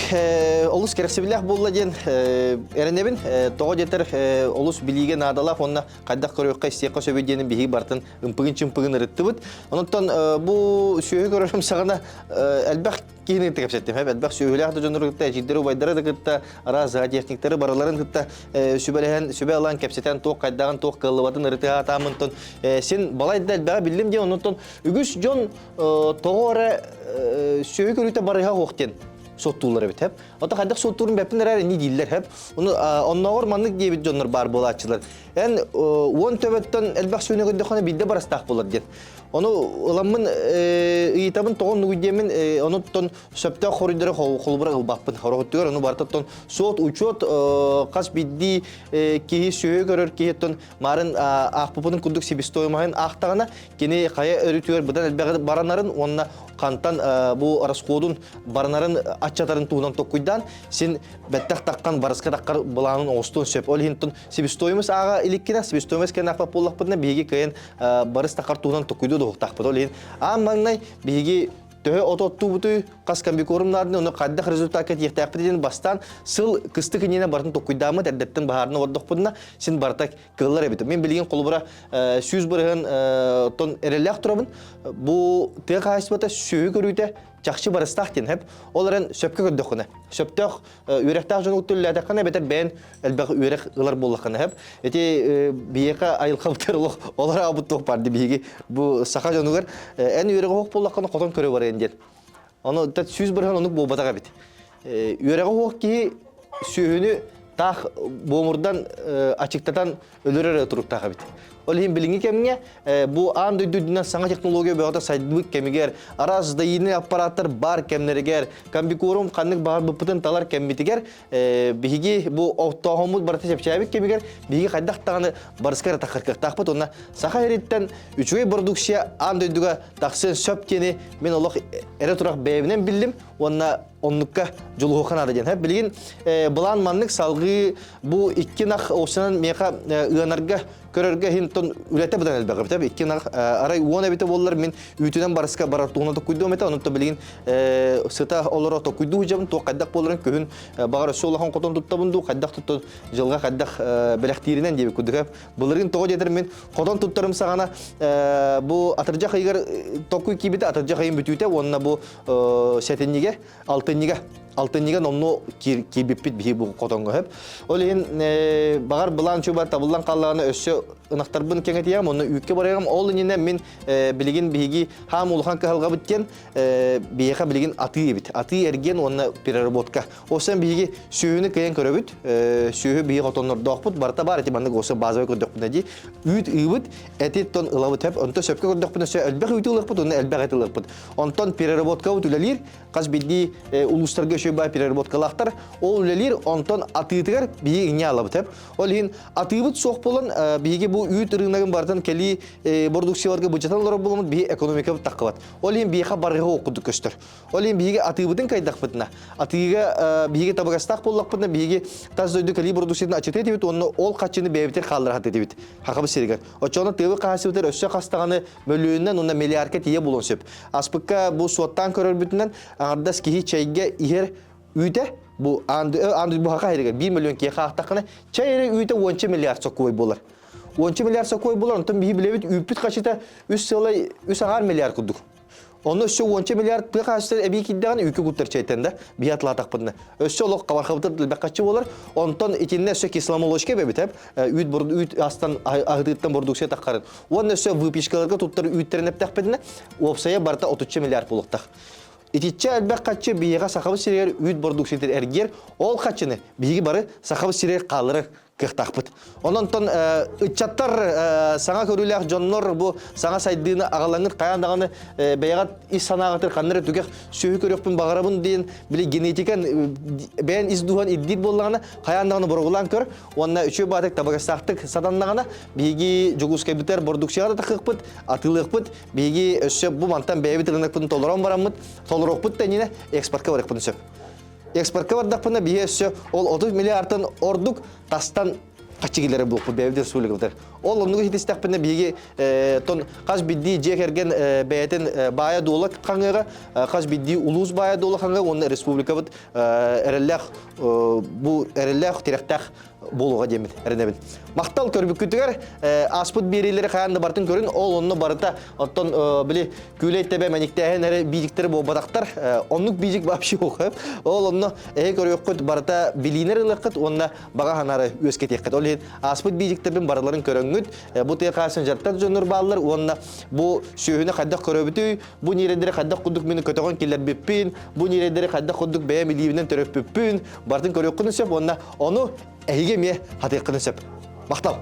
олус керексебилек болду ден эренебин того жетер олус билиге надалап онна кайдак көрөккө истекко сөбөденин биги бартын ымпыгын ырыттыбыт. Онтон бу сүйө көрөм сагана элбак кийин текепсеттим. Элбак сүйөлөктө жонурукта жиддеру байдары да кытта араза техниктери бараларын кытта сүбө алан кепсетен ток кайдаган ток кылыбатын ырыты атамынтон сен балайда элбага билдим де онтон үгүс жон тогора сүйө көрүтө барыга хоктен соттуулар бит хеп. Ата кайдак соттуурун бепинер ни диллер хеп. Уну онногор маннык дебит жоннор бар болачылар. Эн 10 төбөттөн элбак сүйөнөгөндө хана билде барастак болот дет. Onu ulamın itabın toğun nügüdemin onu ton söpte koridora kolbura ılbapın haroğuttuyor onu bartaton soğut uçot kas biddi ki söğü görür ki ton marın ahpupunun kunduk sibistoymayın ahtağına kene kaya örütüyor budan elbette baranların onunla kantan bu araskodun baranların açatarın tuğundan tokuydan sen bettak takkan baraska takkar bulanın ostun söp ol hinton sibistoyumuz ağa ilikkine sibistoyumuz kene ahpap bollakpıdına bilgi kayan barış takkar tuğundan tokuydu doğuk olin. Ammanay bilgi töhe otottu butu kaskan bir korumlarını onu kaddak rezultat ket yektak pedin bastan sıl kıstık inine barın tokuydamı derdetten baharını vardık buduna sin bartak kıllar ebit. Men bilgin kolubura süz bırığın ton erelek turabın bu tek hasbata süğü görüyde Çakşı barıstaktin hep onların söpke gördüküne. Söptök ürektak jonu utullatakına beter ben elbaq ürek ılar bollakına hep. Eti biyeka ayılqabtırlıq olara abuttuk bardı biyegi bu saka jonugar en ürek hoq bollakına qoton körü var endiyen. Onu tat süz bırhan onu bobatağa bit. Ürek hoq ki sühünü taq bomurdan açıktatan ölürere oturup tağa bit. Олин билинги кемге бу ан дөйдүдүнөн саңа технология бөгөтө сайдыбык кемигер, араз дайыны аппараттар бар кемнеригер, комбикурум каннык бар быпытын талар кеммитигер, биги бу оттоомут барты чепчабик кемигер, биги кайдактаганы барыскара такыркактакпыт, онна саха эриттен үчүгөй продукция ан дөйдүгө таксын сөптени мен олох эре турак бэбинен билдим, онна оннукка жолухан ада ден. Билген булан маннык салгы бу икки нах осынан меха ыанарга көрөргө хинтон үлете будан элбегер. Таби икки нах арай уона бите боллар мен үтүнөн барыска баратуна да куйду мета, онто билген сыта олоро то куйду жабын то каддак болларын көһүн багар солохан котон туттабынду каддак тутту жылга каддак белектиринен деп кудуга. Буларын того дедер мен котон туттарым сагана бу атыржа кыйгар токуй кибите атыржа кыйын бүтүтө онна бу сетенниге алтыннига номну кибиппит бии бу котонго хеп. Ол ен багар булан чуба табылдан каллаганы өссө ынактарбын кеңетиям, оны үйкке барагам. Ол ине мен билген биги хам улхан калга биткен бияка билген аты бит. Аты эрген оны переработка. Осен биги сүйүнү кыйын көрөбүт. Сүйү бии котоннор докпут барта бар эти бандык осы базовый көрдөкпүн ди. Үйт ыйбыт этиттон ылабыт хеп. Онто сөпкө көрдөкпүн өсө элбек үйтүлөкпүт, оны элбек этилөкпүт. Онтон переработка үтүлелир. Каз бидди улустарга шөбай переработкалактар. Ол үлелир онтон атыйтыгар бии ине алабыт хеп. Ол ин атыйбыт сок болон биги бу үйт рыногун бартан кели продукцияларга бюджетталар болмут бии экономика таккыбат. Ол ин бийга барга окуду көстөр. Ол ин биги атыйбытын кайдакпытына. Атыйга биги табагастак боллакпытына биги таз дөйдү кели продукцияны ачыты дебит, оны ол качыны бебитер калдырат дебит. Хакабы серигер. Очону тыбы касыбытыр өссө кастаганы мөлүөннөн онда миллиардка тие болон сөп. Аспыкка бу соттан көрөрбүтүнөн ардас кихи чайга ихер үйте бу анды бу хака херге 1 миллион ке хактакны чайре үйте 10 миллиард сокой болар. 10 миллиард сокой болар, онтон бии билебит үйпүт качыта 3 миллиард кудук. Оны өссө 10 миллиард пы касыр эби киддаган үйкө куттар чайтанда биатлатакпытны. Өссө лок кабархабытыр дилбеккачы болар. Онтон итинне өссө кисломолочка бебит, үйт астан агыттан продукция таккарын. Оны өссө выпишкаларга туттар үйттеринеп такпытны. Опсая барта 30 миллиард болуктак. Итичче элбек качы бийга сахабы сирер үйт продукциятер эргер, ол качыны бийги бары сахабы сирер калыры кыктакпыт. Онтон ычаттар саңа көрүлөк жоннор бу саңа сайдыны агалаңыр каяндаганы бейгат ис санагатыр каннары түгек сүйү көрөкпүн багарабын дейин били генетикан бен издухан иддит боллаганы каяндаганы бургулан көр. Онна үчө батык табагастактык сатандаганы биги жугуска битер продукцияда такыкпыт, атылыкпыт, биги өссө бу мантан бейбитирнекпин толорон барамыт, толорокпыт тенине экспортка барыкпын сөп. Экспортка бардакпына биесі ол 30 миллиардтан ордук тастан качыгилери болуп бебдер суулугутар. Ол онугу хитистакпына биги тон каз бидди жекерген бейтен бая долак каңыга, каз бидди улус бая долак каңыга, оны республикабыт эреллах бу эреллах теректах болуга демит эренебит. Мактал көрбүкүтүгөр аспыт берилери каянда бартын көрүн, ол онну барыта оттон били күлөйттебе маниктеген эре бийиктер бобадактар, оннук бийик вообще ок. Ол онну көрөккөт барыта билинер ылыкыт, онна бага ханары өскө теккет. Ол аспыт бийиктердин барларын көрөңүт, бу текасын жаттар жонур баллар, онна бу сүйүнө кадак көрөбүтүй, бу нерендери кадак кудук мени көтөгөн киллер биппин, бу нерендери кадак кудук бая миливинен төрөппүппүн, бартын көрөккүнү сөп, онна ону эйге ме хатыйккыны сөп. Мактал.